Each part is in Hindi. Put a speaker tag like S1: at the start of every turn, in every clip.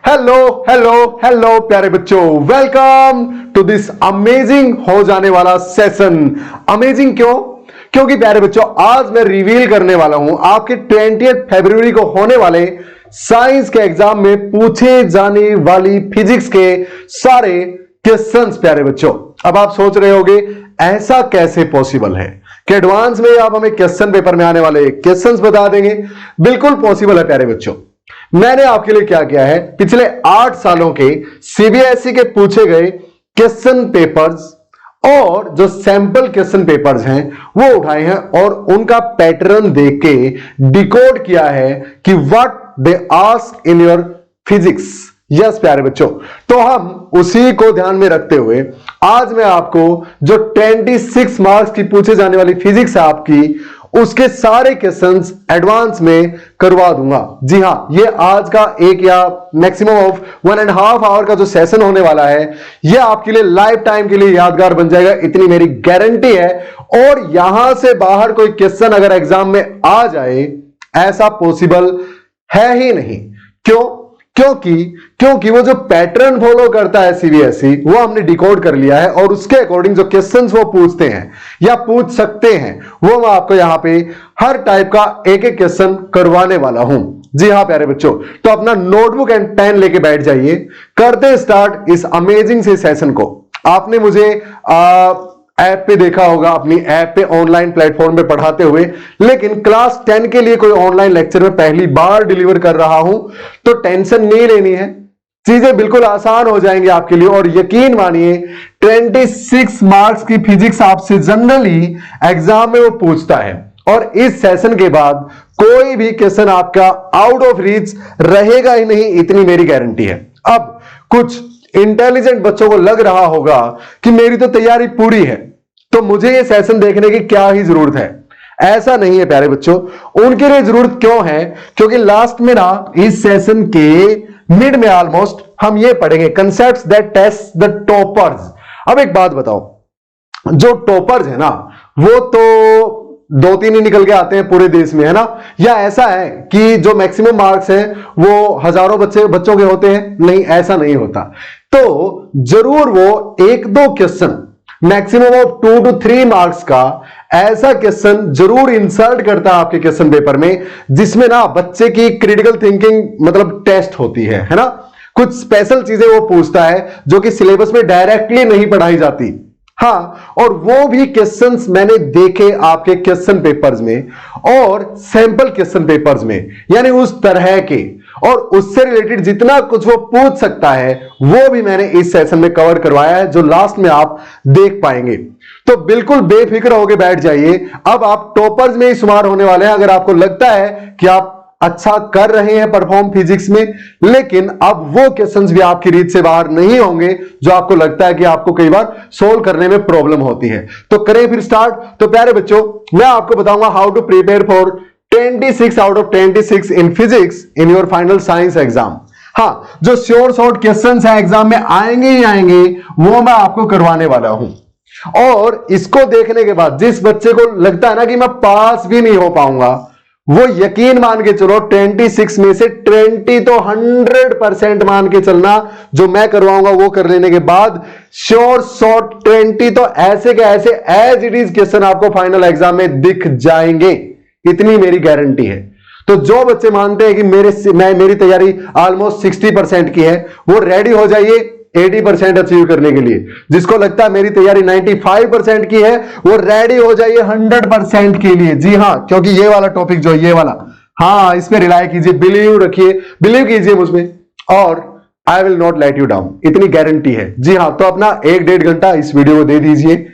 S1: हेलो हेलो हेलो प्यारे बच्चों, वेलकम टू दिस अमेजिंग हो जाने वाला सेशन। अमेजिंग क्यों? क्योंकि प्यारे बच्चों आज मैं रिवील करने वाला हूं आपके 20 फरवरी को होने वाले साइंस के एग्जाम में पूछे जाने वाली फिजिक्स के सारे क्वेश्चंस। प्यारे बच्चों अब आप सोच रहे होंगे ऐसा कैसे पॉसिबल है कि एडवांस में आप हमें क्वेश्चन पेपर में आने वाले क्वेश्चंस बता देंगे। बिल्कुल पॉसिबल है प्यारे बच्चों। मैंने आपके लिए क्या किया है, पिछले 8 सालों के सीबीएसई के पूछे गए क्वेश्चन पेपर्स और जो सैंपल क्वेश्चन पेपर्स हैं वो उठाए हैं और उनका पैटर्न देख के डिकोड किया है कि what they ask in your physics. Yes प्यारे बच्चों, तो हम उसी को ध्यान में रखते हुए आज मैं आपको जो 26 मार्क्स की पूछे जाने वाली फिजिक्स है आपकी, उसके सारे क्वेश्चंस एडवांस में करवा दूंगा। जी हां, ये आज का एक या मैक्सिमम ऑफ 1.5 आवर का जो सेशन होने वाला है ये आपके लिए लाइफ टाइम के लिए यादगार बन जाएगा, इतनी मेरी गारंटी है। और यहां से बाहर कोई क्वेश्चन अगर एग्जाम में आ जाए ऐसा पॉसिबल है ही नहीं। क्यों? क्योंकि वो जो पैटर्न फॉलो करता है सीबीएसई वो हमने डिकोड कर लिया है और उसके अकॉर्डिंग जो क्वेश्चंस वो पूछते हैं या पूछ सकते हैं वो मैं आपको यहां पे हर टाइप का एक एक क्वेश्चन करवाने वाला हूं। जी हां प्यारे बच्चों, तो अपना नोटबुक एंड पेन लेके बैठ जाइए, करते स्टार्ट इस अमेजिंग से सेशन को। आपने मुझे ऐप पे देखा होगा, अपनी ऐप पे ऑनलाइन प्लेटफॉर्म पे पढ़ाते हुए, लेकिन क्लास 10 के लिए कोई ऑनलाइन लेक्चर में पहली बार डिलीवर कर रहा हूं तो टेंशन नहीं लेनी है, चीजें बिल्कुल आसान हो जाएंगी आपके लिए। और यकीन मानिए 26 मार्क्स की फिजिक्स आपसे जनरली एग्जाम में वो पूछता है और इस सेशन के बाद कोई भी क्वेश्चन आपका आउट ऑफ रीच रहेगा ही नहीं, इतनी मेरी गारंटी है। अब कुछ इंटेलिजेंट बच्चों को लग रहा होगा कि मेरी तो तैयारी पूरी है तो मुझे ये सेशन देखने की क्या ही जरूरत है। ऐसा नहीं है प्यारे बच्चों, उनके लिए जरूरत क्यों है? क्योंकि लास्ट में ना इस सेशन के मिड में ऑलमोस्ट हम ये पढ़ेंगे concepts that test the toppers. अब एक बात बताओ, जो टॉपर्स है ना वो तो 2-3 ही निकल के आते हैं पूरे देश में, है ना? या ऐसा है कि जो मैक्सिमम मार्क्स हैं वो हजारों बच्चों के होते हैं? नहीं, ऐसा नहीं होता। तो जरूर वो 1-2 question maximum of 2 to 3 marks का ऐसा क्वेश्चन जरूर इंसर्ट करता है आपके क्वेश्चन पेपर में जिसमें ना बच्चे की क्रिटिकल थिंकिंग मतलब टेस्ट होती है ना? कुछ स्पेशल चीजें वो पूछता है जो कि सिलेबस में डायरेक्टली नहीं पढ़ाई जाती। हाँ, और वो भी क्वेश्चंस मैंने देखे आपके क्वेश्चन पेपर्स में और सैंपल क्वेश्चन पेपर्स में, यानी उस तरह के और उससे रिलेटेड जितना कुछ वो पूछ सकता है वो भी मैंने इस सेशन में कवर करवाया है जो लास्ट में आप देख पाएंगे। तो बिल्कुल बेफिक्र होकर बैठ जाइए, अब आप टॉपर्स में ही शुमार होने वाले हैं। अगर आपको लगता है कि आप अच्छा कर रहे हैं परफॉर्म फिजिक्स में, लेकिन अब वो क्वेश्चंस भी आपकी रीच से बाहर नहीं होंगे जो आपको लगता है कि आपको कई बार सोल्व करने में प्रॉब्लम होती है। तो करें फिर स्टार्ट। तो प्यारे बच्चों मैं आपको बताऊंगा how to prepare for 26 out of 26 in physics in your final science exam. हाँ, जो श्योर शॉर्ट क्वेश्चंस है एग्जाम में आएंगे ही आएंगे वो मैं आपको करवाने वाला हूं। और इसको देखने के बाद जिस बच्चे को लगता है ना कि मैं पास भी नहीं हो पाऊंगा, वो यकीन मान के चलो 26 में से 20 तो 100% मान के चलना जो मैं करवाऊंगा वो कर लेने के बाद श्योर शॉर्ट 20 तो ऐसे के ऐसे एज इट इज क्वेश्चन आपको फाइनल एग्जाम में दिख जाएंगे, इतनी मेरी गारंटी है। तो जो बच्चे मानते हैं कि मेरी तैयारी ऑलमोस्ट 60% की है वो रेडी हो जाइए 80% अचीव करने के लिए। जिसको लगता है मेरी तैयारी 95% की है वो रेडी हो जाइए 100% के लिए। जी हां, क्योंकि ये वाला टॉपिक जो ये वाला, हाँ इस पे रिलाय कीजिए, बिलीव रखिए, बिलीव कीजिए मुझमें और I will not let you down, इतनी गारंटी है। जी हां, तो अपना 1-1.5 घंटा इस वीडियो को दे दीजिए,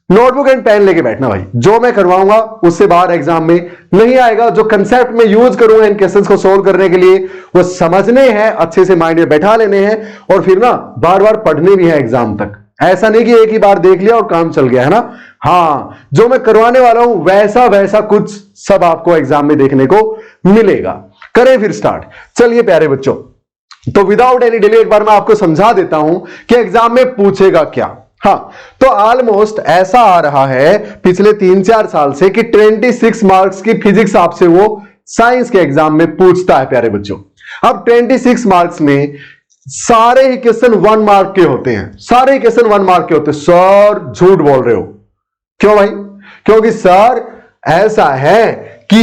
S1: नोटबुक एंड पेन लेके बैठना भाई। जो मैं करवाऊंगा उससे बाहर एग्जाम में नहीं आएगा। जो कंसेप्ट में यूज करूंगा इन क्वेश्चंस को सोल्व करने के लिए वो समझने हैं, अच्छे से माइंड में बैठा लेने हैं और फिर ना बार बार पढ़ने भी है एग्जाम तक। ऐसा नहीं कि एक ही बार देख लिया और काम चल गया, है ना? हाँ, जो मैं करवाने वाला हूं वैसा वैसा कुछ सब आपको एग्जाम में देखने को मिलेगा। करें फिर स्टार्ट। चलिए प्यारे बच्चों, तो विदाउट एनी डिले एक बार मैं आपको समझा देता हूं कि एग्जाम में पूछेगा क्या। हाँ, तो ऑलमोस्ट ऐसा आ रहा है पिछले 3-4 साल से कि 26 मार्क्स की फिजिक्स आपसे वो साइंस के एग्जाम में पूछता है प्यारे बच्चों। अब 26 मार्क्स में सारे ही क्वेश्चन 1 मार्क के होते हैं, सारे ही क्वेश्चन 1 मार्क के होते हैं। सर झूठ बोल रहे हो, क्यों भाई? क्योंकि सर ऐसा है कि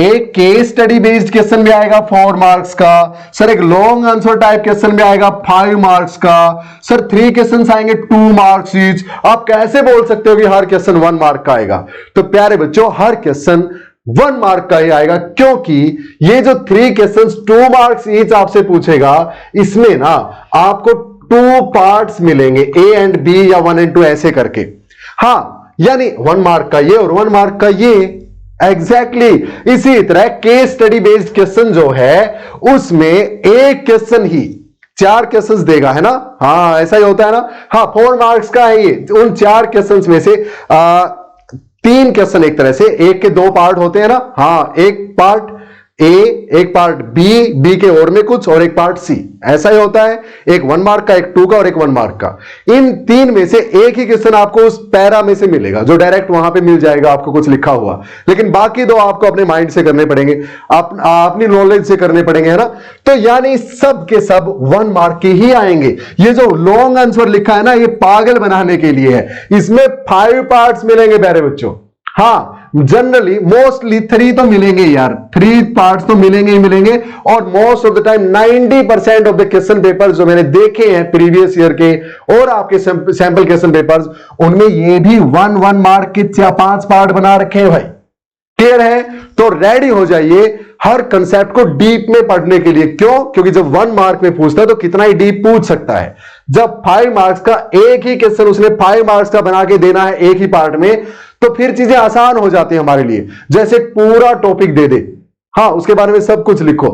S1: एक केस स्टडी बेस्ड क्वेश्चन भी आएगा 4 मार्क्स का, सर एक लॉन्ग आंसर टाइप क्वेश्चन भी आएगा 5 मार्क्स का, सर 3 क्वेश्चन आएंगे 2 मार्क्स ईच। आप कैसे बोल सकते हो कि हर क्वेश्चन 1 मार्क का आएगा? तो प्यारे बच्चों, हर क्वेश्चन 1 मार्क का ही आएगा, क्योंकि ये जो 3 क्वेश्चंस 2 मार्क्स ईच आपसे पूछेगा, इसमें ना आपको 2 पार्ट्स मिलेंगे, ए एंड बी या 1 एंड 2 ऐसे करके। हाँ, यानी 1 मार्क का ये और 1 मार्क का ये, एग्जैक्टली इसी तरह केस स्टडी बेस्ड क्वेश्चन जो है उसमें एक क्वेश्चन ही 4 क्वेश्चंस देगा, है ना? हाँ, ऐसा ही होता है ना? हाँ, 4 मार्क्स का है ये। उन 4 क्वेश्चंस में से 3 क्वेश्चन एक तरह से, एक के 2 पार्ट होते हैं ना? हाँ, एक पार्ट ए, एक पार्ट बी, बी के और में कुछ, और एक पार्ट सी, ऐसा ही होता है। एक 1 मार्क का, एक 2 का और एक 1 मार्क का। इन 3 में से एक ही क्वेश्चन आपको उस पैरा में से मिलेगा, जो डायरेक्ट वहां पे मिल जाएगा आपको कुछ लिखा हुआ, लेकिन बाकी 2 आपको अपने माइंड से करने पड़ेंगे, अपनी नॉलेज से करने पड़ेंगे, है ना? तो यानी सब के सब 1 मार्क के ही आएंगे। ये जो लॉन्ग आंसर लिखा है ना, ये पागल बनाने के लिए है। इसमें 5 पार्ट्स मिलेंगे प्यारे बच्चों। हाँ, जनरली मोस्टली 3 तो मिलेंगे यार, 3 पार्ट्स तो मिलेंगे ही मिलेंगे। और most of the time 90% of the question papers जो मैंने देखे हैं प्रीवियस ईयर के और आपके सैंपल क्वेश्चन पेपर्स, उनमें ये भी 1 मार्क के 5 पार्ट बना रखे हैं भाई। क्लियर है? तो रेडी हो जाइए हर कंसेप्ट को डीप में पढ़ने के लिए। क्यों? क्योंकि जब 1 मार्क में पूछता है तो कितना ही डीप पूछ सकता है। जब 5 मार्क्स का एक ही क्वेश्चन उसने 5 मार्क्स का बना के देना है एक ही पार्ट में, तो फिर चीजें आसान हो जाती है हमारे लिए। जैसे पूरा टॉपिक दे दे, हाँ, उसके बारे में सब कुछ लिखो,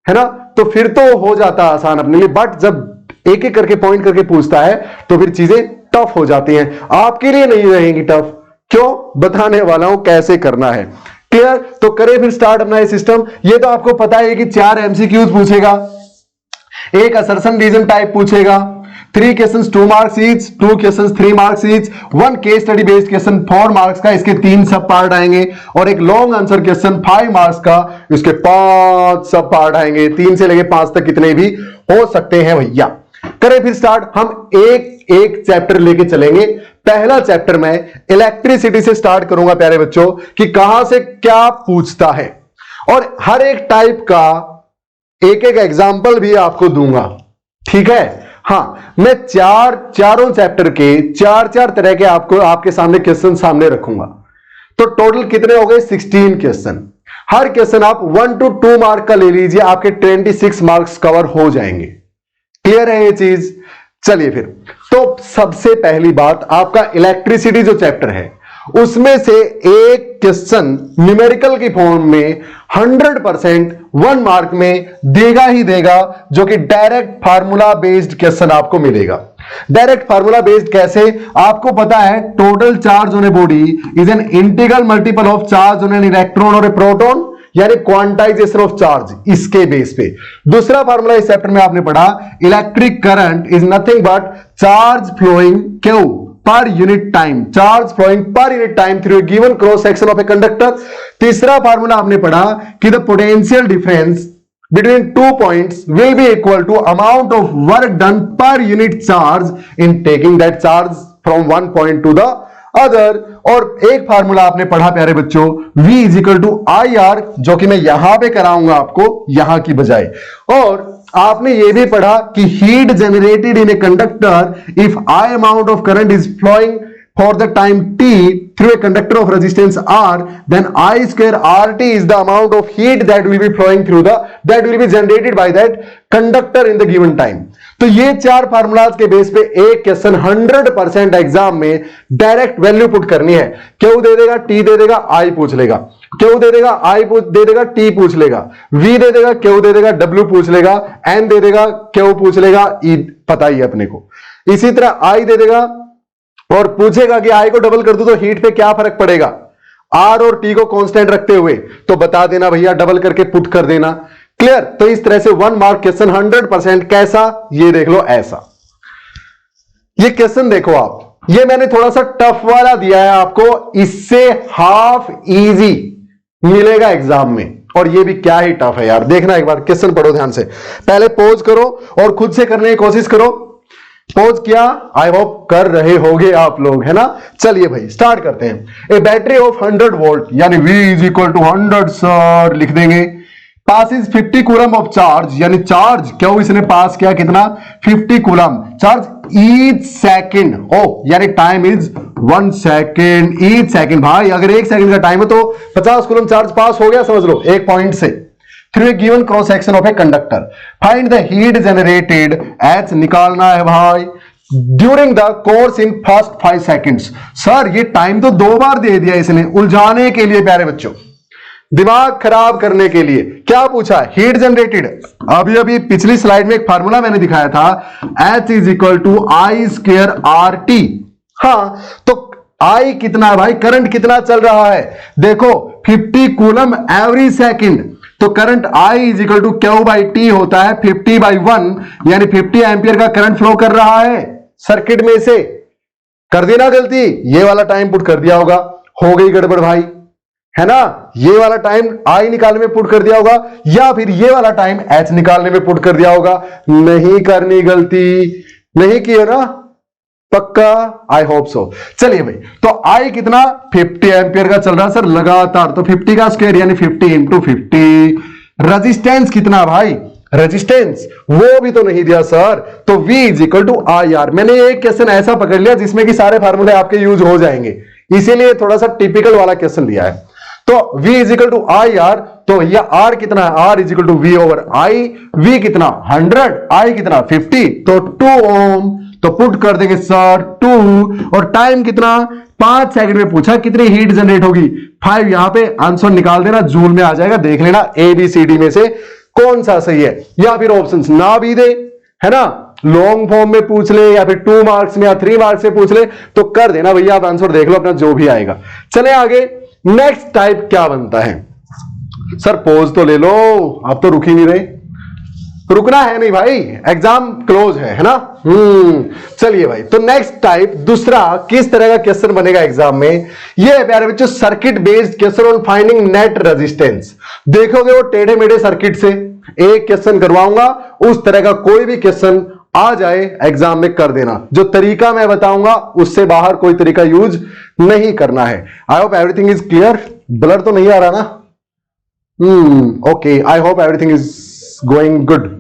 S1: है ना? तो फिर तो हो जाता है आसान अपने लिए। बट जब एक एक करके पॉइंट करके पूछता है तो फिर चीजें टफ हो जाती हैं। आपके लिए नहीं रहेंगी टफ। क्यों? बताने वाला हूं कैसे करना है। क्लियर? तो करें फिर स्टार्ट अपना ये सिस्टम। ये तो आपको पता है कि 4 एमसीक्यूज पूछेगा, एक असर्शन रीजन टाइप पूछेगा, 3 questions 2 marks each, 2 questions 3 marks each, 1 case study based question 4 marks का, इसके 3 सब पार्ट आएंगे, और एक लॉन्ग आंसर क्वेश्चन 5 मार्क्स का, इसके 5 सब पार्ट आएंगे। 3 से लेके 5 तक कितने भी हो सकते हैं भैया। करें फिर स्टार्ट। हम एक एक चैप्टर लेके चलेंगे। पहला चैप्टर मैं इलेक्ट्रिसिटी से स्टार्ट करूंगा प्यारे बच्चों, कि कहां से क्या पूछता है, और हर एक टाइप का एक एक एग्जाम्पल भी आपको दूंगा। ठीक है? हाँ, मैं चारों चैप्टर के 4 तरह के आपको आपके सामने क्वेश्चन सामने रखूंगा। तो टोटल कितने हो गए? 16 क्वेश्चन। हर क्वेश्चन आप 1 to 2 मार्क का ले लीजिए, आपके 26 मार्क्स कवर हो जाएंगे। क्लियर है ये चीज? चलिए फिर, तो सबसे पहली बात, आपका इलेक्ट्रिसिटी जो चैप्टर है उसमें से एक क्वेश्चन न्यूमेरिकल की फॉर्म में 100% 1 मार्क में देगा ही देगा, जो कि डायरेक्ट फार्मूला बेस्ड क्वेश्चन आपको मिलेगा। डायरेक्ट फार्मूला बेस्ड कैसे? आपको पता है total charge on a body is an integral multiple of charge on an electron और ए प्रोटॉन, यानी क्वांटाइजेशन ऑफ चार्ज, इसके बेस पे। दूसरा फार्मूला इस चैप्टर में आपने पढ़ा, electric current is nothing but charge flowing क्यों per unit time, charge flowing per unit time through a given cross section of a conductor. तीसरा फार्मूला आपने पढ़ा कि the potential difference between 2 points will be equal to amount of work done per unit charge in taking that charge from one point to the other। और एक फार्मूला आपने पढ़ा प्यारे बच्चों, V is equal to IR, जो कि मैं यहां पे कराऊंगा आपको यहां की बजाय। और आपने ये भी पढ़ा कि heat generated in a conductor if I amount of current is flowing for the time t through a conductor of resistance R, then I square RT is the amount of heat that will be flowing through that will be generated by that conductor in the given time। तो ये 4 फार्मूलाज के बेस पे एक क्वेश्चन 100% एग्जाम में डायरेक्ट वैल्यू पुट करनी है। क्यू दे देगा, टी दे देगा, आई पूछ लेगा, क्यू दे देगा, आई दे देगा, टी पूछ लेगा, वी दे देगा, क्यू दे देगा, डब्ल्यू पूछ लेगा, एन दे देगा, क्यू पूछ लेगा, ई पता ही है अपने को। इसी तरह आई दे देगा और पूछेगा कि आई को डबल कर दूं तो हीट पे क्या फर्क पड़ेगा, आर और टी को कांस्टेंट रखते हुए, तो बता देना भैया, डबल करके पुट कर देना। क्लियर? तो इस तरह से 1 मार्क क्वेश्चन 100%। कैसा? ये देख लो ऐसा। ये क्वेश्चन देखो आप, ये मैंने थोड़ा सा टफ वाला दिया है आपको, इससे हाफ इजी मिलेगा एग्जाम में। और ये भी क्या ही टफ है यार। देखना एक बार, क्वेश्चन पढ़ो ध्यान से, पहले पॉज करो और खुद से करने की कोशिश करो। पॉज किया, आई होप कर रहे होगे आप लोग, है ना। चलिए भाई स्टार्ट करते हैं। ए बैटरी ऑफ 100 वोल्ट यानी V is equal to 100 sir लिख देंगे, पासिस 50 कूलम ऑफ चार्ज, यानी चार्ज क्यों इसने पास किया, कितना 50 कूलम चार्ज ईच सेकेंड, ओ यानी time is 1 second, each second. भाई अगर 1 सेकेंड का टाइम है तो 50 कूलम चार्ज पास हो गया, समझ लो एक पॉइंट से। Through a given cross section of a conductor, find the heat generated, H निकालना है भाई, during the course in first 5 seconds. Sir ये टाइम तो 2 बार दे दिया इसने, उलझाने के लिए प्यारे बच्चों, दिमाग खराब करने के लिए। क्या पूछा, हीट जनरेटेड। अभी अभी पिछली स्लाइड में एक फार्मूला मैंने दिखाया था, H is equal to I square R T. हाँ तो I कितना भाई, करंट कितना चल रहा है, देखो 50 कूलम एवरी सेकेंड, तो current I is equal to Q by T होता है 50/1, यानी 50 एम्पियर का करंट फ्लो कर रहा है सर्किट में से। कर दी ना गलती, ये वाला टाइम पुट कर दिया होगा, हो गई गड़बड़ भाई, है ना। ये वाला टाइम I निकालने में पुट कर दिया होगा, या फिर ये वाला टाइम H निकालने में पुट कर दिया होगा। नहीं करनी गलती, नहीं की है ना, पक्का, आई होप सो। चलिए भाई, तो I कितना 50 एम्पियर का चल रहा है सर लगातार, तो 50 का स्क्वायर यानी 50 इंटू 50। रेजिस्टेंस कितना भाई, रेजिस्टेंस वो भी तो नहीं दिया सर, तो V is equal to I R. मैंने एक क्वेश्चन ऐसा पकड़ लिया जिसमें कि सारे फार्मूले आपके यूज हो जाएंगे, इसीलिए थोड़ा सा टिपिकल वाला क्वेश्चन लिया है। तो V is equal to I R, तो यह R कितना है, R is equal to V over I। V कितना 100, I कितना 50, तो 2 ओम, तो पुट कर देंगे सर 2, और टाइम कितना 5 सेकंड में पूछा, कितनी हीट जनरेट होगी 5, यहां पे आंसर निकाल देना, जूल में आ जाएगा, देख लेना ABCD में से कौन सा सही है, या फिर ऑप्शंस ना भी दे, है ना, लॉन्ग फॉर्म में पूछ ले या फिर 2 मार्क्स में या 3 मार्क्स में पूछ ले, तो कर देना भैया, आप आंसर देख लो अपना जो भी आएगा। चले आगे, नेक्स्ट टाइप क्या बनता है। सर पोज तो ले लो, आप तो रुक ही नहीं रहे, रुकना है नहीं भाई, एग्जाम क्लोज है ना। चलिए भाई, तो नेक्स्ट टाइप दूसरा किस तरह का क्वेश्चन बनेगा एग्जाम में, ये है प्यारे बच्चों circuit based question on finding net resistance. देखोगे वो टेढ़े मेढ़े सर्किट से एक क्वेश्चन करवाऊंगा, उस तरह का कोई भी क्वेश्चन आ जाए एग्जाम में कर देना, जो तरीका मैं बताऊंगा उससे बाहर कोई तरीका यूज नहीं करना है। I hope everything is clear, blur तो नहीं आ रहा ना, okay, I hope everything is going good.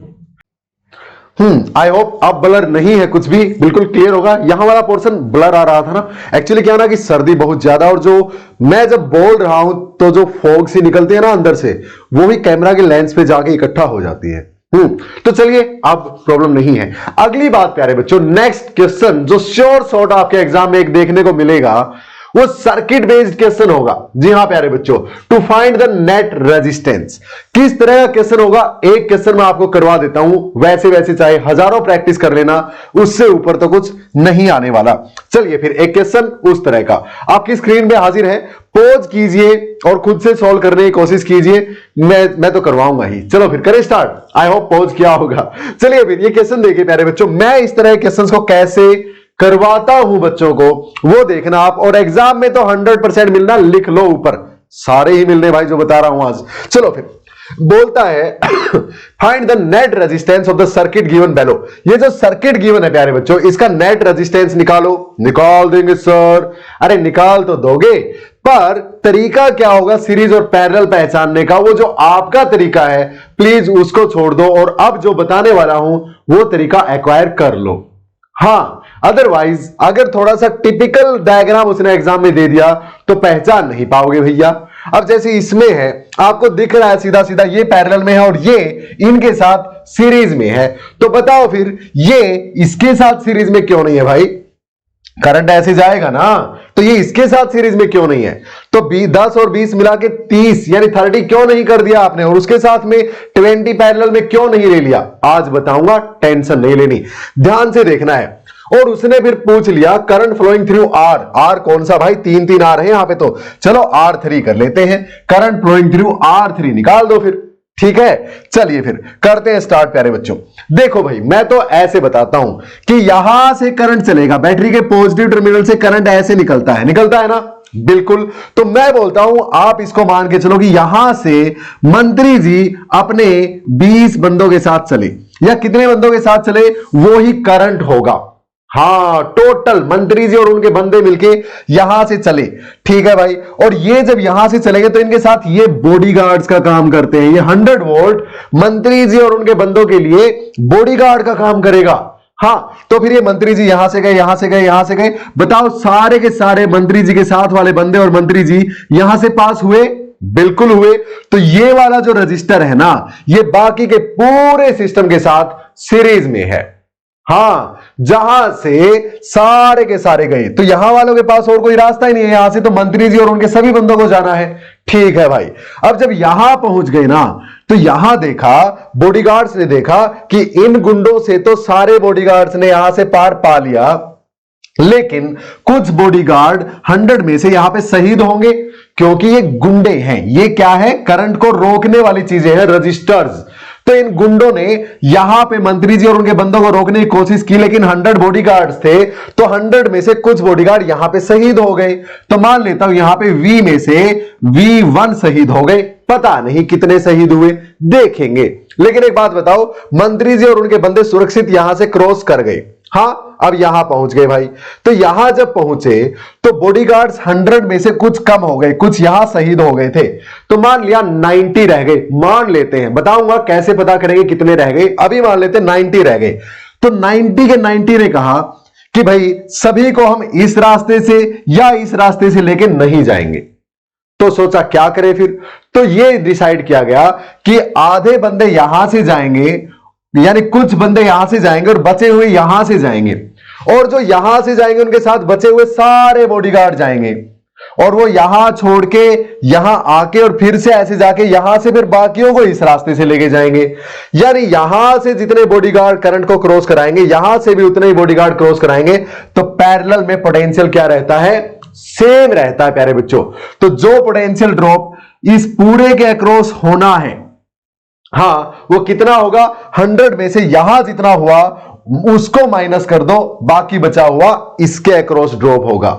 S1: I hope अब ब्लर नहीं है, कुछ भी बिल्कुल क्लियर होगा। यहां वाला पोर्शन ब्लर आ रहा था ना, एक्चुअली क्या ना कि सर्दी बहुत ज्यादा, और जो मैं जब बोल रहा हूं तो जो फॉग सी निकलती है ना अंदर से, वो भी कैमरा के लेंस पे जाके इकट्ठा हो जाती है। तो चलिए अब प्रॉब्लम नहीं है। अगली बात प्यारे बच्चों, नेक्स्ट क्वेश्चन जो श्योर शॉर्ट आपके एग्जाम में एक देखने को मिलेगा, वो सर्किट बेस्ड क्वेश्चन होगा। जी हां प्यारे बच्चों, to find the net resistance. किस तरह का क्वेश्चन होगा, एक क्वेश्चन मैं आपको करवा देता हूं, वैसे वैसे चाहे हजारों प्रैक्टिस कर लेना, उससे ऊपर तो कुछ नहीं आने वाला। चलिए फिर एक क्वेश्चन उस तरह का आपकी स्क्रीन पे हाजिर है, पॉज कीजिए और खुद से सॉल्व करने की कोशिश कीजिए, मैं तो करवाऊंगा ही। चलो फिर करें स्टार्ट, आई होप पॉज किया होगा। चलिए फिर ये क्वेश्चन देखिए प्यारे बच्चों, मैं इस तरह के क्वेश्चंस को कैसे करवाता हूं बच्चों को, वो देखना आप, और एग्जाम में तो 100% मिलना, लिख लो ऊपर, सारे ही मिलने भाई जो बता रहा हूं आज। चलो फिर बोलता है find the net resistance of the circuit given below. ये जो सर्किट गिवन है प्यारे बच्चों, इसका नेट रेजिस्टेंस निकालो। निकाल देंगे सर, अरे निकाल तो दोगे, पर तरीका क्या होगा सीरीज और पैरेलल पहचानने का, वो जो आपका तरीका है प्लीज उसको छोड़ दो, और अब जो बताने वाला हूं वो तरीका एक्वायर कर लो। हां, अदरवाइज अगर थोड़ा सा टिपिकल डायग्राम उसने एग्जाम में दे दिया तो पहचान नहीं पाओगे भैया। अब जैसे इसमें है, आपको दिख रहा है सीधा सीधा ये पैरेलल में है और ये इनके साथ सीरीज में है, तो बताओ फिर ये इसके साथ सीरीज में क्यों नहीं है भाई, करंट ऐसे जाएगा ना, तो ये इसके साथ सीरीज में क्यों नहीं है, तो 10 और 20 मिला के 30 यानी 30 क्यों नहीं कर दिया आपने, और उसके साथ में 20 पैरेलल में क्यों नहीं ले लिया, आज बताऊंगा, टेंशन नहीं लेनी, ध्यान से देखना है। और उसने फिर पूछ लिया current flowing through R, R कौन सा भाई, 3 आर है यहां पे, तो चलो R3 कर लेते हैं, करंट फ्लोइंग थ्रू R3 निकाल दो फिर, ठीक है, चलिए फिर करते हैं स्टार्ट प्यारे बच्चों। देखो भाई, मैं तो ऐसे बताता हूं कि यहां से करंट चलेगा, बैटरी के पॉजिटिव टर्मिनल से करंट ऐसे निकलता है ना, बिल्कुल। तो मैं बोलता हूं, आप इसको मान के चलो कि यहां से मंत्री जी अपने 20 बंदों के साथ चले, या कितने बंदों के साथ चले, वो ही करंट होगा। हाँ, टोटल मंत्री जी और उनके बंदे मिलके यहां से चले, ठीक है भाई। और ये जब यहां से चलेंगे तो इनके साथ ये बॉडीगार्ड्स का काम करते हैं। ये 100 वोल्ट मंत्री जी और उनके बंदों के लिए बॉडीगार्ड का काम करेगा। हाँ, तो फिर ये मंत्री जी यहां से गए, यहां से गए, यहां से गए, बताओ सारे के सारे मंत्री जी के साथ वाले बंदे और मंत्री जी यहां से पास हुए, बिल्कुल हुए। तो ये वाला जो रजिस्टर है ना, ये बाकी के पूरे सिस्टम के साथ सीरीज में है। हाँ, जहां से सारे के सारे गए, तो यहां वालों के पास और कोई रास्ता ही नहीं है, यहां से तो मंत्री जी और उनके सभी बंदों को जाना है, ठीक है भाई। अब जब यहां पहुंच गए ना, तो यहां देखा, बॉडीगार्ड्स ने देखा कि इन गुंडों से तो सारे बॉडीगार्ड्स ने यहां से पार पा लिया, लेकिन कुछ बॉडीगार्ड 100 में से यहां पे शहीद होंगे, क्योंकि ये गुंडे हैं। ये क्या है, करंट को रोकने वाली चीजें हैं, रजिस्टर्स। तो इन गुंडों ने यहां पे मंत्री जी और उनके बंदों को रोकने की कोशिश की, लेकिन 100 बॉडीगार्ड्स थे, तो 100 में से कुछ बॉडीगार्ड यहां पे शहीद हो गए। तो मान लेता हूं यहां पे V में से V1 शहीद हो गए, पता नहीं कितने शहीद हुए, देखेंगे। लेकिन एक बात बताओ, मंत्री जी और उनके बंदे सुरक्षित यहां से क्रॉस कर गए। हाँ, अब यहां पहुंच गए भाई। तो यहां जब पहुंचे तो बॉडीगार्ड्स 100 में से कुछ कम हो गए, कुछ यहां शहीद हो गए थे, तो मान लिया 90 रह गए। मान लेते हैं, बताऊंगा कैसे पता करेंगे कितने रह गए, अभी मान लेते हैं 90 रह गए। तो 90 के 90 ने कहा कि भाई सभी को हम इस रास्ते से या इस रास्ते से लेके नहीं जाएंगे। तो सोचा क्या करें फिर, तो ये डिसाइड किया गया कि आधे बंदे यहां से जाएंगे, यानी कुछ बंदे यहां से जाएंगे और बचे हुए यहां से जाएंगे, और जो यहां से जाएंगे उनके साथ बचे हुए सारे बॉडीगार्ड जाएंगे, और वो यहां छोड़ के यहां आके और फिर से ऐसे जाके यहां से फिर बाकियों को इस रास्ते से लेके जाएंगे। यानी यहां से जितने बॉडीगार्ड करंट को क्रॉस कराएंगे, यहां से भी उतने ही बॉडीगार्ड क्रॉस कराएंगे। तो पैरेलल में पोटेंशियल क्या रहता है, सेम रहता है प्यारे बच्चों। तो जो पोटेंशियल ड्रॉप इस पूरे के अक्रॉस होना है, हाँ, वो कितना होगा, 100 में से यहां जितना हुआ उसको माइनस कर दो, बाकी बचा हुआ इसके अक्रॉस ड्रॉप होगा,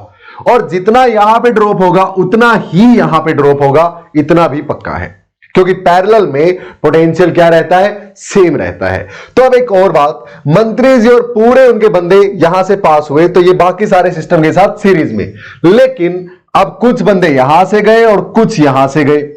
S1: और जितना यहां पे ड्रॉप होगा उतना ही यहां पे ड्रॉप होगा, इतना भी पक्का है, क्योंकि पैरेलल में पोटेंशियल क्या रहता है, सेम रहता है। तो अब एक और बात, मंत्री जी और पूरे उनके बंदे यहां से पास हुए, तो ये बाकी सारे सिस्टम के साथ सीरीज में, लेकिन अब कुछ बंदे यहां से गए और कुछ यहां से गए।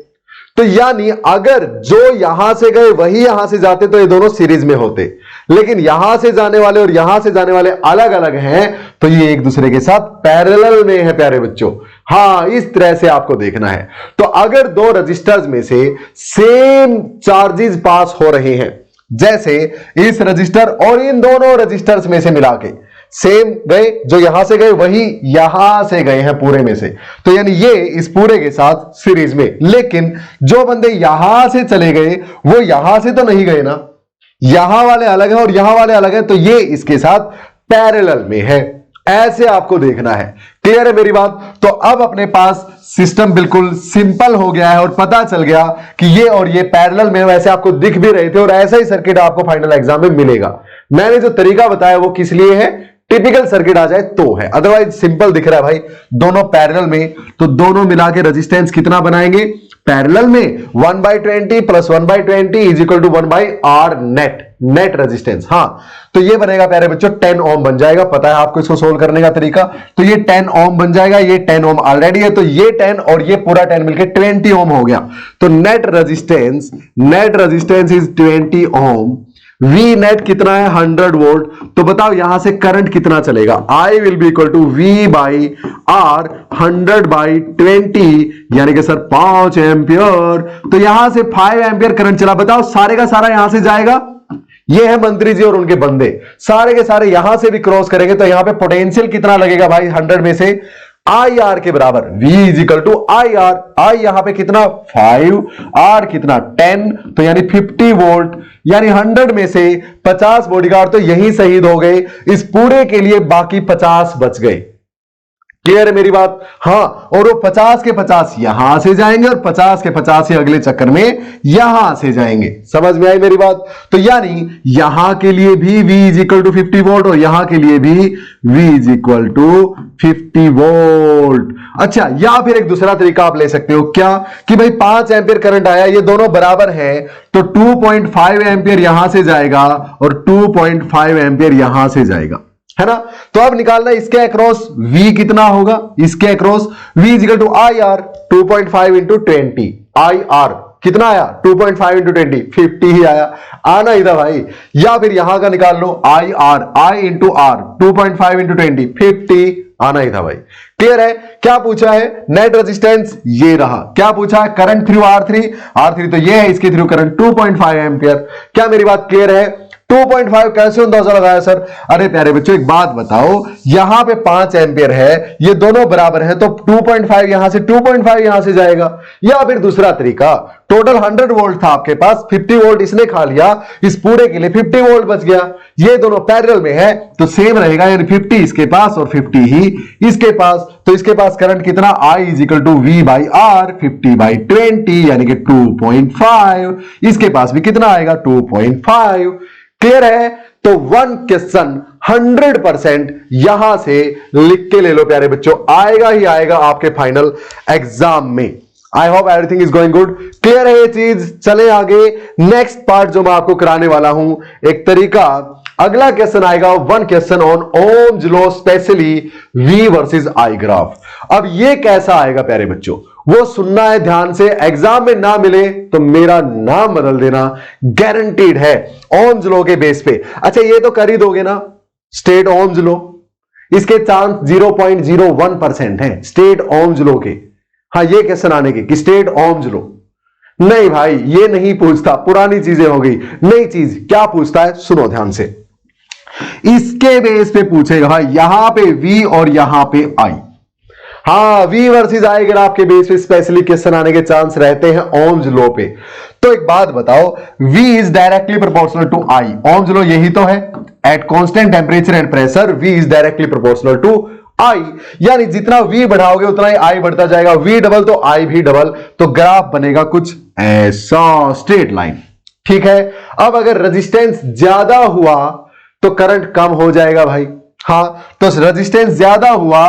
S1: तो यानी अगर जो यहां से गए वही यहां से जाते तो ये दोनों सीरीज में होते, लेकिन यहां से जाने वाले और यहां से जाने वाले अलग अलग हैं, तो ये एक दूसरे के साथ पैरेलल में है प्यारे बच्चों। हां, इस तरह से आपको देखना है। तो अगर दो रजिस्टर्स में से सेम चार्जेस पास हो रहे हैं, जैसे इस रजिस्टर और इन दोनों रजिस्टर्स में से मिला के सेम गए, जो यहां से गए वही यहां से गए हैं पूरे में से, तो यानी ये इस पूरे के साथ सीरीज में। लेकिन जो बंदे यहां से चले गए वो यहां से तो नहीं गए ना, यहां वाले अलग हैं और यहां वाले अलग हैं, तो ये इसके साथ पैरेलल में है। ऐसे आपको देखना है। क्लियर है मेरी बात? तो अब अपने पास सिस्टम बिल्कुल सिंपल हो गया है और पता चल गया कि ये और ये पैरेलल में, वैसे आपको दिख भी रहे थे, और ऐसा ही सर्किट आपको फाइनल एग्जाम में मिलेगा। मैंने जो तरीका बताया वो किस लिए है, टिपिकल सर्किट आ जाए तो है, अदरवाइज सिंपल दिख रहा है भाई, दोनों पैरेलल में, तो दोनों मिला के रेजिस्टेंस कितना बनाएंगे, पैरेलल में 1/20 plus 1/20 is equal to 1/R net resistance. हाँ, तो ये बनेगा प्यारे बच्चों 10 ओम बन जाएगा। पता है आपको इसको सोल्व करने का तरीका, तो ये 10 ओम बन जाएगा। ये 10 ओम ऑलरेडी है, तो ये 10 और ये पूरा 10 मिलकर 20 ओम हो गया। तो net resistance is 20 ohm. V net कितना है, 100 वोल्ट। तो बताओ यहां से करंट कितना चलेगा, I will be equal to V/R 100/20, यानी कि सर 5 एम्पियर। तो यहां से 5 एम्पियर करंट चला। बताओ सारे का सारा यहां से जाएगा, ये है मंत्री जी और उनके बंदे, सारे के सारे यहां से भी क्रॉस करेंगे, तो यहां पे पोटेंशियल कितना लगेगा भाई, 100 में से IR के बराबर, V is equal to IR। I यहां पे कितना 5, R कितना 10, तो यानी 50 वोल्ट। यानी 100 में से 50 बॉडीगार्ड तो यही शहीद हो गए, इस पूरे के लिए बाकी 50 बच गए। क्लियर है मेरी बात? हाँ, और वो 50 के 50 यहां से जाएंगे और 50 के 50 ही अगले चक्कर में यहां से जाएंगे। समझ में आई मेरी बात? तो यानी यहां के लिए भी V is equal to 50 volt और यहां के लिए भी V is equal to 50 volt. अच्छा, या फिर एक दूसरा तरीका आप ले सकते हो, क्या कि भाई 5 एंपियर करंट आया, ये दोनों बराबर है, तो 2.5 एंपियर यहां से जाएगा और 2.5 एंपियर यहां से जाएगा, है ना? तो अब निकालना इसके अक्रॉस V कितना होगा, इसके across V is equal to IR 2.5 into 20। IR कितना आया? 2.5 इंटू 20, 50 ही आया। आना इधर भाई, या फिर यहां का निकाल लो IR, I into R 2.5 into 20, 50 आना ही था भाई। क्लियर है? क्या पूछा है? नेट रेजिस्टेंस ये रहा। क्या पूछा है? करंट थ्रू R3 तो ये है, इसके थ्रू करंट 2.5 एंपियर। क्या मेरी बात क्लियर है? 2.5 कैसे अंदाजा लगाया सर? अरे प्यारे बच्चों, एक बात बताओ, यहां पे 5 एंपियर है, ये दोनों बराबर है, तो 2.5 यहां से 2.5 यहां से जाएगा। या फिर दूसरा तरीका, टोटल 100 वोल्ट था आपके पास, 50 वोल्ट इसने खा लिया, इस पूरे के लिए 50 वोल्ट बच गया। ये दोनों पैरेलल में है तो सेम रहेगा, यानी 50 इसके पास और 50 ही इसके पास। तो इसके पास करंट कितना? I is equal to V by R 50/20 यानी कि 2.5। इसके पास भी कितना आएगा? 2.5। क्लियर है? तो 1 क्वेश्चन 100% यहां से लिख के ले लो प्यारे बच्चों, आएगा ही आएगा आपके फाइनल एग्जाम में। आई hope everything is going good. Clear है ये चीज? चले आगे, नेक्स्ट पार्ट जो मैं आपको कराने वाला हूं, एक तरीका, अगला क्वेश्चन आएगा 1 question on Ohm's law, specially V versus I graph. अब ये कैसा आएगा प्यारे बच्चों, वो सुनना है ध्यान से, एग्जाम में ना मिले तो मेरा नाम बदल देना, गारंटीड है, ओम्स लॉ के बेस पे। अच्छा, ये तो कर ही दोगे ना, स्टेट ओम्स लॉ, इसके चांस 0.01% है स्टेट ओम्स लॉ के। हाँ, ये क्वेश्चन आने के कि स्टेट ओम्स लॉ, नहीं भाई ये नहीं पूछता, पुरानी चीजें हो गई। नई चीज क्या पूछता है, सुनो ध्यान से, इसके बेस पे पूछेगा भाई, यहां पे V और यहां पे I। हाँ, V वर्सेस I ग्राफ के बेस पे स्पेशली क्वेश्चन आने के चांस रहते हैं ओम्स लॉ पे। तो एक बात बताओ, V is directly proportional to I, Ohm's law यही तो है, at constant temperature and pressure V is directly proportional to I, यानी जितना V बढ़ाओगे उतना ही I बढ़ता जाएगा, V डबल तो I भी डबल, तो ग्राफ बनेगा कुछ ऐसा, स्ट्रेट लाइन। ठीक है? अब अगर रेजिस्टेंस ज्यादा हुआ तो करंट कम हो जाएगा भाई। हाँ, तो रेजिस्टेंस ज्यादा हुआ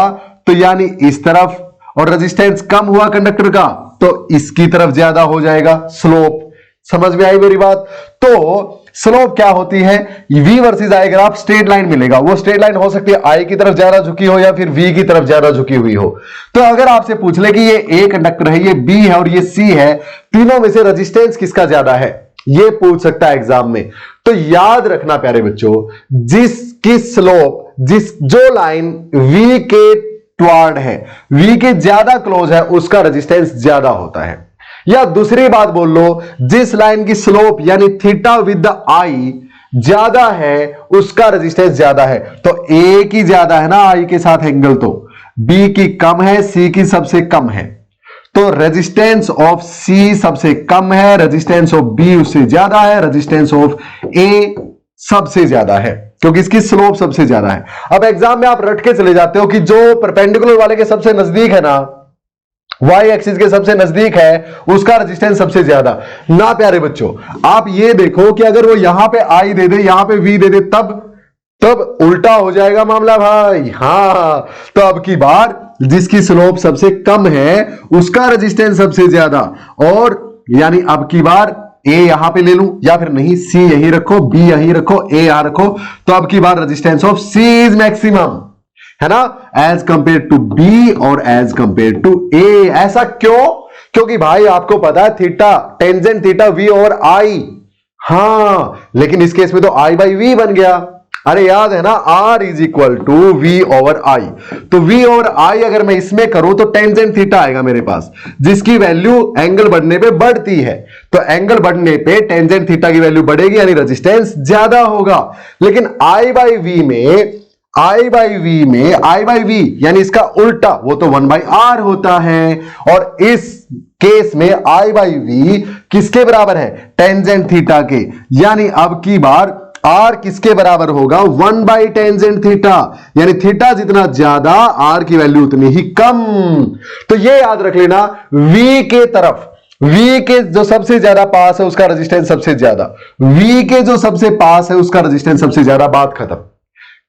S1: तो यानी इस तरफ, और रेजिस्टेंस कम हुआ कंडक्टर का तो इसकी तरफ ज्यादा हो जाएगा स्लोप। समझ में आई मेरी बात? तो स्लोप क्या होती है, V versus I graph, straight line मिलेगा। वो स्ट्रेट लाइन हो सकती है I की तरफ ज्यादा झुकी हो या फिर V की तरफ ज्यादा झुकी हुई हो। तो अगर आपसे पूछ ले कि ये A कंडक्टर है, ये B है और ये C है, तीनों में से रेजिस्टेंस किसका ज्यादा है, ये पूछ सकता है एग्जाम में। तो याद रखना प्यारे बच्चों, जिसकी स्लोप, जो लाइन V के टुवार्ड है, V के ज्यादा क्लोज है, उसका रेजिस्टेंस ज्यादा होता है। या दूसरी बात बोल लो, जिस लाइन की स्लोप यानी थीटा विद द I ज्यादा है, उसका रेजिस्टेंस ज्यादा है। तो A की ज्यादा है ना I के साथ एंगल, तो B की कम है, C की सबसे कम है, तो रेजिस्टेंस ऑफ C सबसे कम है, रेजिस्टेंस ऑफ B उससे ज्यादा है, रेजिस्टेंस ऑफ A सबसे ज्यादा है, क्योंकि इसकी स्लोप सबसे ज्यादा है। अब एग्जाम में आप रट के चले जाते हो कि जो परपेंडिकुलर वाले के सबसे नजदीक है ना, Y एक्सिस के सबसे नजदीक है, उसका रेजिस्टेंस सबसे ज्यादा ना। प्यारे बच्चों, आप ये देखो कि अगर वो यहां पे I दे दे, यहां पे V दे दे, तब उल्टा हो जाएगा मामला भाई। हाँ, तो अब की बार जिसकी स्लोप सबसे कम है उसका रेजिस्टेंस सबसे ज्यादा, और यानी अब की बार A यहां पे ले लूं या फिर नहीं, C यहीं रखो, B यहीं रखो, A यहां रखो, तो अब की बार resistance of C is maximum, है ना, एज कंपेयर टू B और एज कंपेयर टू A। ऐसा क्यों? क्योंकि भाई आपको पता है थीटा, टेंजेंट थीटा V और I। हाँ, लेकिन इस केस में तो I बाई V बन गया। अरे याद है ना, R is equal to V over I। तो V ओवर I अगर मैं इसमें करूं तो टेंजेंट थीटा आएगा मेरे पास, जिसकी वैल्यू एंगल बढ़ने पे बढ़ती है। तो एंगल बढ़ने पे टेंजेंट थीटा की वैल्यू बढ़ेगी, यानी रेजिस्टेंस ज्यादा होगा। लेकिन I बाई V में यानी इसका उल्टा, वो तो 1/R होता है, और इस केस में I बाई V किसके बराबर है, टेंजेंट थीटा के। यानी अब की बार आर किसके बराबर होगा 1/टेंजेंट थीटा, यानी थीटा जितना ज्यादा आर की वैल्यू उतनी ही कम। तो ये याद रख लेना, V के तरफ, V के जो सबसे ज्यादा पास है उसका रेजिस्टेंस सबसे ज्यादा, V के जो सबसे पास है उसका रेजिस्टेंस सबसे ज्यादा, बात खत्म।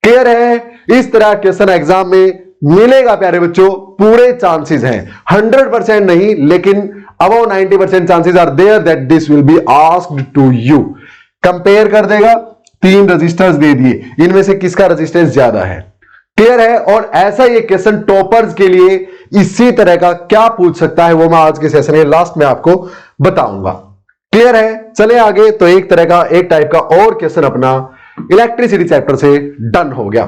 S1: क्लियर है? इस तरह क्वेश्चन एग्जाम में मिलेगा प्यारे बच्चों, पूरे चांसेस हैं, 100% नहीं लेकिन above 90% chances are there that this will be asked to you. Compare कर देगा, 3 रजिस्टर्स दे दिए, इनमें से किसका रेजिस्टेंस ज्यादा है। क्लियर है? और ऐसा ये क्वेश्चन टॉपर्स के लिए इसी तरह का क्या पूछ सकता है वो मैं आज के सेशन में लास्ट में आपको बताऊंगा। क्लियर है? चले आगे। तो एक टाइप का और क्वेश्चन अपना इलेक्ट्रिसिटी चैप्टर से डन हो गया।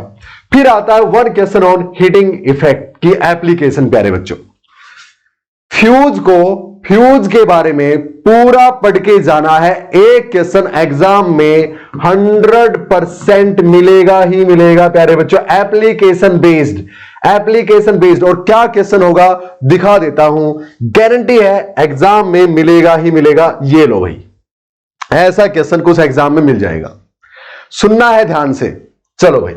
S1: फिर आता है one question on heating effect की एप्लीकेशन। प्यारे बच्चों, फ्यूज के बारे में पूरा पढ़ के जाना है। एक क्वेश्चन एग्जाम में 100% मिलेगा ही मिलेगा प्यारे बच्चों, एप्लीकेशन बेस्ड। और क्या क्वेश्चन होगा दिखा देता हूं, गारंटी है एग्जाम में मिलेगा ही मिलेगा। ये लो भाई, ऐसा क्वेश्चन कुछ एग्जाम में मिल जाएगा, सुनना है ध्यान से। चलो भाई,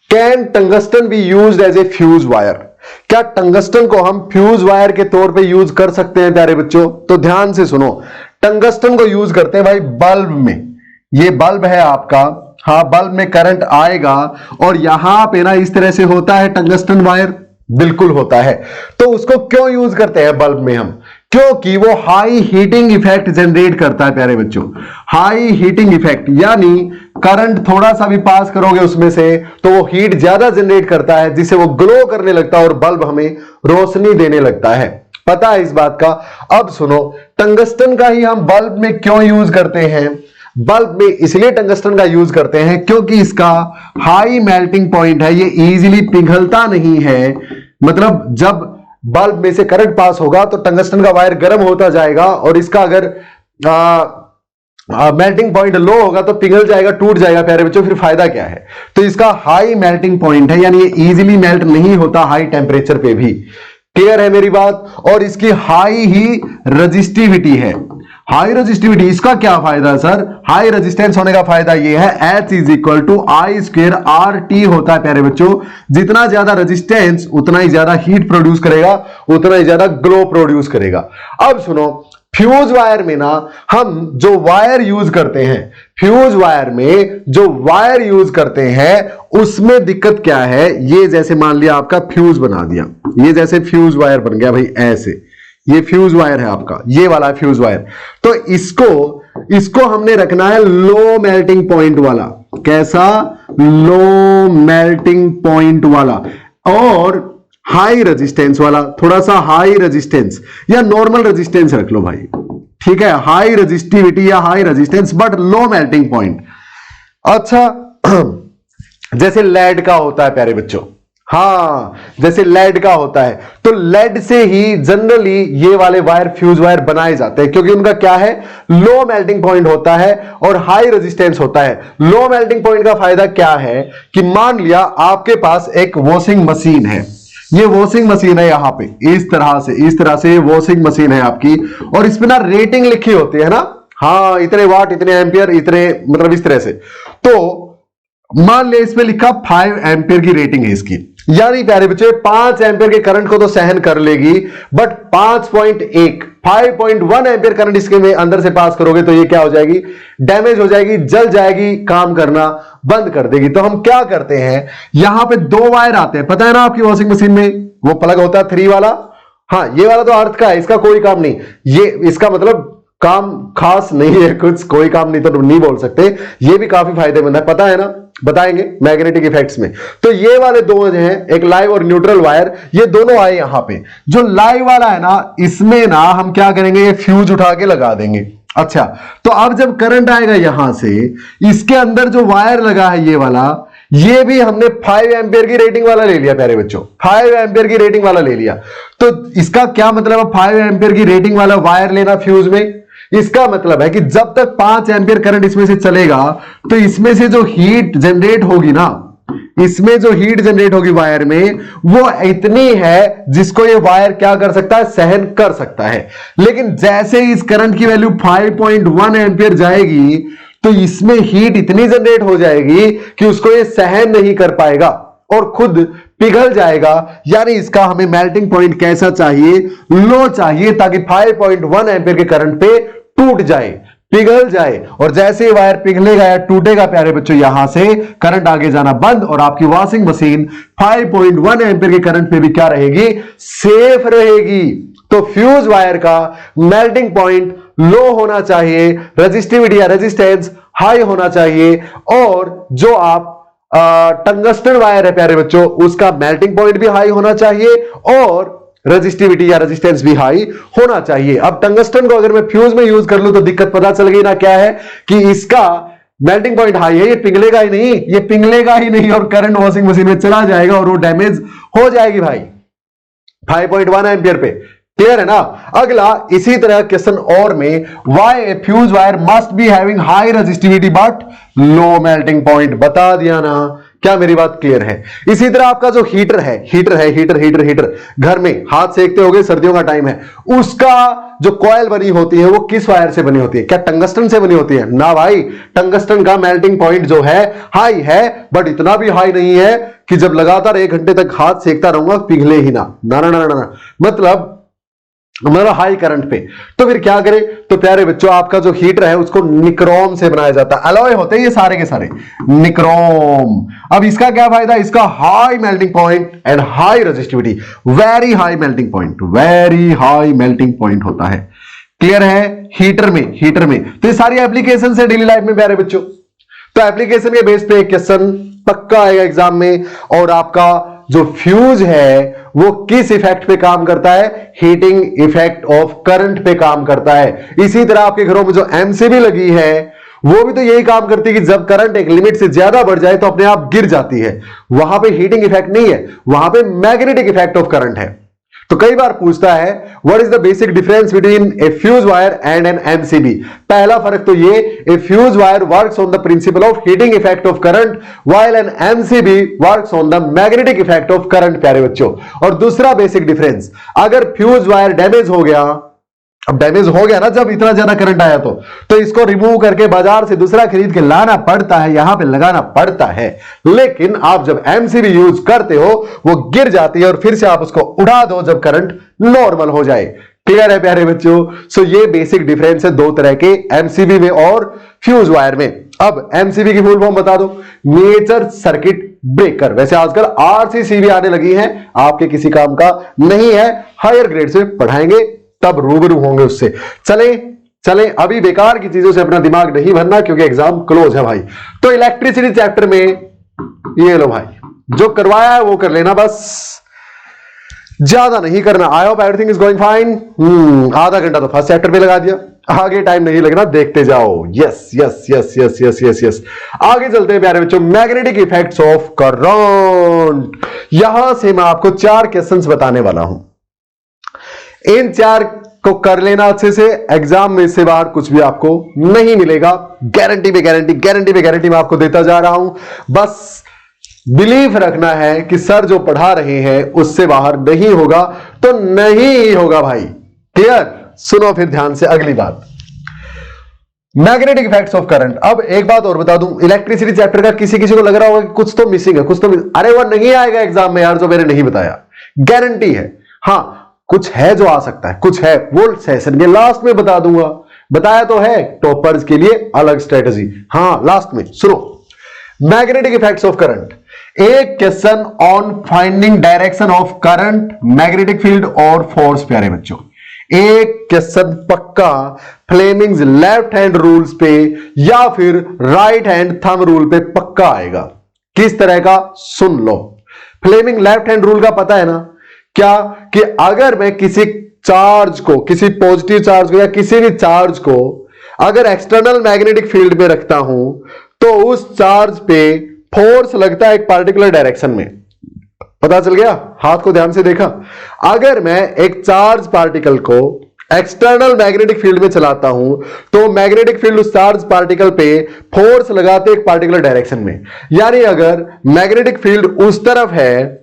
S1: can tungsten be used as a fuse wire? क्या टंगस्टन को हम फ्यूज वायर के तौर पे यूज कर सकते हैं प्यारे बच्चों? तो ध्यान से सुनो, टंगस्टन को यूज करते हैं भाई बल्ब में। ये बल्ब है आपका, हाँ, बल्ब में करंट आएगा और यहां पे ना इस तरह से होता है टंगस्टन वायर, बिल्कुल होता है। तो उसको क्यों यूज करते हैं बल्ब में हम? क्योंकि वो हाई हीटिंग इफेक्ट जनरेट करता है प्यारे बच्चों। हाई हीटिंग इफेक्ट यानी करंट थोड़ा सा भी पास करोगे उसमें से तो वो हीट ज्यादा जनरेट करता है, जिससे वो ग्लो करने लगता है और बल्ब हमें रोशनी देने लगता है। पता है इस बात का? अब सुनो, टंगस्टन का ही हम बल्ब में क्यों यूज करते हैं? बल्ब में इसलिए टंगस्टन का यूज करते हैं क्योंकि इसका हाई मेल्टिंग पॉइंट है, ये इजीली पिघलता नहीं है। मतलब जब बल्ब में से करंट पास होगा तो टंगस्टन का वायर गर्म होता जाएगा और इसका अगर मेल्टिंग पॉइंट लो होगा तो पिघल जाएगा, टूट जाएगा प्यारे बच्चों, फिर फायदा क्या है? तो इसका हाई मेल्टिंग पॉइंट है, यानी ये इजीली मेल्ट नहीं होता हाई टेम्परेचर पे भी। क्लियर है मेरी बात? और इसकी हाई ही रजिस्टिविटी है। हाई रजिस्टिविटी, इसका क्या फायदा है सर? हाई रेजिस्टेंस होने का फायदा ये है, H is equal to I² RT होता है प्यारे बच्चों। जितना ज्यादा रेजिस्टेंस उतना ही ज्यादा हीट प्रोड्यूस करेगा, उतना ही ज्यादा ग्लो प्रोड्यूस करेगा। अब सुनो, फ्यूज वायर में ना हम जो वायर यूज करते हैं, फ्यूज वायर में जो वायर यूज करते हैं उसमें दिक्कत क्या है? ये जैसे मान लिया आपका फ्यूज बना दिया, ये जैसे फ्यूज वायर बन गया भाई, ऐसे ये फ्यूज वायर है आपका, ये वाला फ्यूज वायर। तो इसको हमने रखना है लो मेल्टिंग पॉइंट वाला। कैसा? लो मेल्टिंग पॉइंट वाला और हाई रेजिस्टेंस वाला। थोड़ा सा हाई रेजिस्टेंस या नॉर्मल रेजिस्टेंस रख लो भाई, ठीक है? हाई रेजिस्टिविटी या high resistance but low melting point. अच्छा, जैसे लेड का होता है प्यारे बच्चों, हाँ, जैसे लेड का होता है, तो लेड से ही जनरली ये वाले वायर फ्यूज वायर बनाए जाते हैं, क्योंकि उनका क्या है? लो मेल्टिंग पॉइंट होता है और हाई रेजिस्टेंस होता है। लो मेल्टिंग पॉइंट का फायदा क्या है कि मान लिया आपके पास एक वॉशिंग मशीन है, ये वॉशिंग मशीन है, यहां पे इस तरह से ये वॉशिंग मशीन है आपकी, और इसमें ना रेटिंग लिखी होती है ना, हाँ, इतने वाट, इतने एम्पियर, इतने, मतलब इस तरह से। तो मान लिया इसमें लिखा 5 एम्पियर की रेटिंग है इसकी, यानी प्यारे बच्चे 5 एम्पियर के करंट को तो सहन कर लेगी, बट 5.1 एम्पियर करंट इसके में अंदर से पास करोगे तो ये क्या हो जाएगी? डैमेज हो जाएगी, जल जाएगी, काम करना बंद कर देगी। तो हम क्या करते हैं, यहां पे 2 वायर आते हैं, पता है ना आपकी वॉशिंग मशीन में वो प्लग होता है 3 वाला, हाँ, ये वाला तो अर्थ का है, इसका कोई काम नहीं, ये इसका मतलब काम खास नहीं है, कुछ कोई काम नहीं तो नहीं बोल सकते, ये भी काफी फायदेमंद है, पता है ना, बताएंगे मैग्नेटिक इफेक्ट्स में। तो ये वाले दो हैं, एक लाइव और न्यूट्रल वायर, ये दोनों आए यहां पे। जो लाइव वाला है ना, इसमें ना हम क्या करेंगे, ये फ्यूज उठा के लगा देंगे। अच्छा, तो अब जब करंट आएगा यहां से, इसके अंदर जो वायर लगा है ये वाला, ये भी हमने 5 एम्पियर की रेटिंग वाला ले लिया प्यारे बच्चों, 5 एम्पियर की रेटिंग वाला ले लिया। तो इसका क्या मतलब है 5 एम्पियर की रेटिंग वाला वायर लेना फ्यूज में? इसका मतलब है कि जब तक 5 एम्पियर करंट इसमें से चलेगा तो इसमें से जो हीट जनरेट होगी ना, इसमें जो हीट जनरेट होगी वायर में, वो इतनी है जिसको ये वायर क्या कर सकता है, सहन कर सकता है। लेकिन जैसे ही इस करंट की वैल्यू 5.1 एम्पियर जाएगी तो इसमें हीट इतनी जनरेट हो जाएगी कि उसको ये सहन नहीं कर पाएगा और खुद पिघल जाएगा। यानी इसका हमें मेल्टिंग पॉइंट कैसा चाहिए, लो चाहिए, ताकि 5.1 एम्पीयर के करंट पे टूट जाए, पिघल जाए। और जैसे ही वायर पिघलेगा या टूटेगा प्यारे बच्चों, यहां से करंट आगे जाना बंद और आपकी वॉशिंग मशीन 5.1 एम्पीयर के करंट पे भी क्या रहेगी, सेफ रहेगी। तो फ्यूज वायर का मेल्टिंग पॉइंट लो होना चाहिए, रेजिस्टिविटी या रेजिस्टेंस हाई होना चाहिए, और जो आप टंगस्टन वायर है प्यारे बच्चों, उसका मेल्टिंग पॉइंट भी हाई होना चाहिए और रेजिस्टिविटी या रेजिस्टेंस भी हाई होना चाहिए। अब टंगस्टन को अगर मैं फ्यूज में यूज कर लूं तो दिक्कत पता चल गई ना, क्या है कि इसका मेल्टिंग पॉइंट हाई है, ये पिघलेगा ही नहीं, ये पिघलेगा ही नहीं और करंट वॉशिंग मशीन में चला जाएगा और वो डैमेज हो जाएगी भाई 5.1 एम्पियर पे। क्लियर है ना। अगला इसी तरह क्वेश्चन और में, why a fuse wire must be having high resistivity but low melting point, बता दिया ना। क्या मेरी बात क्लियर है। इसी तरह आपका जो हीटर घर में हाथ सेकते होगे, सर्दियों का टाइम है, उसका जो कॉइल बनी होती है वो किस वायर से बनी होती है, क्या टंगस्टन से बनी होती है ना भाई। टंगस्टन का मेल्टिंग पॉइंट जो है हाई है, बट इतना भी हाई नहीं है कि जब लगातार 1 घंटे तक हाथ सेकता रहूंगा पिघले ही ना, ना ना ना ना, मतलब हाई करंट पे। तो फिर क्या करें, तो प्यारे बच्चों आपका जो हीटर है उसको निक्रोम से बनाया जाता है, अलॉय होते हैं ये सारे के सारे निक्रोम। अब इसका क्या फायदा, इसका high melting point and high resistivity, very high melting point होता है। क्लियर है। हीटर में तो ये सारी एप्लीकेशन है डेली लाइफ में प्यारे बच्चों। तो एप्लीकेशन के बेस पे एक क्वेश्चन पक्का आएगा एग्जाम में, और आपका जो फ्यूज है वो किस इफेक्ट पे काम करता है, हीटिंग इफेक्ट ऑफ करंट पे काम करता है। इसी तरह आपके घरों में जो एमसीबी लगी है वो भी तो यही काम करती है कि जब करंट एक लिमिट से ज्यादा बढ़ जाए तो अपने आप गिर जाती है। वहां पे हीटिंग इफेक्ट नहीं है, वहां पे मैग्नेटिक इफेक्ट ऑफ करंट है। तो कई बार पूछता है what is the basic difference between a fuse wire and an MCB. पहला फर्क तो ये, a fuse wire works on the principle of heating effect of current while an MCB works on the magnetic effect of current प्यारे बच्चों। और दूसरा बेसिक डिफरेंस, अगर फ्यूज वायर डैमेज हो गया, अब डैमेज हो गया ना जब इतना ज्यादा करंट आया तो इसको रिमूव करके बाजार से दूसरा खरीद के लाना पड़ता है, यहां पे लगाना पड़ता है। लेकिन आप जब एमसीबी यूज करते हो वो गिर जाती है और फिर से आप उसको उड़ा दो जब करंट नॉर्मल हो जाए। क्लियर है प्यारे बच्चों। सो ये बेसिक डिफरेंस है दो तरह के, एमसीबी में और फ्यूज वायर में। अब एमसीबी की फुल फॉर्म बता दो, मेजर सर्किट ब्रेकर। वैसे आजकल आरसीसीबी आने लगी है, आपके किसी काम का नहीं है, हायर ग्रेड से पढ़ाएंगे तब रूबरू होंगे उससे। चले अभी बेकार की चीजों से अपना दिमाग नहीं भरना क्योंकि एग्जाम क्लोज है भाई। तो इलेक्ट्रिसिटी चैप्टर में ये लो भाई, जो करवाया है वो कर लेना, बस ज्यादा नहीं करना। आई hope everything is going fine. आधा घंटा तो फर्स्ट चैप्टर पे लगा दिया, आगे टाइम नहीं लगना, देखते जाओ। Yes yes yes yes yes yes yes आगे चलते हैं प्यारे बच्चों। मैग्नेटिक इफेक्ट्स ऑफ करंट, यहां से मैं आपको 4 क्वेश्चंस बताने वाला हूं। इन 4 को कर लेना अच्छे से, एग्जाम में इससे बाहर कुछ भी आपको नहीं मिलेगा। गारंटी पे गारंटी मैं आपको देता जा रहा हूं। बस बिलीव रखना है कि सर जो पढ़ा रहे हैं उससे बाहर नहीं होगा तो नहीं ही होगा भाई। क्लियर। सुनो फिर ध्यान से अगली बात, मैग्नेटिक इफेक्ट्स ऑफ करंट। अब एक बात और बता दूं, इलेक्ट्रिसिटी चैप्टर का किसी को लग रहा होगा कि कुछ तो मिसिंग है, अरे वो नहीं आएगा एग्जाम में यार जो मैंने नहीं बताया, गारंटी है। हाँ कुछ है जो आ सकता है, कुछ है वो सेशन के लास्ट में बता दूंगा, बताया तो है, टॉपर्स के लिए अलग स्ट्रेटजी। हाँ लास्ट में सुनो, मैग्नेटिक इफेक्ट्स ऑफ करंट, एक question on finding direction of current, magnetic field और फोर्स प्यारे बच्चों। एक क्वेश्चन पक्का फ्लेमिंग्स लेफ्ट हैंड रूल्स पे या फिर राइट हैंड थंब रूल पे पक्का आएगा। किस तरह का, सुन लो। फ्लेमिंग लेफ्ट हैंड रूल का पता है ना, क्या कि अगर मैं किसी चार्ज को, किसी पॉजिटिव चार्ज को या किसी भी चार्ज को अगर एक्सटर्नल मैग्नेटिक फील्ड में रखता हूं तो उस चार्ज पे फोर्स लगता है एक पार्टिकुलर डायरेक्शन में। पता चल गया, हाथ को ध्यान से देखा। अगर मैं एक चार्ज पार्टिकल को एक्सटर्नल मैग्नेटिक फील्ड में चलाता हूं तो मैग्नेटिक फील्ड उस चार्ज पार्टिकल पे फोर्स लगाते एक पार्टिकुलर डायरेक्शन में। यानी अगर मैग्नेटिक फील्ड उस तरफ है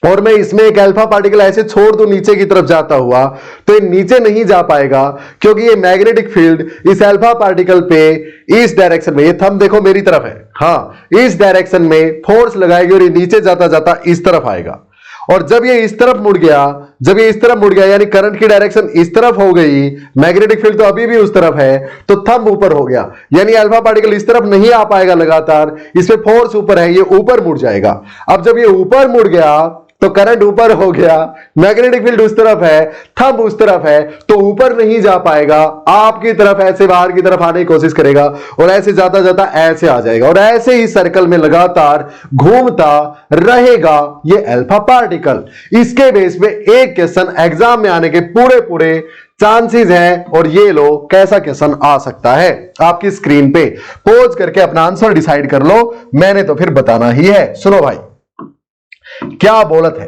S1: और मैं इसमें एक अल्फा पार्टिकल ऐसे छोड़ दूं नीचे की तरफ जाता हुआ, तो ये नीचे नहीं जा पाएगा, क्योंकि ये मैग्नेटिक फील्ड इस अल्फा पार्टिकल पे इस डायरेक्शन में, ये थंब देखो मेरी तरफ है, हां इस डायरेक्शन में फोर्स लगाएगी और ये नीचे जाता जाता इस तरफ आएगा। और जब ये इस तरफ मुड़ गया, जब ये इस तरफ मुड़ गया, यानी करंट की डायरेक्शन इस तरफ हो गई, मैग्नेटिक फील्ड तो अभी भी उस तरफ है, तो थंब ऊपर हो गया, यानी अल्फा पार्टिकल इस तरफ नहीं आ पाएगा लगातार, इसमें फोर्स ऊपर है, ये ऊपर मुड़ जाएगा। अब जब ये ऊपर मुड़ गया तो करंट ऊपर हो गया, मैग्नेटिक फील्ड उस तरफ है, थंब उस तरफ है, तो ऊपर नहीं जा पाएगा, आपकी तरफ ऐसे बाहर की तरफ आने की कोशिश करेगा और ऐसे जाता जाता ऐसे आ जाएगा और ऐसे ही सर्कल में लगातार घूमता रहेगा ये अल्फा पार्टिकल। इसके बेस पे एक क्वेश्चन एग्जाम में आने के पूरे पूरे चांसेस हैं और ये लो कैसा क्वेश्चन आ सकता है आपकी स्क्रीन पे। पोज करके अपना आंसर डिसाइड कर लो, मैंने तो फिर बताना ही है। सुनो भाई क्या बोलत है,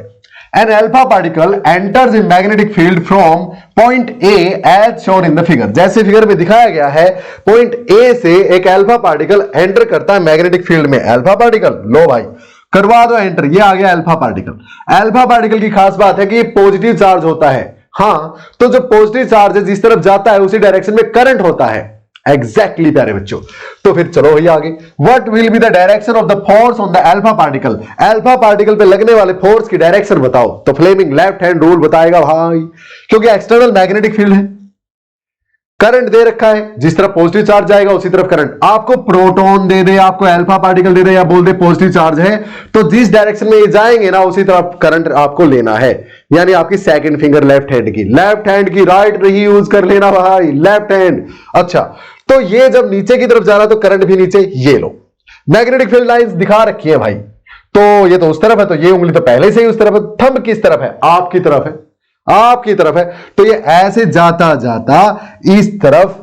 S1: an alpha particle enters in magnetic field from point A as shown in the figure. जैसे फिगर में दिखाया गया है, पॉइंट ए से एक अल्फा पार्टिकल एंटर करता है मैग्नेटिक फील्ड में। अल्फा पार्टिकल लो भाई करवा दो एंटर, ये आ गया अल्फा पार्टिकल। अल्फा पार्टिकल की खास बात है कि ये पॉजिटिव चार्ज होता है, हां तो जो पॉजिटिव चार्ज है जिस तरफ जाता है उसी डायरेक्शन में करंट होता है। एग्जैक्टली प्यारे बच्चों, तो फिर चलो भैया आगे। What will be the direction of the force on the alpha particle. Alpha particle पे लगने वाले फोर्स की डायरेक्शन बताओ, तो फ्लेमिंग लेफ्ट हैंड रूल बताएगा भाई, क्योंकि एक्सटर्नल मैग्नेटिक फील्ड है, करंट दे रखा है, जिस तरफ पॉजिटिव चार्ज जाएगा उसी तरफ करंट। आपको प्रोटॉन दे दे, आपको अल्फा पार्टिकल दे दे या बोल दे पॉजिटिव चार्ज है, तो जिस डायरेक्शन में ये जाएंगे ना उसी तरफ करंट आपको लेना है। यानी आपकी सेकंड फिंगर लेफ्ट हैंड की राइट नहीं यूज कर लेना भाई, लेफ्ट हैंड। अच्छा तो ये जब नीचे की तरफ जा रहा तो करंट भी नीचे, ये लो मैग्नेटिक फील्ड लाइंस दिखा रखी है भाई, तो ये तो उस तरफ है, तो ये उंगली तो पहले से ही उस तरफ है। थंब किस तरफ है, आपकी तरफ है, आपकी तरफ है, तो ये ऐसे जाता जाता इस तरफ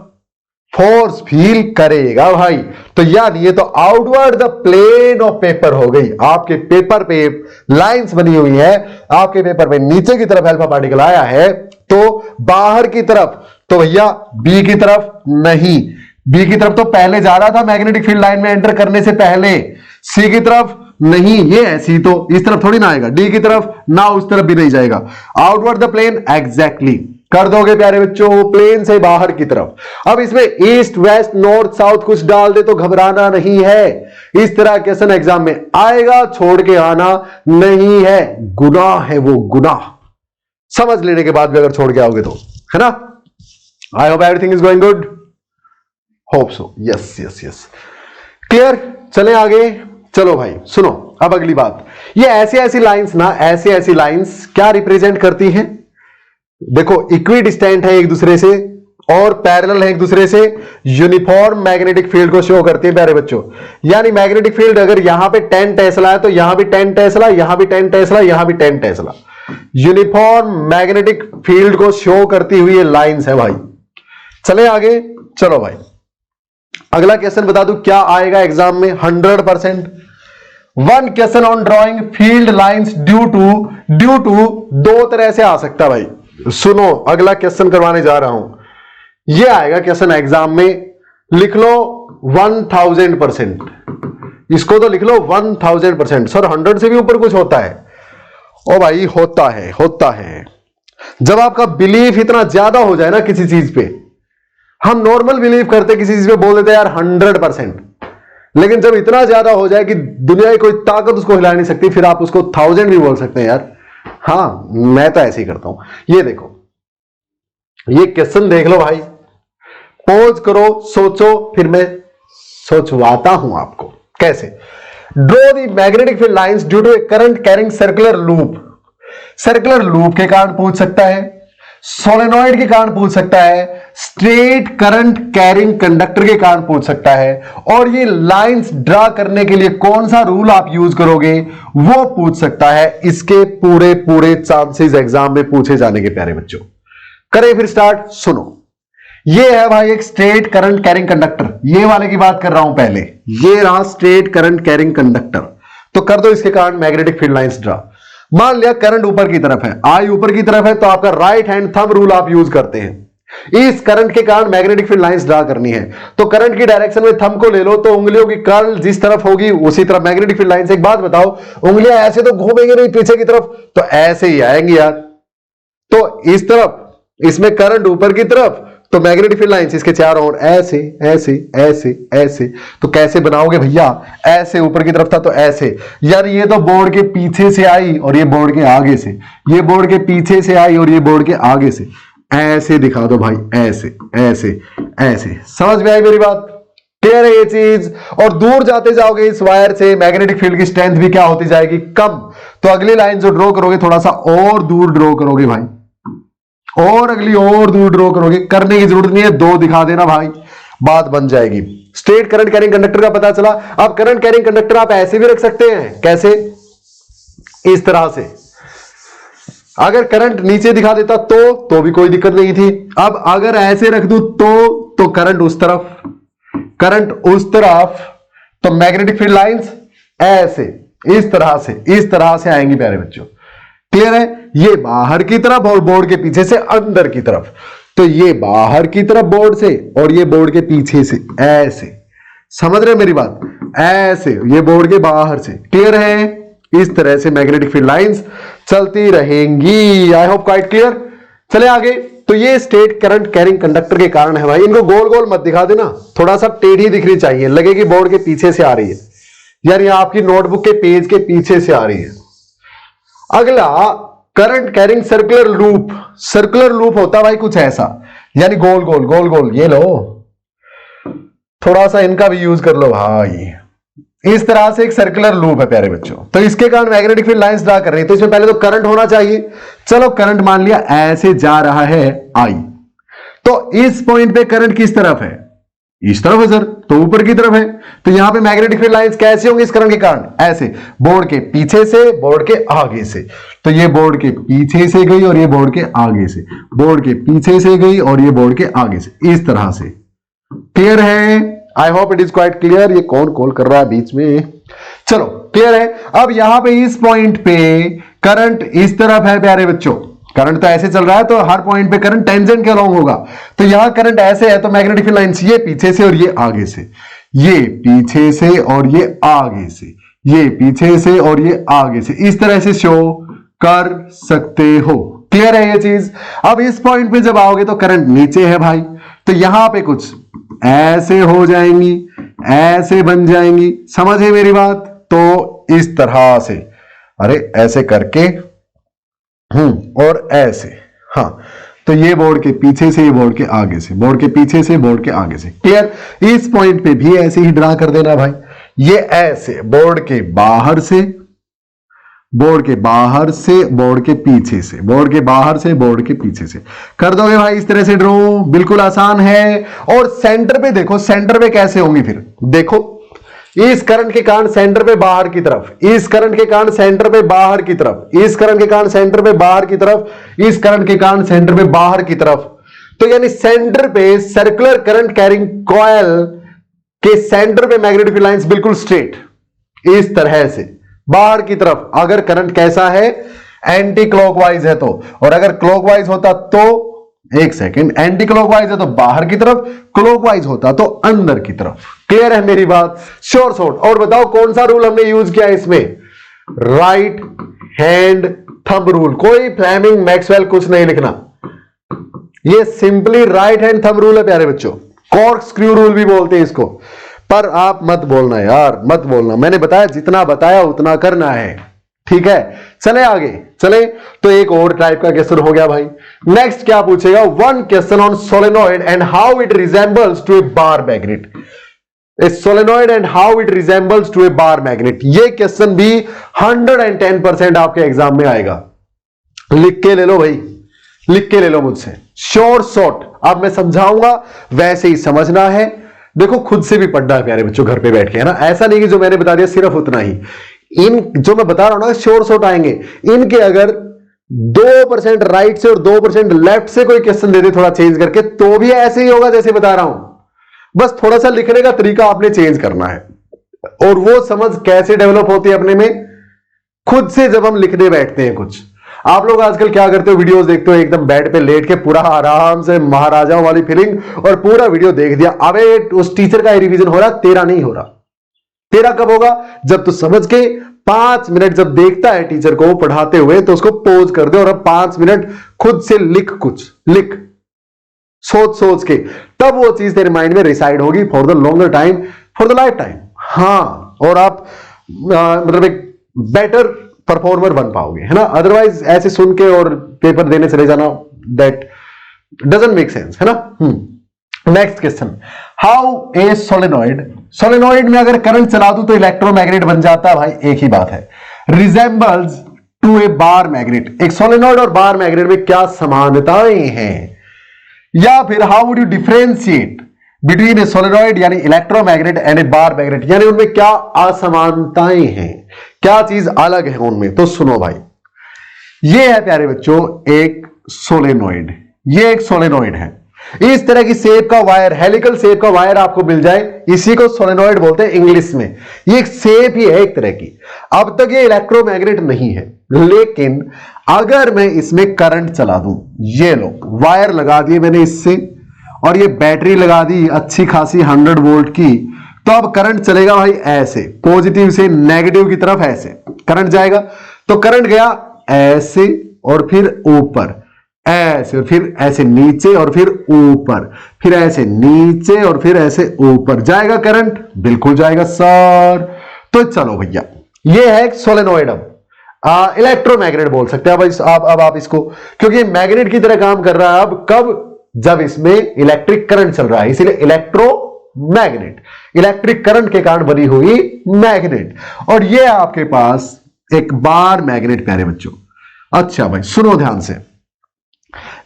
S1: फोर्स फील करेगा भाई। तो यानी ये तो outward the plane of paper हो गई। आपके पेपर पे लाइंस बनी हुई है, आपके पेपर पे नीचे की तरफ अल्फा पार्टिकल आया है तो बाहर की तरफ, तो भैया बी की तरफ नहीं, बी की तरफ तो पहले जा रहा था मैग्नेटिक फील्ड लाइन में एंटर करने से पहले, सी की तरफ नहीं, ये ऐसी तो इस तरफ थोड़ी ना आएगा, डी की तरफ ना उस तरफ भी नहीं जाएगा, आउटवर्ड द प्लेन। एग्जैक्टली कर दोगे प्यारे बच्चों, प्लेन से बाहर की तरफ। अब इसमें ईस्ट वेस्ट नॉर्थ साउथ कुछ डाल दे तो घबराना नहीं है, इस तरह क्वेश्चन एग्जाम में आएगा, छोड़ के आना नहीं है, गुनाह है वो, गुनाह। समझ लेने के बाद भी अगर छोड़ के आओगे तो, है ना। आई hope everything is going good, hope so, yes yes yes, clear. चले आगे, चलो भाई सुनो अब अगली बात। ये ऐसी ऐसी लाइंस ना, ऐसी ऐसी लाइंस क्या रिप्रेजेंट करती हैं, देखो इक्वी डिस्टेंट है एक दूसरे से और पैरेलल है एक दूसरे से, यूनिफॉर्म मैग्नेटिक फील्ड को शो करती है प्यारे बच्चों। यानी मैग्नेटिक फील्ड अगर यहां पे 10 टेस्ला है तो यहां भी 10 टेस्ला, यहां भी 10 टेस्ला, यहां भी 10 टेस्ला, यूनिफॉर्म मैग्नेटिक फील्ड को शो करती हुई ये लाइंस है भाई। चले आगे, चलो भाई अगला क्वेश्चन बता दूं क्या आएगा एग्जाम में 100%। One question on drawing field lines due to दो तरह से आ सकता है भाई। सुनो अगला क्वेश्चन करवाने जा रहा हूं, यह आएगा क्वेश्चन एग्जाम में, लिख लो 1000%, इसको तो लिख लो 1000%। सर 100 से भी ऊपर कुछ होता है, ओ भाई होता है, होता है। जब आपका बिलीफ इतना ज्यादा हो जाए ना किसी चीज पे, हम नॉर्मल बिलीव करते किसी चीज पे बोल देते यार 100%, लेकिन जब इतना ज्यादा हो जाए कि दुनिया की कोई ताकत उसको हिला नहीं सकती, फिर आप उसको 1000 भी बोल सकते हैं यार। हाँ मैं तो ऐसे ही करता हूं। ये देखो ये क्वेश्चन देख लो भाई, पोज करो, सोचो, फिर मैं सोचवाता हूं आपको कैसे। Draw the magnetic field lines due to a current carrying circular loop. Circular loop के कारण पूछ सकता है, सोलेनॉइड के कारण पूछ सकता है, स्ट्रेट करंट कैरिंग कंडक्टर के कारण पूछ सकता है, और ये लाइंस ड्रा करने के लिए कौन सा रूल आप यूज करोगे वो पूछ सकता है। इसके पूरे पूरे चांसेस एग्जाम में पूछे जाने के प्यारे बच्चों। करें फिर स्टार्ट, सुनो ये है भाई एक स्ट्रेट करंट कैरिंग कंडक्टर, ये वाले की बात कर रहा हूं पहले, ये रहा स्ट्रेट करंट कैरिंग कंडक्टर। तो कर दो इसके कारण मैग्नेटिक फील्ड लाइंस ड्रा। मान लिया करंट ऊपर की तरफ है, आई ऊपर की तरफ है, तो आपका राइट हैंड थंब रूल आप यूज करते हैं। इस करंट के कारण मैग्नेटिक फील्ड लाइंस ड्रा करनी है। तो करंट की डायरेक्शन में थंब को ले लो, तो उंगलियों की कर्ल जिस तरफ होगी उसी तरफ मैग्नेटिक फील्ड लाइंस। एक बात बताओ, उंगलियां ऐसे तो घूमेंगे नहीं पीछे की तरफ, तो ऐसे ही आएंगी यार। तो इस तरफ इसमें करंट ऊपर की तरफ, तो मैग्नेटिक फील्ड लाइंस इसके चारों ओर ऐसे ऐसे ऐसे ऐसे। तो कैसे बनाओगे भैया, ऐसे ऊपर की तरफ था तो ऐसे। यार ये तो बोर्ड के पीछे से आई और ये बोर्ड के आगे से, ये बोर्ड के पीछे से आई और ये बोर्ड के आगे से। ऐसे दिखा दो भाई, ऐसे ऐसे ऐसे। समझ में आई मेरी बात? क्लियर है ये चीज? और दूर जाते जाओगे इस वायर से, मैग्नेटिक फील्ड की स्ट्रेंथ भी क्या होती जाएगी, कम। तो अगली लाइन जो ड्रॉ करोगे थोड़ा सा और दूर ड्रॉ करोगे भाई, और अगली और दूर ड्रॉ करोगे। करने की जरूरत नहीं है, दो दिखा देना भाई, बात बन जाएगी। स्ट्रेट करंट कैरिंग कंडक्टर का पता चला। अब करंट कैरिंग कंडक्टर आप ऐसे भी रख सकते हैं, कैसे? इस तरह से। अगर करंट नीचे दिखा देता तो भी कोई दिक्कत नहीं थी। अब अगर ऐसे रख दूं तो करंट उस तरफ, करंट उस तरफ, तो मैग्नेटिक फील्ड लाइंस ऐसे इस तरह से आएंगी प्यारे बच्चों। क्लियर है? ये बाहर की तरफ और बोर्ड के पीछे से अंदर की तरफ। तो ये बाहर की तरफ बोर्ड से और ये बोर्ड के पीछे से ऐसे। समझ रहे मेरी बात? ऐसे ये बोर्ड के बाहर से। क्लियर है? इस तरह से मैग्नेटिक फील्ड लाइंस चलती रहेंगी। I hope quite clear. चले आगे। तो ये स्टेट करंट कैरिंग कंडक्टर के कारण है भाई। इनको गोल गोल मत दिखा देना, थोड़ा सा टेढ़ी दिखनी चाहिए, लगेगी बोर्ड के पीछे से आ रही है, यार ये आपकी नोटबुक के पेज के पीछे से आ रही है। अगला current carrying circular loop. Circular loop होता भाई कुछ ऐसा, यानी गोल गोल गोल गोल। ये लो, थोड़ा सा इनका भी यूज कर लो भाई। इस तरह से एक सर्कुलर लूप है प्यारे बच्चों। तो इसके कारण मैग्नेटिक फील्ड लाइंस ड्रा कर रही है। तो इसमें पहले तो करंट होना चाहिए। चलो करंट मान लिया ऐसे जा रहा है आई, तो इस पॉइंट पे करंट किस तरफ है? इस तरफ है सर, तो ऊपर की तरफ है। तो यहां पे मैग्नेटिक फील्ड लाइंस कैसे होंगी इस करंट के कारण? ऐसे, बोर्ड के पीछे से, बोर्ड के आगे से। तो ये बोर्ड के पीछे से गई और ये बोर्ड के आगे से, बोर्ड के पीछे से गई और ये बोर्ड के आगे से, इस तरह से। क्लियर है? I hope it is quite clear. ये कौन कॉल कर रहा है बीच में? चलो क्लियर है। अब यहां पे इस पॉइंट पे करंट इस तरफ है प्यारे बच्चों। करंट तो ऐसे चल रहा है, तो हर पॉइंट पे करंट टेंजेंट के अलोंग होगा। तो यहां करंट ऐसे है, तो मैग्नेटिक फील्ड लाइंस ये पीछे से और ये आगे से, ये पीछे से और ये आगे से, ये पीछे से और ये आगे से, इस तरह से शो कर सकते हो। क्लियर है ये चीज? अब इस पॉइंट पे जब आओगे तो करंट नीचे है भाई, तो यहां पे कुछ ऐसे हो जाएंगी, ऐसे बन जाएंगी। समझे मेरी बात? तो इस तरह से, अरे ऐसे करके और ऐसे। हाँ, तो ये बोर्ड के पीछे से, ये बोर्ड के आगे से, बोर्ड के पीछे से, बोर्ड के आगे से। क्लियर? इस पॉइंट पे भी ऐसे ही ड्रा कर देना भाई। ये ऐसे बोर्ड के बाहर से, बोर्ड के बाहर से, बोर्ड के पीछे से, बोर्ड के बाहर से, बोर्ड के पीछे से कर दोगे भाई इस तरह से ड्रॉ। बिल्कुल आसान है। और सेंटर पे देखो, सेंटर पे कैसे होंगी फिर देखो। इस करंट के कारण सेंटर पे बाहर की तरफ, इस करंट के कारण सेंटर पे बाहर की तरफ, इस करंट के कारण सेंटर पे बाहर की तरफ, इस करंट के कारण सेंटर पे बाहर की तरफ। तो यानी सेंटर पे सर्कुलर करंट कैरिंग कॉइल के सेंटर पे मैग्नेटिक फील्ड लाइंस बिल्कुल स्ट्रेट इस तरह से बाहर की तरफ। अगर करंट कैसा है? एंटी क्लॉकवाइज है तो, और अगर क्लॉकवाइज होता तो, एक सेकंड, एंटी क्लॉकवाइज है तो बाहर की तरफ, क्लॉकवाइज होता तो अंदर की तरफ। क्लियर है मेरी बात? Sure short. और बताओ कौन सा रूल हमने यूज किया इसमें? Right hand thumb rule. कोई फ्लेमिंग मैक्सवेल कुछ नहीं लिखना, ये simply write hand thumb rule है प्यारे बच्चों। कॉर्क स्क्रू रूल भी बोलते हैं इसको, पर आप मत बोलना यार, मत बोलना। मैंने बताया, जितना बताया उतना करना है, ठीक है? चले आगे, चले। तो एक और टाइप का क्वेश्चन हो गया भाई। नेक्स्ट क्या पूछेगा? One question on solenoid and how it resembles to a bar magnet. A solenoid and how it resembles to a bar magnet. ये क्वेश्चन भी 110% आपके एग्जाम में आएगा। लिख के ले लो भाई, लिख के ले लो मुझसे। शॉर्ट शॉर्ट अब मैं समझाऊंगा, वैसे ही समझना है। देखो खुद से भी पढ़ना है प्यारे बच्चों घर पे बैठ के, है ना? ऐसा नहीं कि जो मैंने बता दिया सिर्फ उतना ही। इन जो मैं बता रहा हूं ना, शॉर्ट शॉर्ट आएंगे। इनके अगर 2% राइट से और 2% लेफ्ट से कोई क्वेश्चन दे दे थोड़ा चेंज करके, तो भी ऐसे ही होगा जैसे बता रहा हूं। बस थोड़ा सा लिखने का तरीका आपने चेंज करना है। और वो समझ कैसे डेवलप होती है अपने में? खुद से जब हम लिखने बैठते हैं कुछ। आप लोग आजकल क्या करते हो, वीडियोस देखते हो एकदम बेड पे लेट के पूरा आराम से महाराजाओं वाली फीलिंग और पूरा वीडियो देख दिया। अबे उस टीचर का रिवीजन हो रहा, तेरा नहीं हो रहा। तेरा कब होगा, जब तू समझ के 5 मिनट जब देखता है टीचर को पढ़ाते हुए तो उसको पॉज कर दे और अब 5 मिनट खुद से लिख, कुछ लिख सोच सोच के, तब वो चीज तेरे माइंड में रिसाइड होगी for the longer time, for the life time. हाँ, और आप मतलब एक बेटर परफॉर्मर बन पाओगे, है ना। अदरवाइज ऐसे सुन के और पेपर देने चले जाना, दैट डजंट मेक सेंस, है ना। Next question, how a solenoid, solenoid में अगर करंट चला दूं तो इलेक्ट्रोमैग्नेट बन जाता है। भाई एक ही बात है, resembles to a bar magnet. एक सोलेनॉइड और बार मैग्नेट में क्या समानताएं हैं, या फिर how would you differentiate between a solenoid यानी electromagnet and a bar magnet, यानी उनमें क्या असमानताएं हैं, क्या चीज अलग है उनमें। तो सुनो भाई, ये है प्यारे बच्चों एक सोलेनॉइड, ये एक सोलेनॉइड है। इस तरह की शेप का वायर, हेलिकल शेप का वायर आपको मिल जाए, इसी को सोलेनॉइड बोलते हैं इंग्लिश में। ये एक शेप ही है एक तरह की। अब तक ये इलेक्ट्रोमैग्नेट नहीं है, लेकिन अगर मैं इसमें करंट चला दूं, ये लो वायर लगा दिए मैंने इससे, और ये बैटरी लगा दी अच्छी खासी 100 वोल्ट की, तो अब करंट चलेगा भाई ऐसे, पॉजिटिव से नेगेटिव की तरफ ऐसे करंट जाएगा। तो करंट गया ऐसे और फिर ऊपर ऐसे, और फिर ऐसे नीचे और फिर ऊपर, फिर ऐसे नीचे और फिर ऐसे ऊपर जाएगा करंट, बिल्कुल जाएगा सर। तो चलो भैया, ये है सोलेनॉइड। अब इलेक्ट्रोमैग्नेट बोल सकते हैं अब आप इसको, क्योंकि मैग्नेट की तरह काम कर रहा है। अब कब, जब इसमें इलेक्ट्रिक करंट चल रहा है, इसीलिए इलेक्ट्रोमैग्नेट, इलेक्ट्रिक करंट के कारण बनी हुई मैग्नेट। और ये आपके पास एक बार मैग्नेट प्यारे बच्चों। अच्छा भाई सुनो ध्यान से,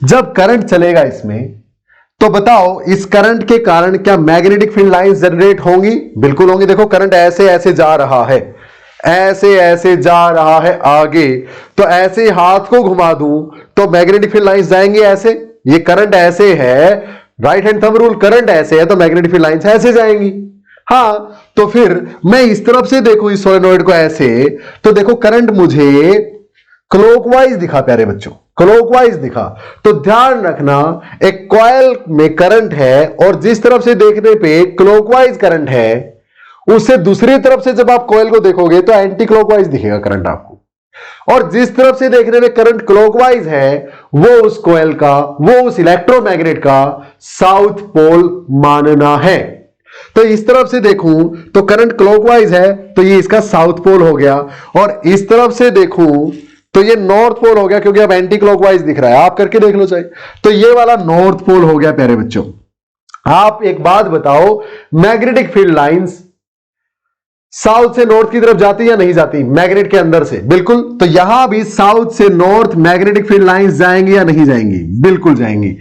S1: जब करंट चलेगा इसमें तो बताओ इस करंट के कारण क्या मैग्नेटिक फील्ड लाइंस जनरेट होंगी? बिल्कुल होंगी। देखो करंट ऐसे ऐसे जा रहा है, ऐसे ऐसे जा रहा है आगे, तो ऐसे हाथ को घुमा दूं तो मैग्नेटिक फील्ड लाइंस जाएंगी ऐसे। ये करंट ऐसे है, right hand thumb rule, current ऐसे है तो मैग्नेटिक फील्ड लाइंस ऐसे जाएंगी। हाँ, तो फिर मैं इस तरफ से देखूं इस सोलेनॉइड को ऐसे, तो देखो करंट मुझे क्लॉकवाइज दिखा प्यारे बच्चों, क्लॉकवाइज दिखा। तो ध्यान रखना, एक कॉइल में करंट है और जिस तरफ से देखने पे क्लॉकवाइज करंट है, उससे दूसरी तरफ से जब आप कॉइल को देखोगे तो एंटी क्लॉकवाइज दिखेगा करंट आपको। और जिस तरफ से देखने में करंट क्लॉकवाइज है, वो उस कॉइल का, वो उस इलेक्ट्रोमैग्नेट का साउथ पोल मानना है। तो इस तरफ से देखूं तो करंट क्लॉकवाइज है, तो ये इसका साउथ पोल हो गया। और इस तरफ से देखूं तो ये नॉर्थ पोल हो गया, क्योंकि अब एंटी क्लॉकवाइज दिख रहा है। आप करके देख लो चाहे, तो ये वाला नॉर्थ पोल हो गया प्यारे बच्चों। आप एक बात बताओ, मैग्नेटिक फील्ड लाइंस साउथ से नॉर्थ की तरफ जाती या नहीं जाती मैग्नेट के अंदर से? बिल्कुल। तो यहां भी साउथ से नॉर्थ मैग्नेटिक फील्ड लाइंस जाएंगी या नहीं जाएंगी? बिल्कुल जाएंगी।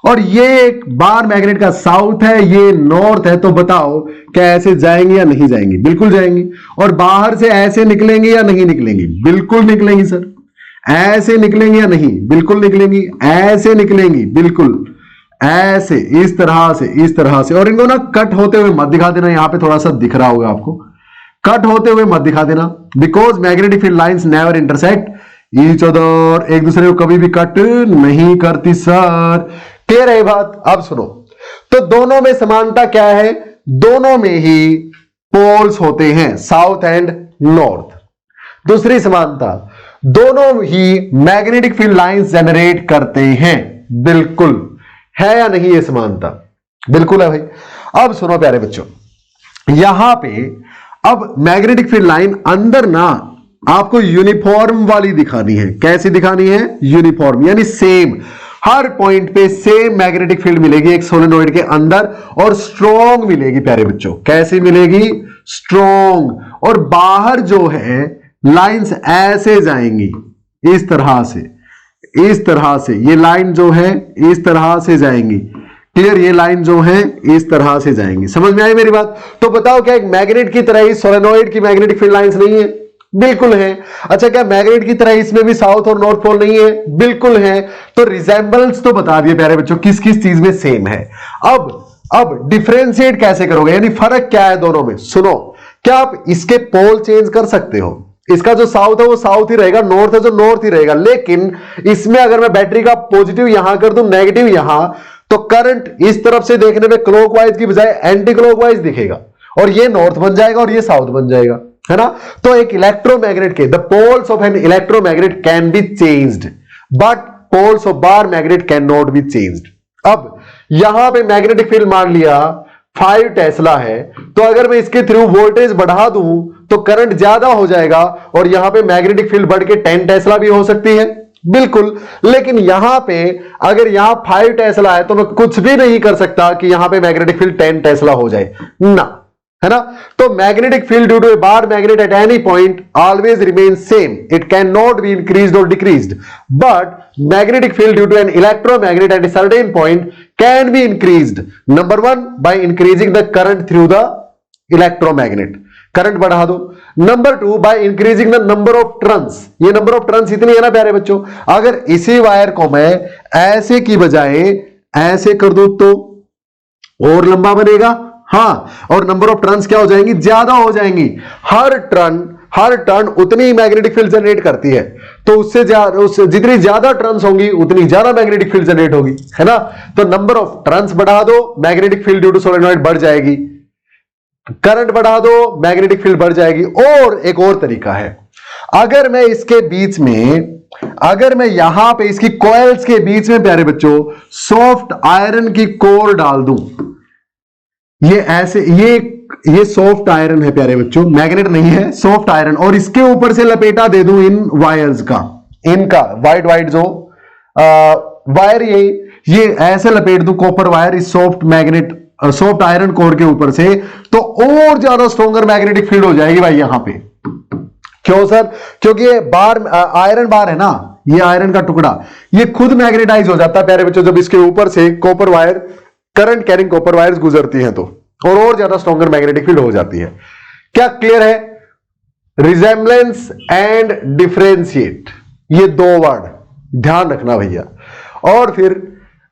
S1: और ये एक बार मैग्नेट का साउथ है, ये नॉर्थ है, तो बताओ क्या ऐसे जाएंगी या नहीं जाएंगी? बिल्कुल जाएंगी। और बाहर से ऐसे निकलेंगी या नहीं निकलेंगी? बिल्कुल निकलेंगी सर। ऐसे निकलेंगी या नहीं? बिल्कुल निकलेंगी। ऐसे निकलेंगी, बिल्कुल ऐसे, इस तरह से, इस तरह से। और इनको ना कट होते हुए मत दिखा देना, यहां पे थोड़ा सा दिख रहा होगा आपको, कट होते हुए मत दिखा देना, because magnetic field lines never intersect each other, एक दूसरे को कभी भी कट नहीं करती सर। क्लियर है बात? अब सुनो, तो दोनों में समानता क्या है? दोनों में ही पोल्स होते हैं, साउथ एंड नॉर्थ। दूसरी समानता, दोनों ही मैग्नेटिक फील्ड लाइंस जनरेट करते हैं। बिल्कुल है या नहीं ये समानता? बिल्कुल है भाई। अब सुनो प्यारे बच्चों, यहां पे अब मैग्नेटिक फील्ड लाइन अंदर ना आपको यूनिफॉर्म वाली दिखानी है। कैसी दिखानी है? यूनिफॉर्म, यानी सेम, हर पॉइंट पे सेम मैग्नेटिक फील्ड मिलेगी एक सोलेनॉइड के अंदर, और स्ट्रॉन्ग मिलेगी प्यारे बच्चों। कैसी मिलेगी? स्ट्रॉन्ग। और बाहर जो है लाइंस ऐसे जाएंगी, इस तरह से, इस तरह से। ये लाइन जो है इस तरह से जाएंगी। क्लियर? ये लाइन जो है इस तरह से जाएंगी। समझ में आई मेरी बात? तो बताओ क्या एक मैग्नेट की तरह ही सोलेनॉइड की मैग्नेटिक फील्ड लाइंस नहीं है? बिल्कुल है। अच्छा, क्या मैग्नेट की तरह इसमें भी साउथ और नॉर्थ पोल नहीं है? बिल्कुल है। तो रिजेंबल्स तो बता दिए प्यारे बच्चों, किस किस चीज में सेम है। अब डिफरेंशिएट कैसे करोगे, यानी फर्क क्या है दोनों में? सुनो, क्या आप इसके पोल चेंज कर सकते हो? इसका जो साउथ है वो साउथ ही रहेगा, नॉर्थ है जो नॉर्थ ही रहेगा। लेकिन इसमें अगर मैं बैटरी का पॉजिटिव यहां कर दूं, नेगेटिव यहां, तो करंट इस तरफ से देखने में क्लॉकवाइज की बजाय एंटी क्लॉकवाइज दिखेगा, और ये नॉर्थ बन जाएगा और ये साउथ बन जाएगा, है ना। तो एक इलेक्ट्रोमैग्नेट के the poles of an electromagnet can be changed, but poles of bar magnet can not be changed. अब यहां पे मैग्नेटिक फील्ड मान लिया 5 टेस्ला है, तो अगर मैं इसके थ्रू वोल्टेज बढ़ा दूं तो करंट ज्यादा हो जाएगा, और यहां पे मैग्नेटिक फील्ड बढ़ के 10 टेस्ला भी हो सकती है, बिल्कुल। लेकिन यहां पे अगर यहां 5 टेस्ला है तो मैं कुछ भी नहीं कर सकता कि यहां पे मैग्नेटिक फील्ड 10 टेस्ला हो जाए ना, है ना। तो magnetic field due to a bar magnet at any point always remain same, it can not be increased और decreased, but magnetic field due to an electromagnet at a certain point can be increased. Number 1 by increasing the current through the electromagnet, current बढ़ा दो। Number 2 by increasing the number of turns, ये नंबर ऑफ टर्न्स इतनी है ना प्यारे बच्चों, अगर इसी वायर को मैं ऐसे की बजाय ऐसे कर दूं तो और लंबा बनेगा, हाँ, और नंबर ऑफ टर्न्स क्या हो जाएंगी, ज्यादा हो जाएंगी। हर टर्न उतनी ही मैग्नेटिक फील्ड जनरेट करती है, तो उससे जितनी ज्यादा टर्न्स होंगी उतनी ज्यादा मैग्नेटिक फील्ड जनरेट होगी, है ना। तो नंबर ऑफ टर्न्स बढ़ा दो, magnetic field due to solenoid बढ़ जाएगी, करंट बढ़ा दो, मैग्नेटिक फील्ड बढ़ जाएगी। और एक और तरीका है, अगर मैं इसके बीच में, अगर मैं यहां पे इसकी कॉइल्स के बीच में प्यारे बच्चों सॉफ्ट आयरन की कोर डाल दूं, ये ऐसे, ये सॉफ्ट आयरन है प्यारे बच्चों, मैग्नेट नहीं है, सॉफ्ट आयरन, और इसके ऊपर से लपेटा दे दूं इन वायर्स का, इनका वाइट जो वायर, ये ऐसे लपेट दूं कॉपर वायर इस सॉफ्ट आयरन कोर के ऊपर से, तो और ज्यादा स्ट्रॉन्गर मैग्नेटिक फील्ड हो जाएगी भाई यहां पे। क्यों सर? क्योंकि ये बार, आयरन बार है ना, ये आयरन का टुकड़ा, ये खुद मैग्नेटाइज हो जाता है प्यारे बच्चों जब इसके ऊपर से copper wire, current carrying copper wires गुजरती हैं, तो और ज्यादा स्ट्रॉन्गर मैग्नेटिक फील्ड हो जाती है। क्या क्लियर है? रिजेम्बलेंस एंड डिफरेंशिएट, ये 2 वर्ड ध्यान रखना भैया। और फिर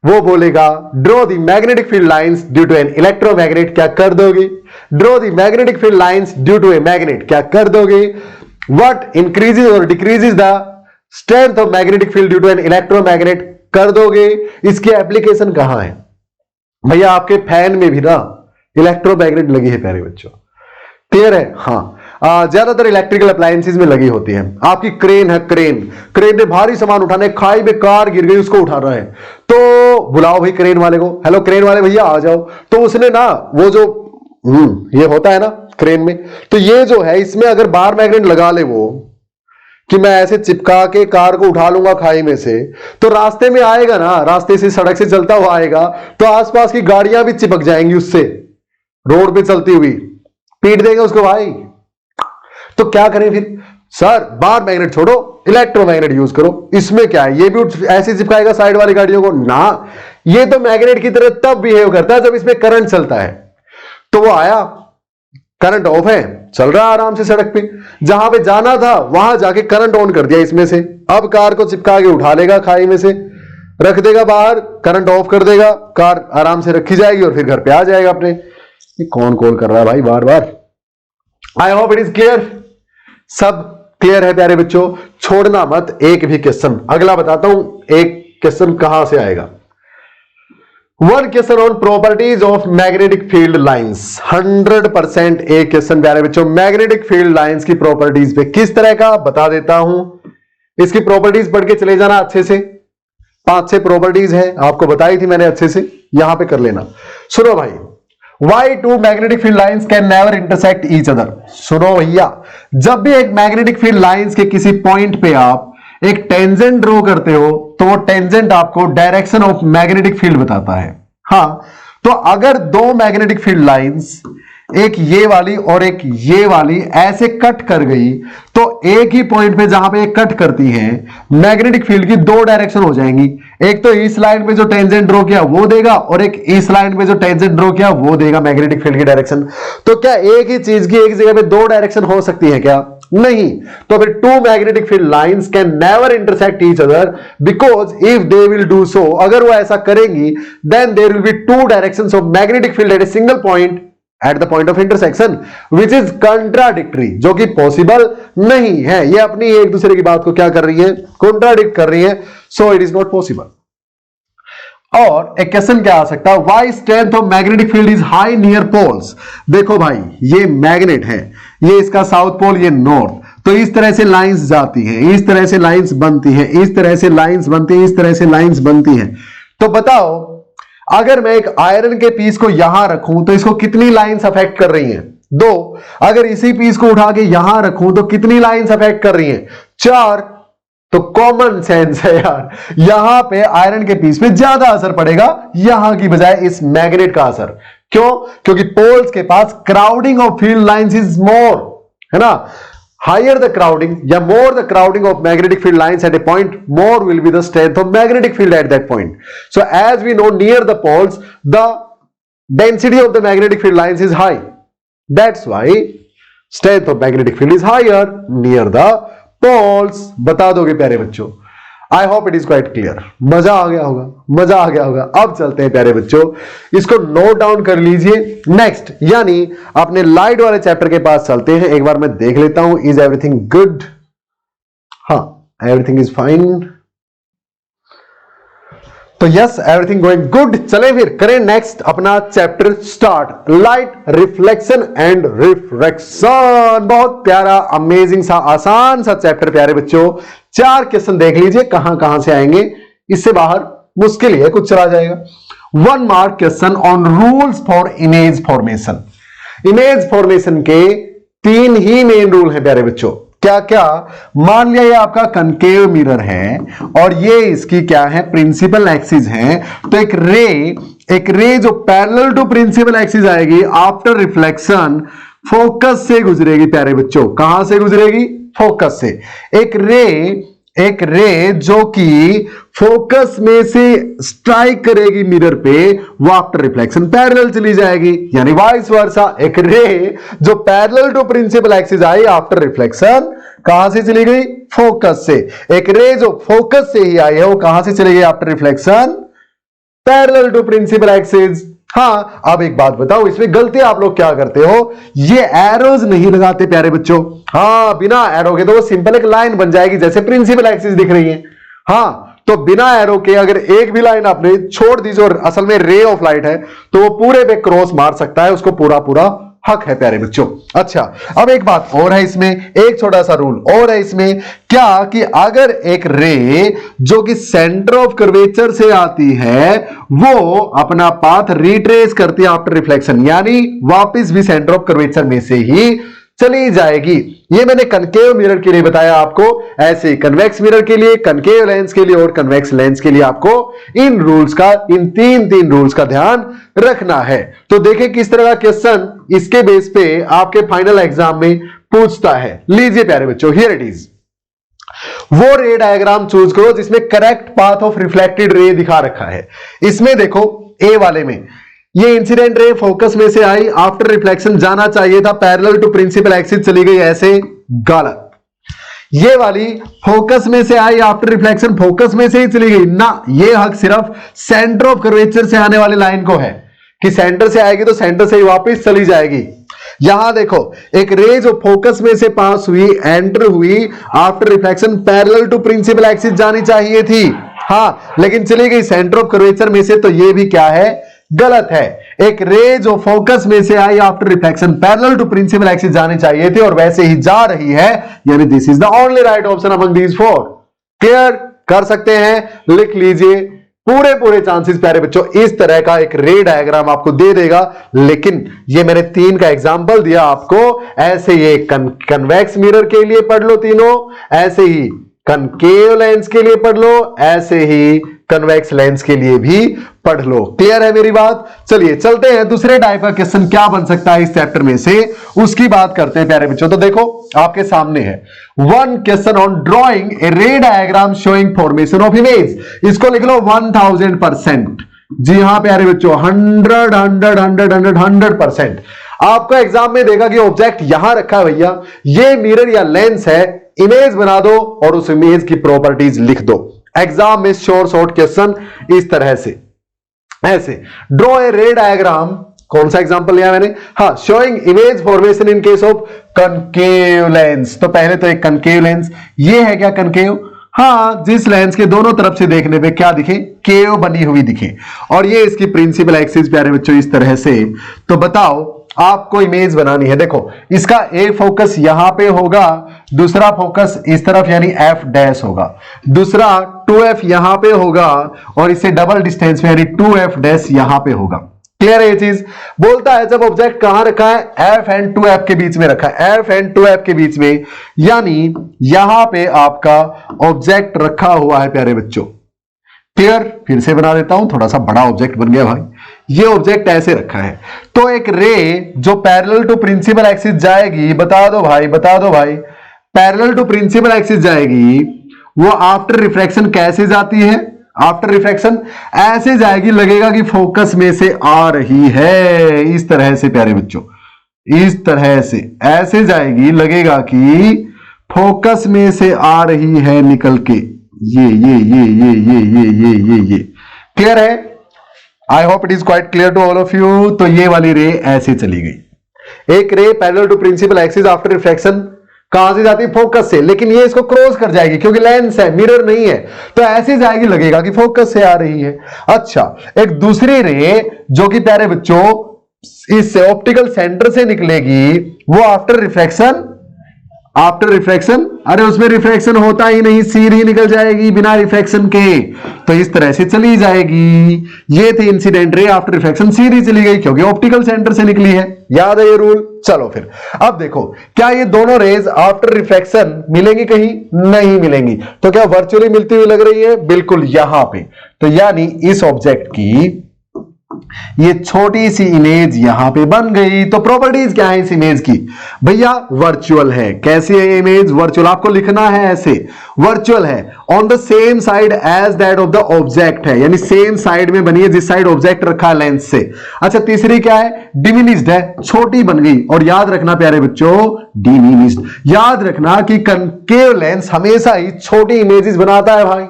S1: वो बोलेगा draw the magnetic field lines due to an electromagnet, क्या कर दोगे? Draw the magnetic field lines due to a magnet, क्या कर दोगे? व्हाट इंक्रीजेज और decreases the strength of magnetic field due to an electromagnet, कर दोगे। इसकी एप्लीकेशन कहां है भैया? आपके फैन में भी ना इलेक्ट्रोमैग्नेट लगी है प्यारे बच्चों, क्लियर है? हाँ, ज्यादातर इलेक्ट्रिकल अप्लायंसेस में लगी होती है। आपकी क्रेन है, क्रेन ने भारी सामान उठाने, खाई में कार गिर गई, उसको उठाना है, तो बुलाओ भाई क्रेन वाले को, हेलो क्रेन वाले भैया आ जाओ। तो उसने ना वो जो ये होता है ना क्रेन में, तो ये जो है इसमें अगर बार मैग्नेट लगा ले वो, कि मैं ऐसे चिपका के कार को उठा लूंगा खाई में से, तो रास्ते में आएगा ना, रास्ते से सड़क से चलता हुआ आएगा, तो आसपास की गाड़ियां भी चिपक जाएंगी उससे, रोड पे चलती हुई पीट देंगे उसको भाई। तो क्या करें फिर? सर बार मैग्नेट छोड़ो, इलेक्ट्रोमैग्नेट यूज करो। इसमें क्या है, ये भी ऐसे चिपकाएगा साइड वाली गाड़ियों को ना, ये तो मैग्नेट की तरह तब बिहेव करता है जब इसमें करंट चलता है। तो वो आया, करंट ऑफ है, चल रहा है आराम से सड़क पे, जहां पे जाना था वहां जाके करंट ऑन कर दिया इसमें से, अब कार को चिपका के उठा लेगा खाई में से, रख देगा बाहर, करंट ऑफ कर देगा, कार आराम से रखी जाएगी और फिर घर पे आ जाएगा अपने। ये कौन कॉल कर रहा है भाई बार बार? I hope it is clear, सब क्लियर है प्यारे बच्चों, छोड़ना मत एक भी क्वेश्चन। अगला बताता हूं एक क्वेश्चन कहां से आएगा। One question on properties of magnetic field lines, 100% एक क्वेश्चन प्यारे बच्चों मैग्नेटिक फील्ड लाइंस की प्रॉपर्टीज पे। किस तरह का बता देता हूं, इसकी प्रॉपर्टीज पढ़ के चले जाना अच्छे से। 5-6 प्रॉपर्टीज है, आपको बताई थी मैंने अच्छे से, यहां पे कर लेना। सुनो भाई, Why two magnetic field lines can never intersect each other? सुनो भैया, जब भी एक मैग्नेटिक फील्ड लाइंस के किसी पॉइंट पे आप एक टेंजेंट ड्रॉ करते हो, तो वो टेंजेंट आपको डायरेक्शन ऑफ मैग्नेटिक फील्ड बताता है। हाँ, तो अगर 2 मैग्नेटिक फील्ड लाइंस, एक ये वाली और एक ये वाली, ऐसे कट कर गई, तो एक ही पॉइंट पे जहां पे कट करती है, मैग्नेटिक फील्ड की 2 डायरेक्शन हो जाएंगी। एक तो इस लाइन पे जो टेंजेंट ड्रॉ किया वो देगा, और एक इस लाइन पे जो टेंजेंट ड्रॉ किया वो देगा मैग्नेटिक फील्ड की डायरेक्शन। तो क्या एक ही चीज की एक जगह पे 2 डायरेक्शन हो सकती है क्या? नहीं। तो फिर 2 magnetic field lines can never intersect each other, because if they will do so, अगर वो ऐसा करेंगी, then there will be 2 directions of magnetic field at a single point at the point of intersection which is contradictory, जो कि पॉसिबल नहीं है। ये अपनी एक दूसरे की बात को क्या कर रही है, कॉन्ट्राडिक्ट कर रही है, so it is not possible. और एक क्वेश्चन क्या आ सकता है, why strength of magnetic field is high near poles. देखो भाई, ये मैग्नेट है, ये इसका साउथ पोल, ये नॉर्थ, तो इस तरह से लाइंस जाती हैं, इस तरह से लाइंस बनती हैं, इस तरह से लाइंस बनती हैं, इस तरह से लाइंस बनती हैं। तो बताओ, अगर मैं एक आयरन के पीस को यहां रखूं तो इसको कितनी लाइंस अफेक्ट कर रही हैं, 2। अगर इसी पीस को उठा के यहां रखूं तो कितनी लाइंस अफेक्ट कर रही हैं, 4। तो कॉमन सेंस है यार, यहां पे आयरन के पीस पे ज्यादा असर पड़ेगा यहां की बजाय इस मैग्नेट का असर। क्यों? क्योंकि पोल्स के पास crowding of field lines is more, है ना। हायर द क्राउडिंग या more the crowding of magnetic field lines at a point, more will be the strength of magnetic field at that point. So as we know, near the poles the density of the magnetic field lines is high, that's why strength of magnetic field is higher near the poles. बता दोगे प्यारे बच्चों? I hope it is quite clear. मजा आ गया होगा, मजा आ गया होगा। अब चलते हैं प्यारे बच्चों, इसको नोट डाउन कर लीजिए। नेक्स्ट यानी अपने लाइट वाले चैप्टर के पास चलते हैं। एक बार मैं देख लेता हूं, इज एवरीथिंग गुड? हाँ, एवरीथिंग इज फाइन। तो यस, एवरीथिंग गोइंग गुड। चले फिर करें नेक्स्ट अपना chapter start, light reflection and refraction. बहुत प्यारा, अमेजिंग सा, आसान सा चैप्टर प्यारे बच्चों। 4 क्वेश्चन देख लीजिए कहां कहां से आएंगे, इससे बाहर मुश्किल है, कुछ चला जाएगा। 1 mark question on rules for image formation. Image formation के 3 ही मेन रूल है प्यारे बच्चों। क्या क्या? मान लिया ये आपका कनकेव मिरर है और ये इसकी क्या है, प्रिंसिपल एक्सिस है। तो एक रे जो पैरेलल टू प्रिंसिपल एक्सिस आएगी आफ्टर रिफ्लेक्शन, फोकस से गुजरेगी प्यारे बच्चों। कहां से गुजरेगी? फोकस से। एक रे जो कि फोकस में से स्ट्राइक करेगी मिरर पे, वो आफ्टर रिफ्लेक्शन पैरेलल चली जाएगी, यानी वाइस वर्सा। एक रे जो पैरेलल टू प्रिंसिपल एक्सिस आई आफ्टर रिफ्लेक्शन, कहां से चली गई? फोकस से। एक रे जो फोकस से ही आई है, वो कहां से चली गई after reflection? Parallel to principal axis. हाँ, अब एक बात बताओ, इसमें गलती आप लोग क्या करते हो, ये एरोज नहीं लगाते प्यारे बच्चों। हाँ, बिना एरो के तो वो सिंपल एक लाइन बन जाएगी, जैसे प्रिंसिपल एक्सिस दिख रही है। हाँ, तो बिना एरो के अगर एक भी लाइन आपने छोड़ दी जो असल में रे ऑफ लाइट है, तो वो पूरे पे क्रॉस मार सकता है, उसको पूरा पूरा हक है प्यारे बच्चों। अच्छा, अब एक बात और है इसमें, एक छोटा सा रूल और है इसमें, क्या कि अगर एक रे जो कि सेंटर ऑफ कर्वेचर से आती है, वो अपना पाथ रिट्रेस करती है आफ्टर रिफ्लेक्शन, यानी वापस भी सेंटर ऑफ कर्वेचर में से ही चली जाएगी। ये मैंने कनकेव मिरर के लिए बताया आपको, ऐसे कन्वेक्स मिरर के लिए, कनकेव लेंस के लिए और कन्वेक्स लेंस के लिए आपको इन रूल्स का, इन तीन रूल्स का ध्यान रखना है। तो देखें किस तरह का क्वेश्चन इसके बेस पे आपके फाइनल एग्जाम में पूछता है। लीजिए प्यारे बच्चों, हियर इट इज। वो रे डायग्राम चूज करो जिसमें correct path of reflected ray दिखा रखा है। इसमें देखो, ए वाले में ये इंसिडेंट रे फोकस में से आई, आफ्टर रिफ्लेक्शन जाना चाहिए था, पैरेलल टू प्रिंसिपल एक्सिस चली गई, ऐसे गलत। ये वाली फोकस में से आई, आफ्टर रिफ्लेक्शन फोकस में से ही चली गई ना, ये हक सिर्फ सेंटर ऑफ कर्वेचर से आने वाली लाइन को है कि सेंटर से आएगी तो सेंटर से ही वापस चली जाएगी। यहां देखो, एक रे जो फोकस में से पास हुई, एंटर हुई, after reflection parallel to principal axis जानी चाहिए थी, हाँ, लेकिन चली गई सेंटर ऑफ कर्वेचर में से, तो ये भी क्या है, गलत है। एक रे जो फोकस में से आई after reflection parallel to principal axis जानी चाहिए थी और वैसे ही जा रही है, यानी this is the only right option among these 4। Clear कर सकते हैं, लिख लीजिए। पूरे चांसेस प्यारे बच्चों, इस तरह का एक रे डायग्राम आपको दे देगा, लेकिन ये मैंने 3 का एग्जांपल दिया आपको, ऐसे ये कन्वेक्स मिरर के लिए पढ़ लो तीनों, ऐसे ही कनकेव लेंस के लिए पढ़ लो, ऐसे ही कन्वेक्स लेंस के लिए भी पढ़ लो। क्लियर है मेरी बात? चलिए चलते हैं, दूसरे टाइप का क्वेश्चन क्या बन सकता है इस चैप्टर में से, उसकी बात करते हैं प्यारे बच्चों। तो देखो आपके सामने है 1 क्वेश्चन ऑन ड्रॉइंग ए रे diagram showing formation of image. इसको लिख लो 1000%। जी हां प्यारे बच्चों, 100% आपको एग्जाम में देगा कि ऑब्जेक्ट यहां रखा है भैया, ये मिरर या लेंस है, इमेज बना दो और उस इमेज की प्रॉपर्टीज लिख दो। एग्जाम में शॉर्ट क्वेश्चन इस तरह से, ऐसे ड्रॉ ए रे डायग्राम कौन सा एग्जांपल लिया मैंने? हाँ, showing image formation in case of concave lens. तो पहले तो एक कनकेव लेंस, ये है क्या कनकेव? हाँ, जिस लेंस के दोनों तरफ से देखने पे क्या दिखे? केव बनी हुई दिखे। और ये इसकी प्रिंसिपल एक्सिस प्यारे बच्चों इस तरह से। तो बताओ, आपको इमेज बनानी है। देखो, इसका एक फोकस यहां पे होगा, दूसरा फोकस इस तरफ यानी f डैश होगा, दूसरा 2f यहां पे होगा, और इससे डबल डिस्टेंस में यानी 2f डैश यहां पे होगा। क्लियर है ये चीज? बोलता है जब ऑब्जेक्ट कहां रखा है? f एंड 2f के बीच में रखा है, f एंड 2f के बीच में, यानी यहां पे आपका ऑब्जेक्ट रखा हुआ है प्यारे बच्चों। क्लियर? फिर से बना देता हूं, थोड़ा सा बड़ा ऑब्जेक्ट बन गया भाई। ये ऑब्जेक्ट ऐसे रखा है, तो एक रे जो पैरेलल टू प्रिंसिपल एक्सिस जाएगी, बता दो भाई, बता दो भाई, पैरेलल टू प्रिंसिपल एक्सिस जाएगी, वो आफ्टर रिफ्रैक्शन कैसे जाती है? आफ्टर रिफ्रैक्शन ऐसे जाएगी, लगेगा कि फोकस में से आ रही है, इस तरह से प्यारे बच्चों, इस तरह से ऐसे जाएगी, लगेगा कि फोकस में से आ रही है निकल के, ये। क्लियर है? I hope it is quite clear to all of you. तो ये वाली रे ऐसे चली गई। एक ray parallel to principal axis after refraction कहां से जाती है? फोकस से, लेकिन ये इसको क्रॉस कर जाएगी क्योंकि लेंस है, मिरर नहीं है, तो ऐसे जाएगी, लगेगा कि फोकस से आ रही है। अच्छा, एक दूसरी रे जो कि प्यारे बच्चों इस ऑप्टिकल सेंटर से निकलेगी, वो आफ्टर रिफ्रैक्शन, आफ्टर रिफ्रैक्शन, अरे उसमें रिफ्रैक्शन होता ही नहीं, सीधी निकल जाएगी बिना रिफ्रैक्शन के, तो इस तरह से चली जाएगी। ये थी इंसिडेंट रे, आफ्टर रिफ्रैक्शन सीधी चली गई क्योंकि ऑप्टिकल सेंटर से निकली है। याद है ये रूल? चलो फिर अब देखो, क्या ये दोनों रेज आफ्टर रिफ्रैक्शन मिलेंगी? कहीं नहीं मिलेंगी। तो क्या वर्चुअली मिलती हुई लग रही है? बिल्कुल यहां पे। तो यानी इस ऑब्जेक्ट की ये छोटी सी इमेज यहां पे बन गई। तो प्रॉपर्टीज क्या है इस इमेज की? भैया वर्चुअल है। कैसी है ये इमेज? वर्चुअल। आपको लिखना है ऐसे, वर्चुअल है, on the same side as that of the object है, यानी सेम साइड में बनी है जिस साइड ऑब्जेक्ट रखा है लेंस से। अच्छा, तीसरी क्या है? डिमिनिश्ड है, छोटी बन गई। और याद रखना प्यारे बच्चों, डिमिनिश्ड, याद रखना कि कनकेव लेंस हमेशा ही छोटी इमेजेस बनाता है भाई।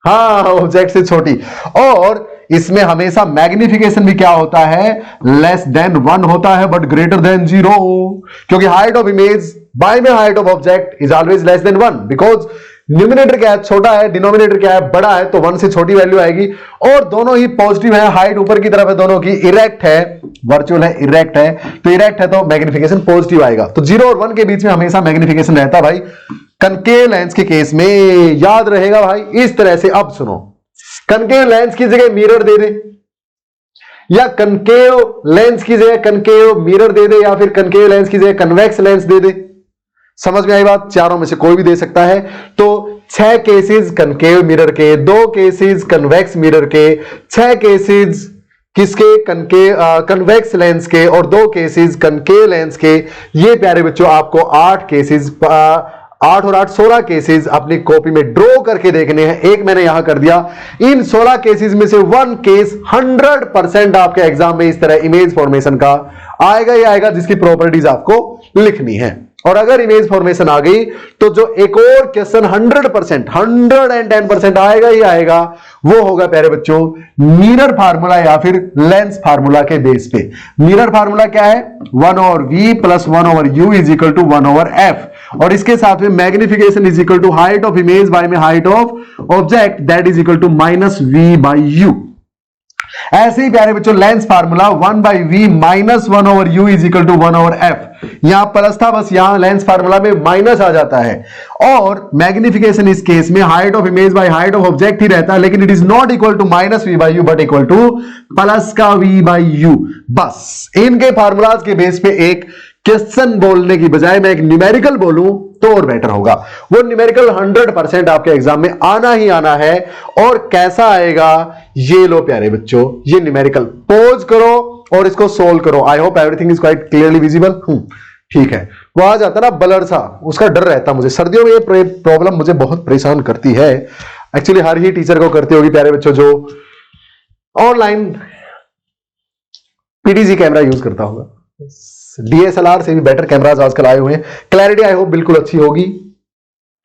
S1: हाँ, ऑब्जेक्ट से छोटी। और इसमें हमेशा मैग्निफिकेशन भी क्या होता है? लेस देन 1 होता है, बट ग्रेटर देन 0, क्योंकि हाइट ऑफ इमेज बाय में height of object is always less than 1, because numerator क्या है? छोटा है, डिनोमिनेटर क्या है? बड़ा है, तो 1 से छोटी वैल्यू आएगी। और दोनों ही पॉजिटिव है, हाइट ऊपर की तरफ है दोनों की, इरेक्ट है, वर्चुअल है, इरेक्ट है, तो इरेक्ट है तो मैग्निफिकेशन पॉजिटिव आएगा। तो 0 और 1 के बीच में हमेशा मैग्निफिकेशन रहता भाई कनकेव लेंस के केस में, याद रहेगा भाई इस तरह से। अब सुनो, कनकेव लेंस की जगह मिरर दे दे, या कनकेव लेंस की जगह कनकेव मिरर दे दे, या फिर कनकेव लेंस की जगह कन्वेक्स लेंस दे दे। समझ में आई बात? चारों में से कोई भी दे सकता है। तो 6 केसेस कनकेव मिरर के, 2 केसेस कन्वेक्स मिरर के, 6 केसेस किसके? कन्वेक्स लेंस के, और 2 केसेस कनकेव लेंस के। ये प्यारे बच्चों आपको 8 केसेस, 8 और 8 16 केसेस अपनी कॉपी में ड्रॉ करके देखने हैं। एक मैंने यहां कर दिया। इन 16 केसेस में से 1 केस 100% आपके एग्जाम में इस तरह इमेज फॉर्मेशन का आएगा ही आएगा, जिसकी प्रॉपर्टीज आपको लिखनी है। और अगर इमेज फॉर्मेशन आ गई तो जो एक और क्वेश्चन 100%, 110% आएगा ही आएगा, वो होगा प्यारे बच्चों मिरर फार्मूला या फिर लेंस फार्मूला के बेस पे। मिरर फार्मूला क्या है? 1/v plus 1/u is equal to 1/f, और इसके साथ में magnification is equal to height of image by में height of object, that is equal to -v/u। ऐसे ही प्यारे बच्चों lens formula 1/v minus 1/u is equal to 1/f। यहां प्लस था, बस यहां लेंस फार्मूला में माइनस आ जाता है। और मैग्निफिकेशन इस केस में height of image by height of object ही रहता है, लेकिन it is not equal to -v/u but equal to plus का v/u। बस इनके फार्मूलाज के बेस पे एक क्वेश्चन बोलने की बजाय मैं एक न्यूमेरिकल बोलूं तो और बेटर होगा। वो न्यूमेरिकल 100% आपके एग्जाम में आना ही आना है। और कैसा आएगा? ये लो प्यारे बच्चों, ये न्यूमेरिकल पॉज करो और इसको सोल्व करो। आई hope everything is quite clearly visible. ठीक है, वो आ जाता ना ब्लर सा, उसका डर रहता मुझे। सर्दियों में ये प्रॉब्लम मुझे बहुत परेशान करती है। एक्चुअली हर ही टीचर को करती होगी प्यारे बच्चों जो ऑनलाइन पीडीजी कैमरा यूज करता होगा। डीएसएलआर से भी बेटर कैमराज आजकल आए हुए हैं। क्लैरिटी आई होप बिल्कुल अच्छी होगी,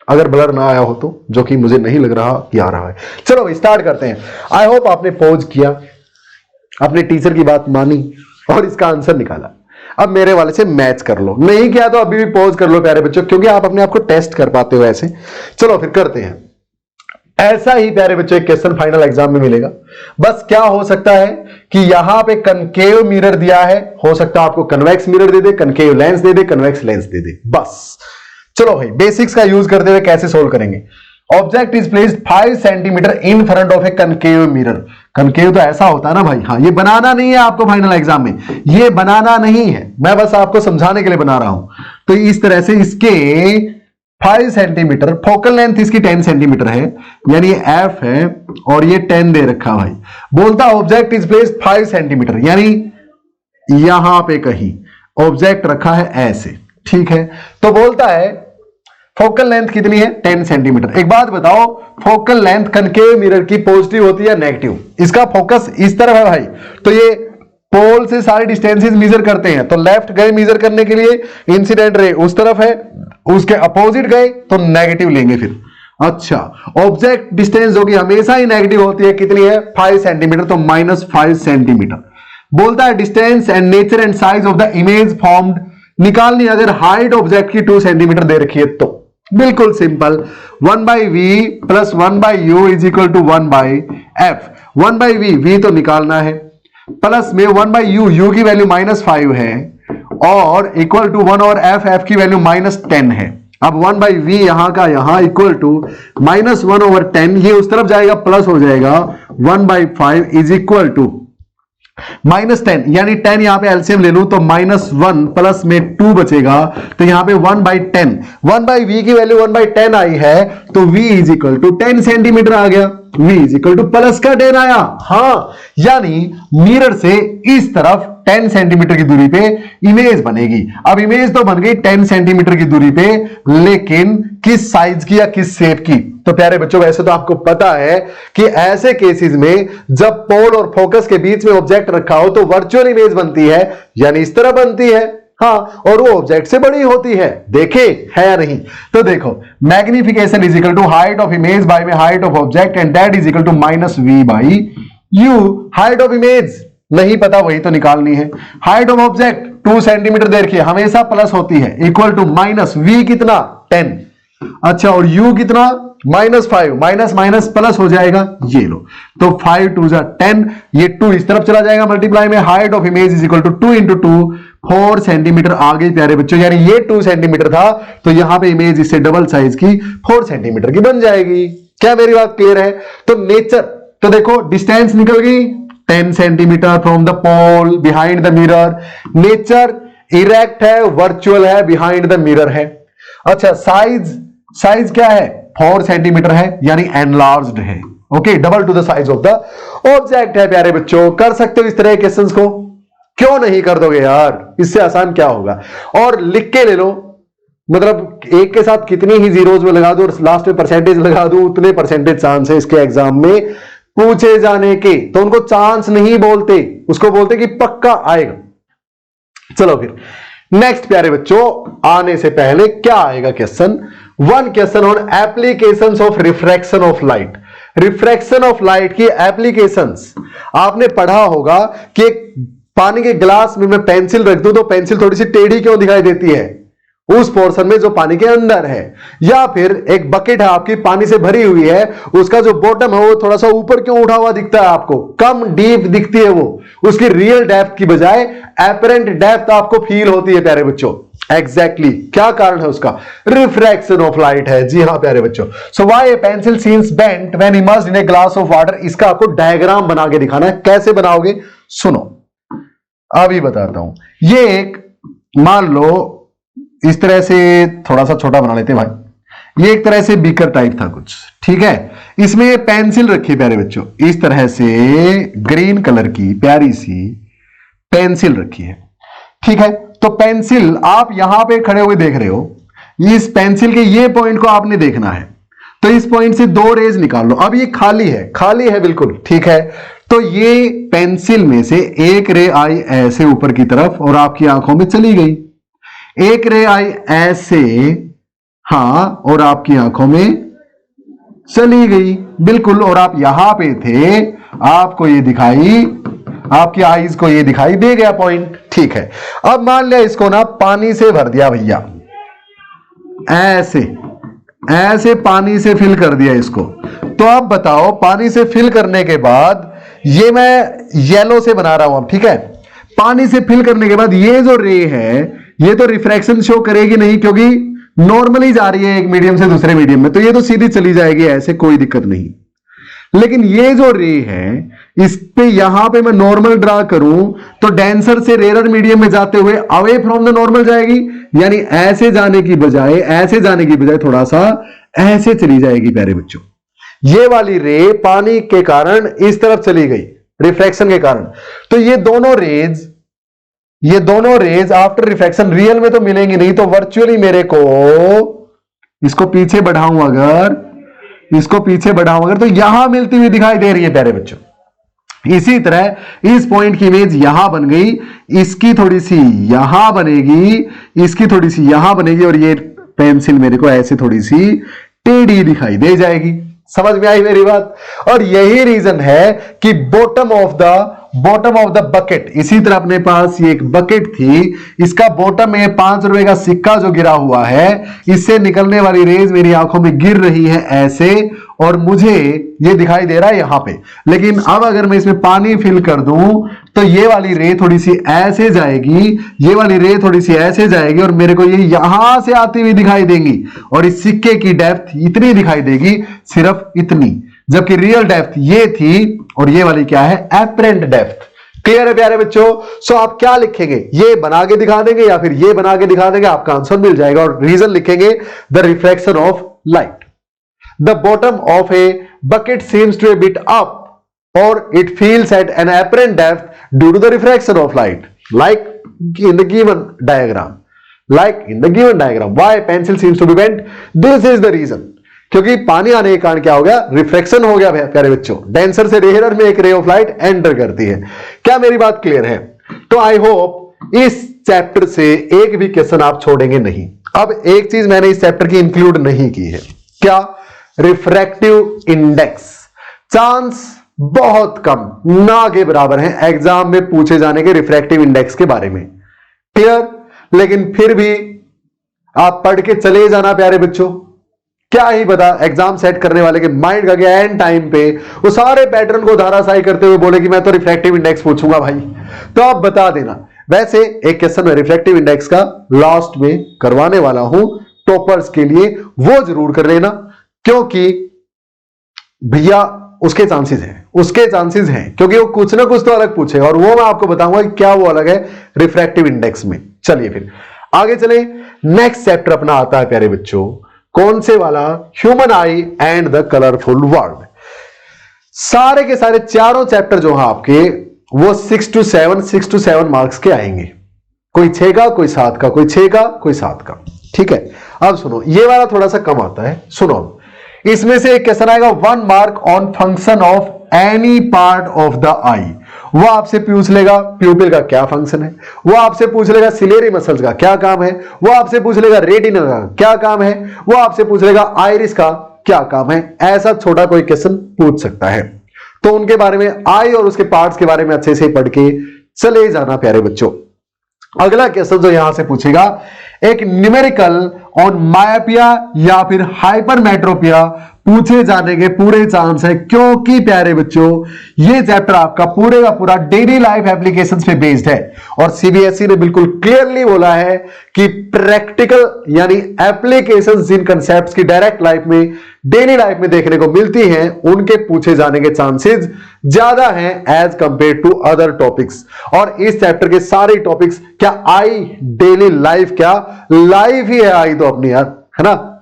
S1: अगर ब्लर ना आया हो तो, जो कि मुझे नहीं लग रहा कि आ रहा है। चलो भाई स्टार्ट करते हैं। आई होप आपने पॉज किया, अपने टीचर की बात मानी, और इसका आंसर निकाला। अब मेरे वाले से मैच कर लो, नहीं किया तो अभी भी पॉज कर लो प्यारे बच्चों, क्योंकि आप अपने आप को टेस्ट कर पाते हो ऐसे। चलो फिर करते हैं। ऐसा ही प्यारे बच्चों एक क्वेश्चन फाइनल एग्जाम में मिलेगा। बस क्या हो सकता है कि यहां पे कनकेव मिरर दिया है, हो सकता है आपको कन्वेक्स मिरर दे दे, कनकेव लेंस दे दे, कन्वेक्स लेंस दे दे। बस चलो भाई, बेसिक्स का यूज करते हुए कैसे सोल्व करेंगे। Object is placed 5 centimetre in front of A concave mirror. Concave तो ऐसा होता है ना भाई, हाँ, ये बनाना नहीं है आपको फाइनल एग्जाम में, ये बनाना नहीं है, मैं बस आपको समझाने के लिए बना रहा हूं। तो इस तरह से इसके 5 सेंटीमीटर, फोकल लेंथ इसकी 10 सेंटीमीटर है, यानी ये एफ है और ये 10 दे रखा भाई। बोलता ऑब्जेक्ट इज प्लेस्ड 5 सेंटीमीटर, यानी यहां पे कहीं ऑब्जेक्ट रखा है ऐसे, ठीक है। तो बोलता है फोकल लेंथ कितनी है, 10 सेंटीमीटर। एक बात बताओ, फोकल लेंथ कनकेव मिरर की पॉजिटिव होती है नेगेटिव? इसका फोकस इस तरफ है भाई, तो ये पोल से सारे डिस्टेंसेस मेजर करते हैं। तो लेफ्ट गए मेजर करने के लिए, इंसिडेंट रे उस तरफ है, उसके अपोजिट गए तो नेगेटिव लेंगे फिर। अच्छा, ऑब्जेक्ट डिस्टेंस जो कि हमेशा ही नेगेटिव होती है, कितनी है, 5 सेंटीमीटर, तो -5 सेंटीमीटर। बोलता है distance and nature and size of the image formed निकालनी, अगर हाइट ऑब्जेक्ट की 2 सेंटीमीटर दे रखी है तो बिल्कुल simple, 1/v plus 1/u is equal to 1/f। 1/v, v तो निकालना है, प्लस में 1/u, u की वैल्यू -5 है, और इक्वल टू 1 और f की वैल्यू -10 है। अब 1/v यहां का यहां इक्वल टू -1/10, ये उस तरफ जाएगा प्लस हो जाएगा, 1/5 इज इक्वल टू -10, यानी 10 यहां पे एलसीएम ले लूं तो -1 प्लस में 2 बचेगा, तो यहां पे 1/10, 1/v की वैल्यू 1/10 आई है, तो v is equal to 10 centimetre आ गया, v is equal to plus का 10 आया। हाँ, यानी मिरर से इस तरफ 10 सेंटीमीटर की दूरी पे इमेज बनेगी। अब इमेज तो बन गई 10 सेंटीमीटर की दूरी पे, लेकिन किस साइज की या किस शेप की? तो प्यारे बच्चों, वैसे तो आपको पता है कि ऐसे केसेस में जब पोल और फोकस के बीच में ऑब्जेक्ट रखा हो तो वर्चुअल इमेज बनती है, यानी इस तरह बनती है, हाँ, और वो ऑब्जेक्ट से बड़ी होती है। देखे है या नहीं? तो देखो, magnification is equal to height of image by में height of object, and that is equal to -v by u। Height of image नहीं पता, वही तो निकालनी है। हाइट ऑफ ऑब्जेक्ट 2 सेंटीमीटर दे रखी है, हमेशा प्लस होती है, इक्वल टू -v कितना, 10। अच्छा, और u कितना, -5, माइनस माइनस प्लस हो जाएगा, ये लो, तो 5 2 10, ये 2 इस तरफ चला जाएगा मल्टीप्लाई में, height of image is equal to 2 into 2, 4 centimetre आ गई प्यारे बच्चों, यानी ये 2 सेंटीमीटर था, तो यहां पे इमेज इससे डबल साइज की 4 सेंटीमीटर की बन जाएगी। क्या मेरी बात क्लियर है? तो नेचर, तो देखो डिस्टेंस निकल गई 10 centimetre from the pole behind the mirror. Nature erect है, वर्चुअल है, बिहाइंड द मिरर है। अच्छा, साइज क्या है, 4 सेंटीमीटर है, यानी एनलार्ज्ड है, okay, double two the size of the object है। प्यारे बच्चों, कर सकते हो इस तरह के क्वेश्चंस को, क्यों नहीं कर दोगे यार? इससे आसान क्या होगा? और लिख के ले लो, मतलब एक के साथ कितनी ही जीरोज में लगा दो और लास्ट में परसेंटेज लगा दो, उतने परसेंटेज चांस है इसके एग्जाम में पूछे जाने के। तो उनको चांस नहीं बोलते, उसको बोलते कि पक्का आएगा। चलो फिर नेक्स्ट प्यारे बच्चों, आने से पहले क्या आएगा question, 1 question on applications of refraction of light. Refraction of light की एप्लीकेशंस आपने पढ़ा होगा कि एक पानी के गिलास में मैं पेंसिल रख दूं तो पेंसिल थोड़ी सी टेढ़ी क्यों दिखाई देती है, उस पोर्शन में जो पानी के अंदर है। या फिर एक बकेट है आपकी, पानी से भरी हुई है, उसका जो बॉटम है वो थोड़ा सा ऊपर क्यों उठा हुआ दिखता है आपको, कम डीप दिखती है वो, उसकी रियल डेप्थ की बजाय एपरेंट डेप्थ आपको फील होती है प्यारे बच्चों। एग्जैक्टली क्या कारण है उसका? रिफ्रैक्शन ऑफ लाइट है। जी हां प्यारे बच्चों। So why A pencil seems bent when immersed in a glass of water, इसका आपको डायग्राम बना के दिखाना है। कैसे बनाओगे सुनो, अभी बताता हूं। ये एक, मान लो इस तरह से, थोड़ा सा छोटा बना लेते हैं भाई, ये एक तरह से बीकर टाइप था कुछ, ठीक है। इसमें पेंसिल रखी है प्यारे बच्चों, इस तरह से ग्रीन कलर की प्यारी सी पेंसिल रखी है, ठीक है। तो पेंसिल आप यहां पे खड़े हुए देख रहे हो, इस पेंसिल के ये पॉइंट को आपने देखना है, तो इस पॉइंट से 2 रेज निकाल लो। अब ये खाली है, खाली है बिल्कुल, ठीक है। तो ये पेंसिल में से एक रे आई ऐसे ऊपर की तरफ और आपकी आंखों में चली गई, एक रे आई ऐसे, हां, और आपकी आंखों में चली गई बिल्कुल, और आप यहां पे थे, आपको ये दिखाई आपकी आईज को ये दिखाई दे गया पॉइंट, ठीक है। अब मान लिया इसको ना पानी से भर दिया भैया, ऐसे ऐसे पानी से फिल कर दिया इसको। तो आप बताओ, पानी से फिल करने के बाद ये मैं येलो से बना रहा हूं अब, ठीक है। पानी से फिल करने के बाद ये जो रे है ये तो रिफ्रैक्शन शो करेगी नहीं, क्योंकि नॉर्मली जा रही है एक मीडियम से दूसरे मीडियम में, तो ये तो सीधी चली जाएगी, ऐसे कोई दिक्कत नहीं। लेकिन ये जो रे है इस पे यहां पे मैं नॉर्मल ड्रा करूं तो डेंसर से रेयर मीडियम में जाते हुए अवे फ्रॉम द नॉर्मल जाएगी, यानी ऐसे जाने की बजाय थोड़ा सा ऐसे चली जाएगी प्यारे बच्चों। ये वाली रे पानी के कारण इस तरफ चली गई रिफ्रैक्शन के कारण। तो ये दोनों रेज आफ्टर रिफ्रैक्शन रियल में तो मिलेंगी नहीं, तो वर्चुअली मेरे को इसको पीछे बढ़ाऊं अगर तो यहां मिलती हुई दिखाई दे रही है प्यारे बच्चों। इसी तरह इस पॉइंट की इमेज यहां बन गई, इसकी थोड़ी सी यहां बनेगी, इसकी थोड़ी सी यहां बनेगी, और ये पेंसिल मेरे को ऐसे थोड़ी सी टेढ़ी दिखाई दे जाएगी। समझ में आई मेरी बात? और यही रीजन है कि बॉटम ऑफ द बकेट, इसी तरह अपने पास ये एक बकेट थी, इसका बॉटम में 5 रुपए का सिक्का जो गिरा हुआ है, इससे निकलने वाली रेज मेरी आंखों में गिर रही है ऐसे, और मुझे ये दिखाई दे रहा है यहां पे। लेकिन अब अगर मैं इसमें पानी फिल कर दूं तो ये वाली रे थोड़ी सी ऐसे जाएगी, और मेरे को ये यहां से आती हुई दिखाई देंगी, और इस सिक्के की डेप्थ इतनी दिखाई देगी, सिर्फ इतनी, जबकि रियल डेप्थ ये थी, और ये वाली क्या है? Apparent depth. क्लियर है प्यारे बच्चों? सो आप क्या लिखेंगे? ये बना के दिखा देंगे या फिर ये बना के दिखा देंगे, आपका आंसर मिल जाएगा। और रीजन लिखेंगे the reflection of light. The bottom of a bucket seems to be a bit up, or it feels at an apparent depth due to the refraction of light, like in the given diagram. Why pencil seems to be bent? This is the reason. क्योंकि पानी आने के कारण क्या हो गया? रिफ्रैक्शन हो गया प्यारे बच्चों। डेंसर से रेयर में एक रे ऑफ लाइट एंटर करती है। क्या मेरी बात क्लियर है? तो आई होप इस चैप्टर से एक भी क्वेश्चन आप छोड़ेंगे नहीं। अब एक चीज मैंने इस चैप्टर की इंक्लूड नहीं की है, क्या? Refractive index. चांस बहुत कम, ना के बराबर है एग्जाम में पूछे जाने के रिफ्रैक्टिव इंडेक्स के बारे में। क्लियर? लेकिन फिर भी आप पढ़ के चले जाना प्यारे बच्चों। क्या ही पता एग्जाम सेट करने वाले के माइंड का क्या एंड टाइम पे वो सारे पैटर्न को धाराशाही करते हुए बोले कि मैं तो रिफ्रैक्टिव इंडेक्स पूछूंगा भाई। तो आप बता देना। वैसे एक क्वेश्चन में रिफ्रैक्टिव इंडेक्स का लास्ट में करवाने वाला हूं टॉपर्स के लिए, वो जरूर कर लेना, क्योंकि भैया उसके चांसेस हैं, क्योंकि वो कुछ ना कुछ तो अलग पूछेगा, और वो मैं आपको बताऊंगा कि क्या वो अलग है रिफ्रैक्टिव इंडेक्स में। चलिए फिर आगे चले। नेक्स्ट चैप्टर अपना आता है प्यारे बच्चों, कौन से वाला? Human I and the colourful world. सारे के सारे चारों चैप्टर जो है आपके वो 6 to 7 मार्क्स के आएंगे। कोई 6 का, कोई 7 का, कोई 6 का, कोई 7 का। ठीक है, अब सुनो, ये वाला थोड़ा सा कम आता है। सुनो, इसमें से एक क्वेश्चन आएगा 1 mark on function of any part of the eye. वो आपसे पूछ लेगा प्यूपिल का क्या फंक्शन है, वो आपसे पूछ लेगा सिलेरी मसल्स का क्या काम है, वो आपसे पूछ लेगा रेटिना का क्या काम है, वो आपसे पूछ लेगा आइरिस का क्या काम है। ऐसा छोटा कोई क्वेश्चन पूछ सकता है। तो उनके बारे में, आई और उसके पार्ट्स के बारे में अच्छे से पढ़ के चले जाना प्यारे बच्चों। अगला क्वेश्चन जो यहां से पूछेगा, एक न्यूमेरिकल ऑन मायोपिया या फिर हाइपरमेट्रोपिया पूछे जाने के पूरे चांस है, क्योंकि प्यारे बच्चों ये चैप्टर आपका पूरे का पूरा डेली लाइफ एप्लीकेशंस पे बेस्ड है। और सीबीएसई ने बिल्कुल क्लियरली बोला है कि प्रैक्टिकल यानी एप्लीकेशंस जिन कंसेप्ट्स की डायरेक्ट लाइफ में, डेली लाइफ में देखने को मिलती हैं, उनके पूछे जाने के चांसेस ज्यादा हैं as compare to other topics. और इस चैप्टर के सारे टॉपिक्स, क्या आई डेली लाइफ, क्या लाइफ ही है आई तो अपनी यार, है ना।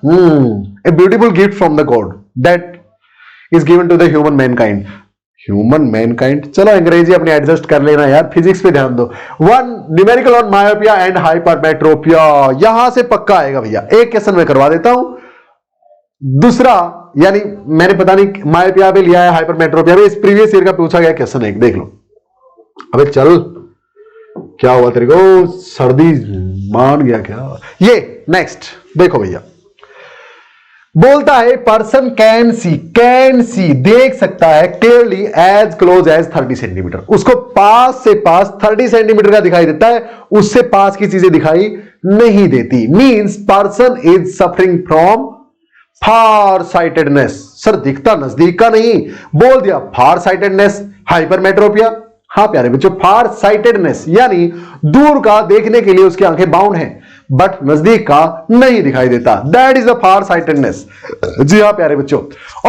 S1: A beautiful gift from the God that is given to the human mankind। चलो अंग्रेजी अपनी एडजस्ट कर लेना यार, फिजिक्स पे ध्यान दो। 1 numerical on myopia and hypermetropia, यहां से पक्का आएगा भैया। एक क्वेश्चन मैं करवा देता हूं, दूसरा यानी मैंने पता नहीं मायोपिया पे लिया है हाइपरमेट्रोपिया पे, इस प्रीवियस ईयर का पूछा गया क्वेश्चन है, देख लो। अबे चल, क्या हुआ तेरे को, सर्दी मान गया क्या? ये नेक्स्ट देखो भैया, बोलता है पर्सन कैन सी देख सकता है clearly as close as 30 centimetre. उसको पास से पास 30 सेंटीमीटर का दिखाई देता है, उससे पास की चीजें दिखाई नहीं देती। Means person is suffering from far sightedness. Sir दिखता नजदीक का नहीं, बोल दिया फार साइटेडनेस, हाइपरमेट्रोपिया। हाँ प्यारे बच्चों, फार साइटेडनेस यानी दूर का देखने के लिए उसकी आंखें बाउंड हैं, बट नजदीक का नहीं दिखाई देता। That is the far sightedness. जी हाँ प्यारे बच्चों,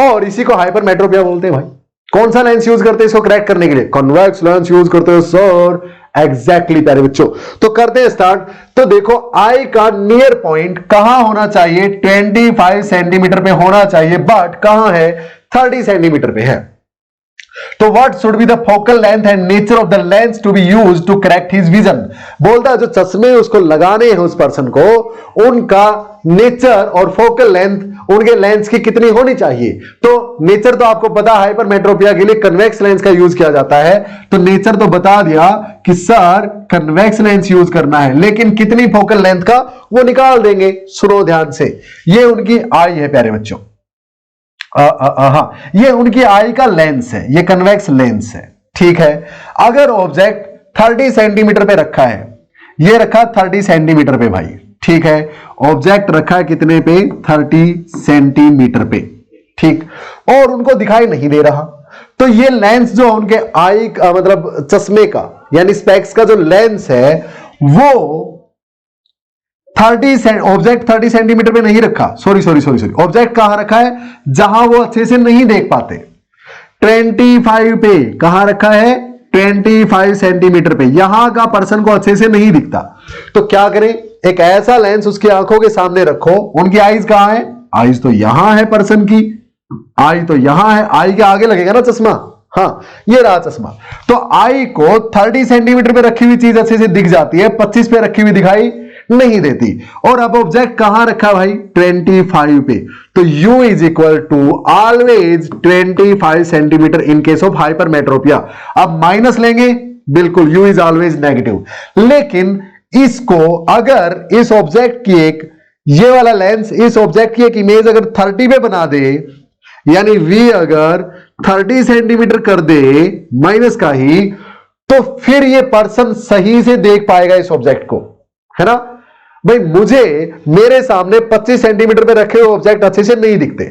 S1: और इसी को हाइपरमेट्रोपिया बोलते हैं भाई। कौन सा लेंस यूज करते हैं इसको करेक्ट करने के लिए? कॉन्वेक्स लेंस यूज करते हो सर। एग्जैक्टली प्यारे बच्चों, तो करते हैं स्टार्ट। तो देखो आई का नियर पॉइंट कहां होना चाहिए? 25 सेंटीमीटर पे होना चाहिए, बट कहां है? 30 सेंटीमीटर पे है। तो what should be the focal length and nature of the lens to be used to correct his vision. बोलता है जो चश्मे उसको लगाने हैं उस पर्सन को, उनका नेचर और फोकल लेंथ, उनके लेंस की कितनी होनी चाहिए। तो नेचर तो आपको पता है, हाइपरमेट्रोपिया के लिए कन्वेक्स लेंस का यूज किया जाता है। तो नेचर तो बता दिया कि सर कन्वेक्स लेंस यूज करना है, लेकिन कितनी फोकल लेंथ का वो निकाल देंगे। सुनो ध्यान से, ये उनकी आई है प्यारे बच्चों। ये उनकी आई का लेंस है, ये कन्वेक्स लेंस है, ठीक है। अगर ऑब्जेक्ट 30 सेंटीमीटर पे रखा है, ये रखा 30 सेंटीमीटर पे भाई, ठीक है। ऑब्जेक्ट रखा है कितने पे? 30 सेंटीमीटर पे, ठीक। और उनको दिखाई नहीं दे रहा, तो ये लेंस जो उनके आई का मतलब चश्मे का यानी स्पेक्स का जो लेंस है वो ऑब्जेक्ट 30 सेंटीमीटर पे नहीं रखा। सॉरी ऑब्जेक्ट कहां रखा है? जहां वो अच्छे से नहीं देख पाते। 25 पे कहां रखा है? 25 सेंटीमीटर पे। यहां का पर्सन को अच्छे से नहीं दिखता, तो क्या करें? एक ऐसा लेंस उसकी आंखों के सामने रखो। उनकी आईज कहां है? आईज तो यहां है पर्सन की, आई तो यहां है। आई के आगे लगेगा ना चश्मा, हाँ ये रहा चश्मा। तो आई को 30 सेंटीमीटर पे रखी हुई चीज अच्छे से दिख जाती है, 25 पे रखी हुई दिखाई नहीं देती। और अब ऑब्जेक्ट कहां रखा भाई? 25 पे। तो u is equal to always 25 centimetre in case of hypermetropia. अब माइनस लेंगे, बिल्कुल u इज ऑलवेज नेगेटिव। लेकिन इसको अगर इस ऑब्जेक्ट की एक ये वाला लेंस इस ऑब्जेक्ट की एक इमेज अगर 30 पे बना दे, यानी v अगर 30 सेंटीमीटर कर दे माइनस का ही, तो फिर ये पर्सन सही से देख पाएगा इस ऑब्जेक्ट को, है ना भाई। मुझे मेरे सामने 25 सेंटीमीटर पे रखे हुए ऑब्जेक्ट अच्छे से नहीं दिखते,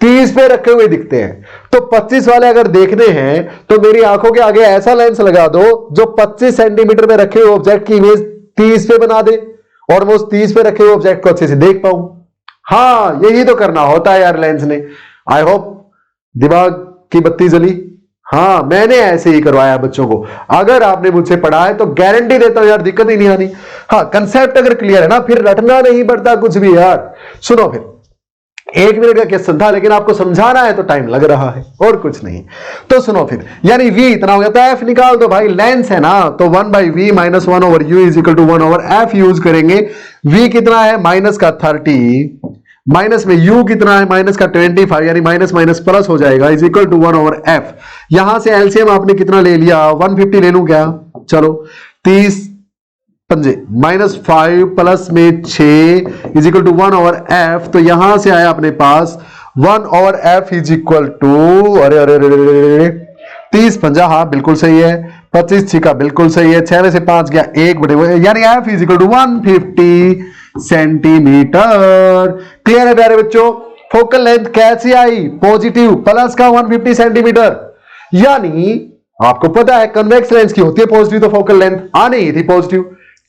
S1: 30 पे रखे हुए दिखते हैं। तो 25 वाले अगर देखने हैं तो मेरी आंखों के आगे ऐसा लेंस लगा दो जो 25 सेंटीमीटर पे रखे हुए ऑब्जेक्ट की इमेज 30 पे बना दे, और मैं उस 30 पे रखे हुए ऑब्जेक्ट को अच्छे से देख पाऊं। हाँ यही तो करना होता है यार लेंस ने। आई होप दिमाग की बत्ती जली। हाँ मैंने ऐसे ही करवाया बच्चों को। अगर आपने मुझसे पढ़ा है तो गारंटी देता हूं यार दिक्कत ही नहीं आनी। हाँ कंसेप्ट अगर क्लियर है ना, फिर रटना नहीं पड़ता कुछ भी यार। सुनो फिर, 1 मिनट का क्वेश्चन था लेकिन आपको समझाना है तो टाइम लग रहा है और कुछ नहीं। तो सुनो फिर, यानी v इतना हो गया, तो f निकाल दो भाई। लेंस है ना, तो 1/v minus 1/u is equal to 1/f use करेंगे। v कितना है? माइनस का 30, माइनस में u कितना है? माइनस का 25, यानी माइनस माइनस प्लस हो जाएगा, इज इक्वल टू 1/f। यहां से एलसीएम आपने कितना ले लिया? 150 ले लूं क्या? चलो 30 पंजे माइनस 5 प्लस में 6 इज इक्वल टू 1/f। तो यहां से आया अपने पास 1/f इज इक्वल टू, अरे अरे अरे 30 पंजा, हाँ बिल्कुल सही है। 25 छिका बिल्कुल सही है। 6 में से 5 गया 1/, यानी f is equal to 150 centimetre. Clear है प्यारे बच्चों? फोकल लेंथ कैसी आई? पॉजिटिव, प्लस का 150 सेंटीमीटर। यानी आपको पता है कन्वेक्स लेंस की होती है पॉजिटिव, तो फोकल लेंथ आ नहीं थी पॉजिटिव।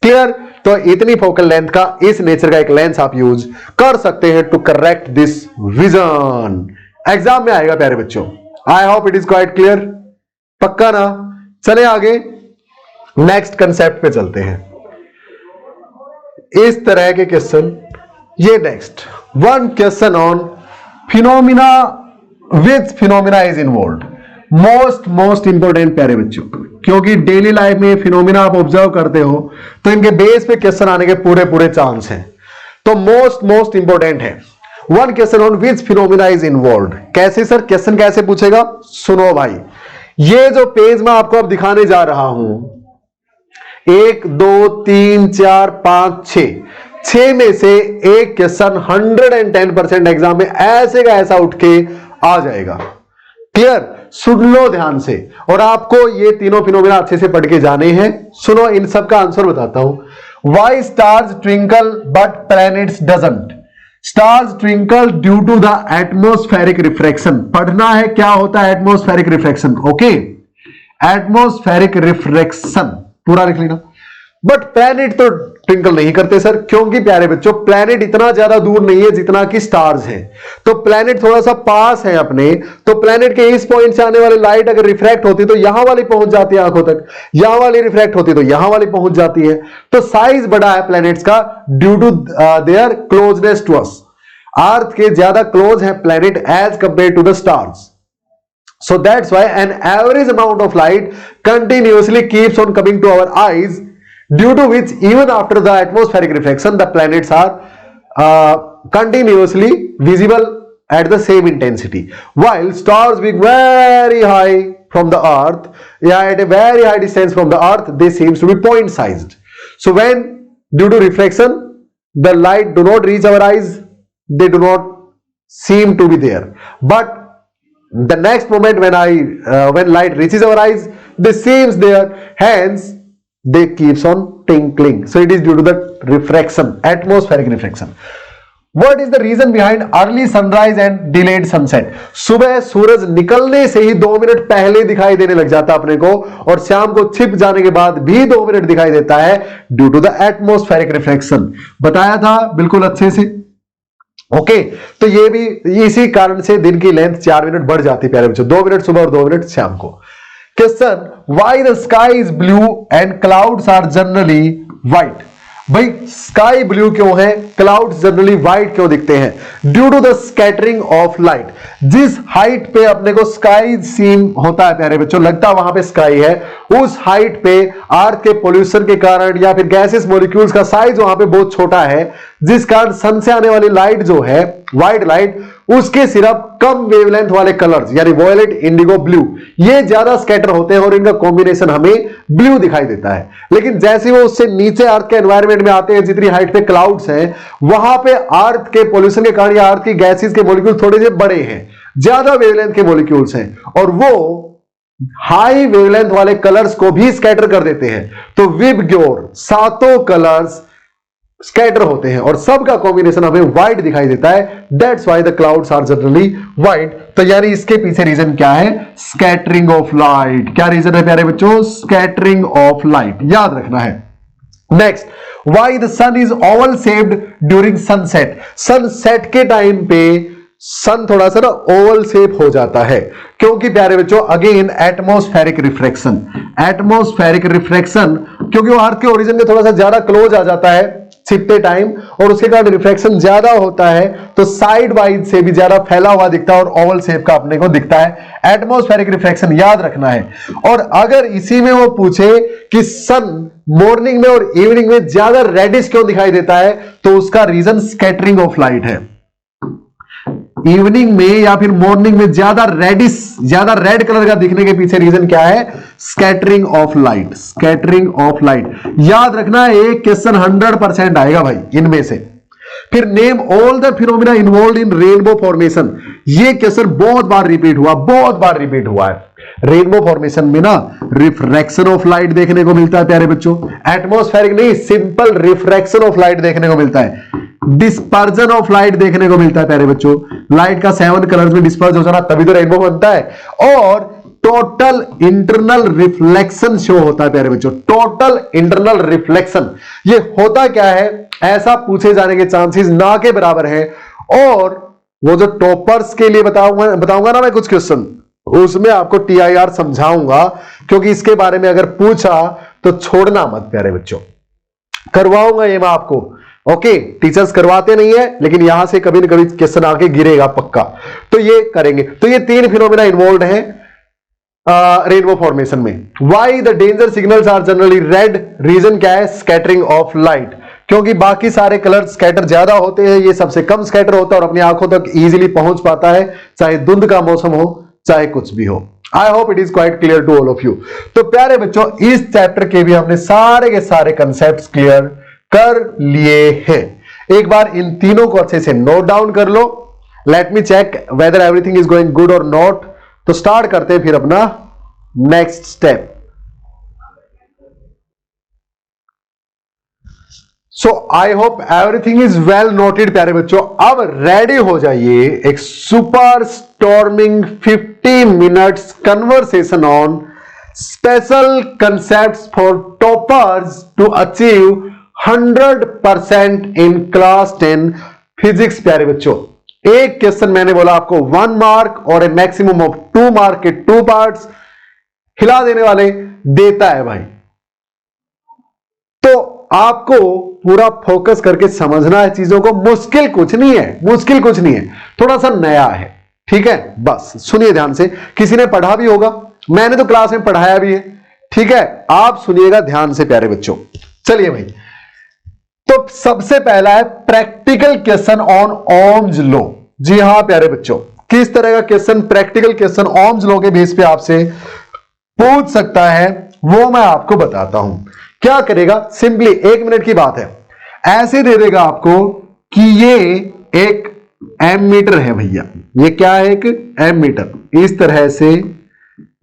S1: क्लियर? तो इतनी फोकल लेंथ का इस नेचर का एक लेंस आप यूज कर सकते हैं to correct this vision. Exam में आएगा प्यारे बच्चों। I hope it is quite clear. पक्का ना? चले आगे नेक्स्ट कंसेप्ट पे चलते हैं। इस तरह के क्वेश्चन, ये next one question on phenomena, which phenomena is involved. Most important प्यारे बच्चों, क्योंकि डेली लाइफ में फिनोमिना आप ऑब्जर्व करते हो तो इनके बेस पे क्वेश्चन आने के पूरे चांस हैं। तो मोस्ट इंपोर्टेंट है one question on which phenomena is involved. कैसे सर? क्वेश्चन कैसे पूछेगा? सुनो भाई, ये जो पेज मैं आपको अब दिखाने जा रहा हूं, 1 2 3 4 5 6 6 में से एक क्वेश्चन 110% एग्जाम में ऐसे का ऐसा उठ के आ जाएगा। क्लियर? सुन लो ध्यान से, और आपको ये तीनों फिनोमेना अच्छे से पढ़ के जाने हैं। सुनो, इन सब का आंसर बताता हूं। Why stars twinkle but planets doesn't? Stars twinkle due to the atmospheric refraction. पढ़ना है क्या होता है atmospheric refraction. Okay, atmospheric refraction पूरा लिख लेना। बट प्लैनेट तो ट्विंकल नहीं करते सर, क्योंकि प्यारे बच्चों प्लैनेट इतना ज्यादा दूर नहीं है जितना कि स्टार्स हैं। तो प्लैनेट थोड़ा सा पास है अपने, तो प्लैनेट के इस पॉइंट से आने वाली लाइट अगर रिफ्रैक्ट होती तो यहां वाली पहुंच जाती है आंखों तक, यहां वाली रिफ्रैक्ट होती तो यहां वाली पहुंच जाती है। तो साइज बड़ा है प्लैनेट्स का due to their closeness to us. Earth के ज्यादा क्लोज है planet as compare to the stars. So that's why an average amount of light continuously keeps on coming to our eyes, due to which even after the atmospheric refraction the planets are continuously visible at the same intensity, while stars being very high from the earth, at a very high distance from the earth, they seems to be point sized. So when due to reflection the light do not reach our eyes, they do not seem to be there, but the next moment when light reaches our eyes, they seems there, hence they keeps on twinkling. So it is due to the refraction, atmospheric refraction. What is the reason behind early sunrise and delayed sunset? सुबह सूरज निकलने से ही 2 मिनट पहले दिखाई देने लग जाता है अपने को, और शाम को छिप जाने के बाद भी 2 मिनट दिखाई देता है, due to the atmospheric reflection. बताया था बिल्कुल अच्छे से। ओके, तो ये भी इसी कारण से दिन की लेंथ 4 मिनट बढ़ जाती है प्यारे बच्चों, 2 मिनट सुबह और 2 मिनट शाम को। Question, why the sky is blue and clouds are generally white? भाई स्काई ब्लू क्यों है, क्लाउड्स जनरली व्हाइट क्यों दिखते हैं? Due to the scattering of light. जिस हाइट पे अपने को स्काई सीन होता है प्यारे बच्चों, लगता है वहां पे स्काई है, उस हाइट पे अर्थ के पोल्यूशन के कारण या फिर गैसेस मॉलिक्यूल्स का साइज वहां पे बहुत छोटा है, जिस कारण सन से आने वाली लाइट जो है व्हाइट लाइट, उसके सिर्फ कम वेवलेंथ वाले कलर्स यानी वॉयलेट, इंडिगो, ब्लू, ये ज्यादा स्कैटर होते हैं और इनका कॉम्बिनेशन हमें ब्लू दिखाई देता है। लेकिन जैसे वो उससे नीचे अर्थ के एनवायरनमेंट में आते हैं, जितनी हाइट पे क्लाउड्स हैं, वहां पे अर्थ के पोल्यूशन के कारण या अर्थ की गैसेस के मॉलिक्यूल थोड़े से बड़े हैं, ज्यादा वेवलेंथ के मॉलिक्यूल्स हैं, और वो हाई वेवलेंथ वाले कलर्स को भी स्कैटर कर देते हैं। तो विबग्योर 7 कलर्स स्कैटर होते हैं और सबका कॉम्बिनेशन हमें व्हाइट दिखाई देता है। That's why the clouds are generally white. तो यानी इसके पीछे रीजन क्या है? Scattering of light. क्या रीजन है प्यारे बच्चों? स्कैटरिंग ऑफ लाइट, याद रखना है। Next, why the sun is oval shaped during sunset? Sunset के टाइम पे सन थोड़ा सा ना ओवल शेप हो जाता है, क्योंकि प्यारे बच्चों again atmospheric refraction. Atmospheric refraction क्योंकि वो अर्थ के ओरिजिन में थोड़ा सा ज्यादा क्लोज आ जाता है छिपते टाइम, और उसके कारण रिफ्रैक्शन ज्यादा होता है, तो साइड वाइज से भी ज्यादा फैला हुआ दिखता है और ओवल शेप का अपने को दिखता है। एटमॉस्फेरिक रिफ्रैक्शन याद रखना है। और अगर इसी में वो पूछे कि सन मॉर्निंग में और इवनिंग में ज्यादा रेडिश क्यों दिखाई देता है, तो उसका रीजन स्कैटरिंग ऑफ लाइट है। इवनिंग में या फिर मॉर्निंग में ज्यादा रेडिश, ज्यादा रेड कलर का दिखने के पीछे रीजन क्या है? Scattering of light. Scattering of light याद रखना है, एक क्वेश्चन 100% आएगा भाई इनमें से। फिर name all the phenomena involve in rainbow formation. ये क्वेश्चन बहुत बार रिपीट हुआ है। रेनबो फॉर्मेशन में ना रिफ्रैक्शन ऑफ लाइट देखने को मिलता है प्यारे बच्चों, एटमॉस्फेरिक नहीं, सिंपल रिफ्रैक्शन ऑफ लाइट देखने को मिलता है। डिस्पर्जन ऑफ लाइट देखने को मिलता है प्यारे बच्चों, लाइट का 7 कलर्स में डिस्पर्ज हो जाना, तभी तो रेनबो बनता है। और टोटल इंटरनल रिफ्लेक्शन शो होता है प्यारे बच्चों, टोटल इंटरनल रिफ्लेक्शन। ये होता क्या है, ऐसा पूछे जाने के चांसेस ना के बराबर है। और वो जो टॉपर्स के लिए बताऊंगा ना मैं कुछ क्वेश्चन, उसमें आपको TIR समझाऊंगा, क्योंकि इसके बारे में अगर पूछा तो छोड़ना मत प्यारे बच्चों, करवाऊंगा ये मैं आपको। ओके, टीचर्स करवाते नहीं है, लेकिन यहां से कभी न कभी क्वेश्चन आके गिरेगा पक्का, तो ये करेंगे। तो ये 3 फिनोमिना इन्वॉल्व हैं रेनबो फॉर्मेशन में। Why the danger signals are generally red? Reason क्या है? Scattering of light. क्योंकि बाकी सारे कलर स्कैटर ज्यादा होते हैं, ये सबसे कम स्कैटर होता है और अपनी आंखों तक इजीली पहुंच पाता है, चाहे धुंध का मौसम हो चाहे कुछ भी हो। I hope it is quite clear to all of you. तो प्यारे बच्चों, इस चैप्टर के भी हमने सारे के सारे कंसेप्ट क्लियर कर लिए हैं। एक बार इन तीनों को अच्छे से नोट डाउन कर लो। Let me check whether everything is going good और नॉट। तो स्टार्ट करते हैं फिर अपना next step. So I hope everything is well noted प्यारे बच्चों। अब रेडी हो जाइए एक super storming 50 minutes conversation on special concepts for toppers to achieve 100% in class 10 physics. प्यारे बच्चों, एक क्वेश्चन मैंने बोला आपको 1 मार्क और ए मैक्सिमम ऑफ 2 मार्क के 2 पार्ट्स हिला देने वाले देता है भाई। तो आपको पूरा फोकस करके समझना है चीजों को। मुश्किल कुछ नहीं है, मुश्किल कुछ नहीं है, थोड़ा सा नया है, ठीक है। बस सुनिए ध्यान से। किसी ने पढ़ा भी होगा, मैंने तो क्लास में पढ़ाया भी है, ठीक है। आप सुनिएगा ध्यान से प्यारे बच्चों। चलिए भाई, तो सबसे पहला है practical question on Ohm's law. जी हां प्यारे बच्चों, किस तरह का क्वेश्चन, प्रैक्टिकल क्वेश्चन ओम्स लॉ के बेस पे आपसे पूछ सकता है वो मैं आपको बताता हूं। क्या करेगा, सिंपली 1 मिनट की बात है, ऐसे दे देगा आपको कि ये एक एमीटर है भैया। ये क्या है, एक एमीटर। इस तरह से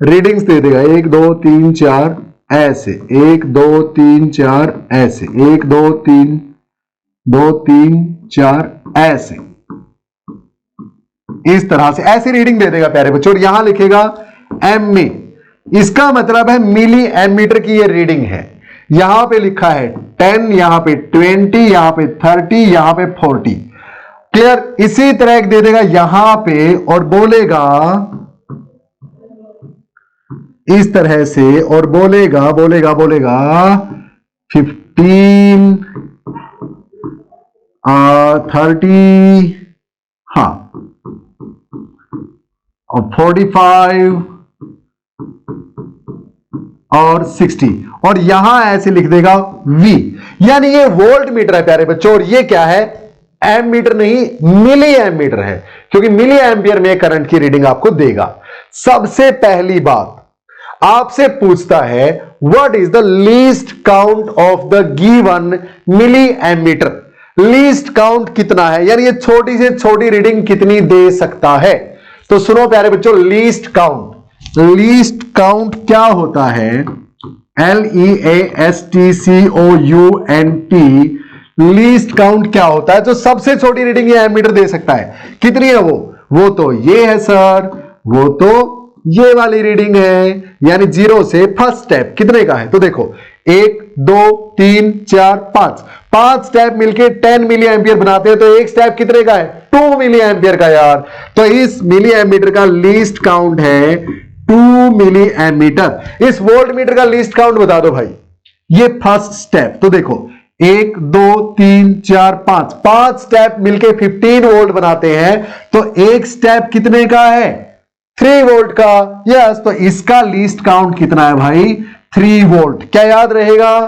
S1: रीडिंग्स दे देगा 1 2 3 4 ऐसे, 1 2 3 4 ऐसे, 1 2 3 2 3 4 ऐसे, इस तरह से ऐसी रीडिंग दे देगा प्यारे बच्चों। और यहां लिखेगा एमई, इसका मतलब है मिली एमीटर की ये रीडिंग है। यहां पे लिखा है 10, यहां पे 20, यहां पे 30, यहां पे 40। क्लियर। इसी तरह दे देगा यहां पे और बोलेगा इस तरह से, और बोलेगा 15 30, हाँ, और 45 और 60, और यहां ऐसे लिख देगा V। यानी ये वोल्ट मीटर है प्यारे बच्चों, और ये क्या है, एम मीटर नहीं, मिली एमीटर है, क्योंकि मिली एम्पियर में करंट की रीडिंग आपको देगा। सबसे पहली बात आपसे पूछता है what is the least count of the given milli ammeter. Least count कितना है, यानी ये छोटी से छोटी रीडिंग कितनी दे सकता है। तो सुनो प्यारे बच्चों, लीस्ट काउंट, लीस्ट काउंट क्या होता है, LEASTCOUNT। लीस्ट काउंट क्या होता है, जो सबसे छोटी रीडिंग ये एमीटर दे सकता है। कितनी है वो तो ये है सर, वो तो ये वाली रीडिंग है। यानी 0 से फर्स्ट स्टेप कितने का है, तो देखो 1 2 3 4 5 स्टेप मिलके 10 मिली एम्पियर बनाते हैं। तो एक स्टेप कितने का है, 2 मिली एम्पियर का यार। तो इस मिली एमीटर का लीस्ट काउंट है 2 मिली एमीटर। इस वोल्ट मीटर का लीस्ट काउंट बता दो भाई। ये फर्स्ट स्टेप, तो देखो 1 2 3 4 5 स्टेप मिलके 15 वोल्ट बनाते हैं। तो एक स्टेप कितने का है, 3 वोल्ट का। यस, तो इसका लीस्ट काउंट कितना है भाई, 3 वोल्ट। क्या याद रहेगा,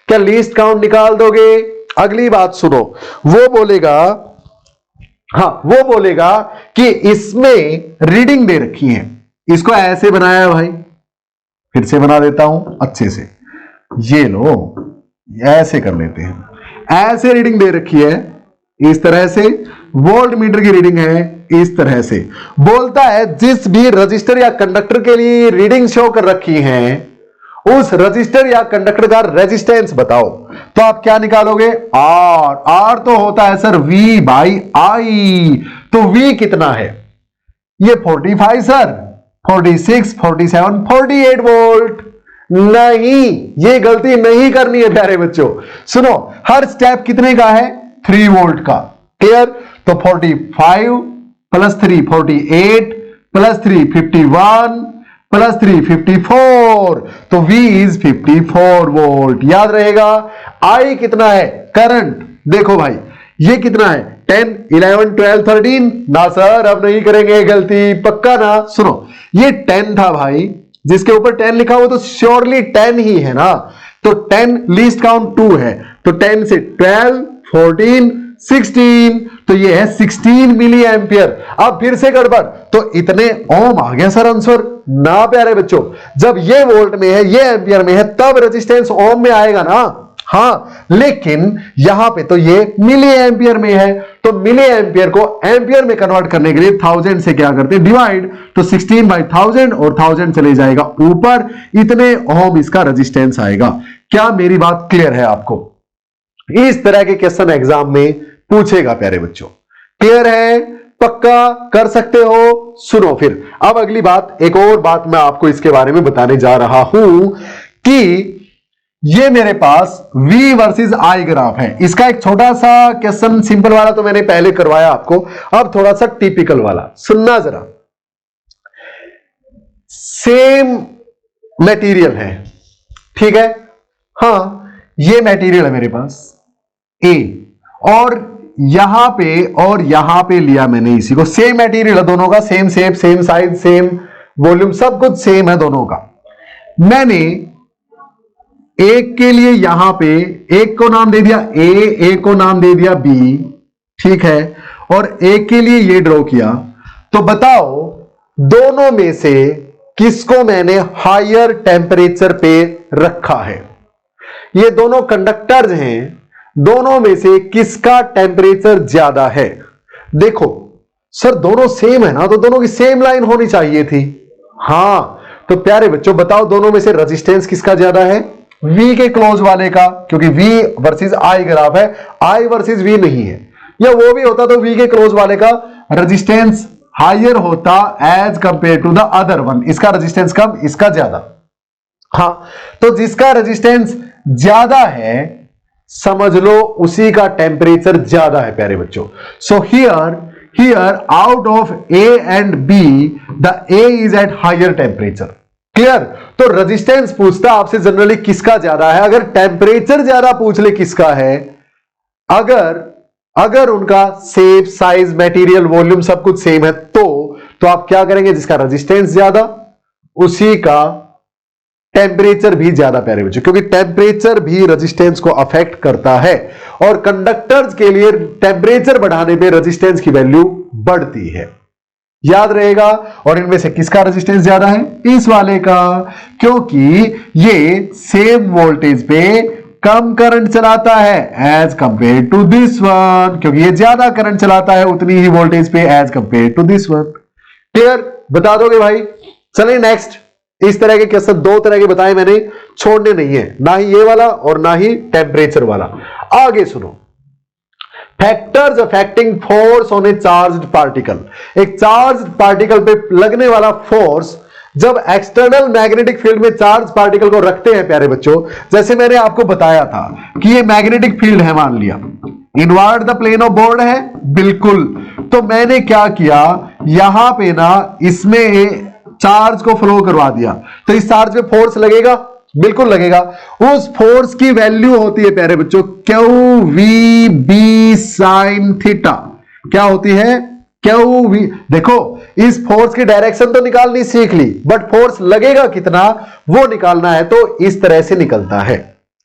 S1: क्या लीस्ट काउंट निकाल दोगे। अगली बात सुनो, वो बोलेगा कि इसमें रीडिंग दे रखी है। इसको ऐसे बनाया है भाई, फिर से बना देता हूं अच्छे से। ये लो, ऐसे कर लेते हैं। ऐसे रीडिंग दे रखी है इस तरह से, वोल्ट मीटर की रीडिंग है इस तरह से। बोलता है जिस भी रजिस्टर या कंडक्टर के लिए रीडिंग शो कर रखी है उस रजिस्टर या कंडक्टर का रेजिस्टेंस बताओ। तो आप क्या निकालोगे, आर तो होता है सर V बाई आई। तो V कितना है, ये 45 सर, 46 47 48 वोल्ट। नहीं, ये गलती नहीं करनी है प्यारे बच्चों। सुनो, हर स्टेप कितने का है, 3 वोल्ट का। क्लियर। तो 45 प्लस 3 48 प्लस 3 51 प्लस 3 54। तो V इज 54 वोल्ट। याद रहेगा। I कितना है, करंट। देखो भाई ये कितना है, 10 11 12 13। ना सर, अब नहीं करेंगे गलती, पक्का ना। सुनो, ये 10 था भाई, जिसके ऊपर 10 लिखा हुआ तो श्योरली 10 ही है ना। तो 10 लीस्ट काउंट 2 है, तो 10 से 12 14 16, तो ये है 16 मिली एम्पियर। अब फिर से गड़बड़, तो इतने ओम आ गया सर आंसर। ना प्यारे बच्चों, जब ये वोल्ट में है, ये एम्पियर में है, तब रेजिस्टेंस ओम में आएगा ना। हाँ, लेकिन यहां पे तो ये मिली एम्पियर में है, तो मिली एम्पियर को एम्पियर में कन्वर्ट करने के लिए 1000 से क्या करते हैं डिवाइड, तो 16/1000 और 1000 चले जाएगा ऊपर, इतने ओम इसका रेजिस्टेंस आएगा। क्या मेरी बात क्लियर है आपको? इस तरह के क्वेश्चन एग्जाम में पूछेगा प्यारे बच्चों। क्लियर है? पक्का कर सकते हो? सुनो फिर अब अगली बात, एक और बात मैं आपको इसके बारे में बताने जा रहा हूं कि ये मेरे पास V वर्सेस I ग्राफ है। इसका एक छोटा सा क्वेश्चन सिंपल वाला तो मैंने पहले करवाया आपको, अब थोड़ा सा टिपिकल वाला सुनना जरा। सेम मटेरियल है, ठीक है? हाँ, ये मटेरियल है मेरे पास A, और यहां पे लिया मैंने इसी को। सेम मटेरियल है दोनों का, same shape, same size, same volume, सब कुछ सेम है दोनों का। मैंने एक के लिए यहां पे एक को नाम दे दिया A, एक को नाम दे दिया B, ठीक है, और एक के लिए ये ड्रॉ किया। तो बताओ दोनों में से किसको मैंने हायर टेम्परेचर पे रखा है? ये दोनों कंडक्टर्स हैं, दोनों में से किसका टेम्परेचर ज्यादा है? देखो सर दोनों सेम है ना, तो दोनों की सेम लाइन होनी चाहिए थी। हां, तो प्यारे बच्चों बताओ दोनों में से रेजिस्टेंस किसका ज्यादा है? V के क्लोज वाले का, क्योंकि V वर्सेस I ग्राफ है, I वर्सेस V नहीं है। या वो भी होता तो V के क्लोज वाले का रेजिस्टेंस हायर होता as compare to the other one. इसका रेजिस्टेंस कम, इसका ज्यादा। हाँ, तो जिसका रेजिस्टेंस ज्यादा है समझ लो उसी का टेम्परेचर ज्यादा है प्यारे बच्चों। So here out of A and B the A is at higher temperature. Clear? तो रेजिस्टेंस पूछता आपसे जनरली किसका ज्यादा है, अगर टेम्परेचर ज्यादा पूछ ले किसका है, अगर उनका शेप, साइज, मटेरियल, वॉल्यूम सब कुछ सेम है तो आप क्या करेंगे? जिसका रेजिस्टेंस ज्यादा उसी का टेम्परेचर भी ज्यादा प्यारे बच्चों, क्योंकि टेम्परेचर भी रेजिस्टेंस को अफेक्ट करता है और कंडक्टर्स के लिए टेम्परेचर बढ़ाने पे रेजिस्टेंस की वैल्यू बढ़ती है, याद रहेगा। और इनमें से किसका रेजिस्टेंस ज्यादा है? इस वाले का, क्योंकि ये सेम वोल्टेज पे कम करंट चलाता है as compare to this one, क्योंकि ये ज्यादा करंट चलाता है उतनी ही वोल्टेज पे as compare to this one. Clear? बता दोगे भाई? चलिए नेक्स्ट। इस तरह के क्वेश्चन दो तरह के बताए मैंने, छोड़ने नहीं है, ना ही ये वाला और ना ही टेम्परेचर वाला। आगे सुनो, factors affecting force on A charged particle. एक चार्ज्ड पार्टिकल पे लगने वाला फोर्स, जब एक्सटर्नल मैग्नेटिक फील्ड में चार्ज पार्टिकल को रखते हैं प्यारे बच्चों, जैसे मैंने आपको बताया था कि ये मैग्नेटिक फील्ड है, मान लिया invert the plane of board है, बिल्कुल। तो मैंने क्या किया, यहां पे ना इसमें चार्ज को फ्लो करवा दिया, तो इस चार्ज पे फोर्स लगेगा, बिल्कुल लगेगा। उस फोर्स की वैल्यू होती है प्यारे बच्चों Q V B sine theta. क्या होती है? Q V. देखो इस फोर्स की डायरेक्शन तो निकालनी सीख ली, बट फोर्स लगेगा कितना वो निकालना है, तो इस तरह से निकलता है।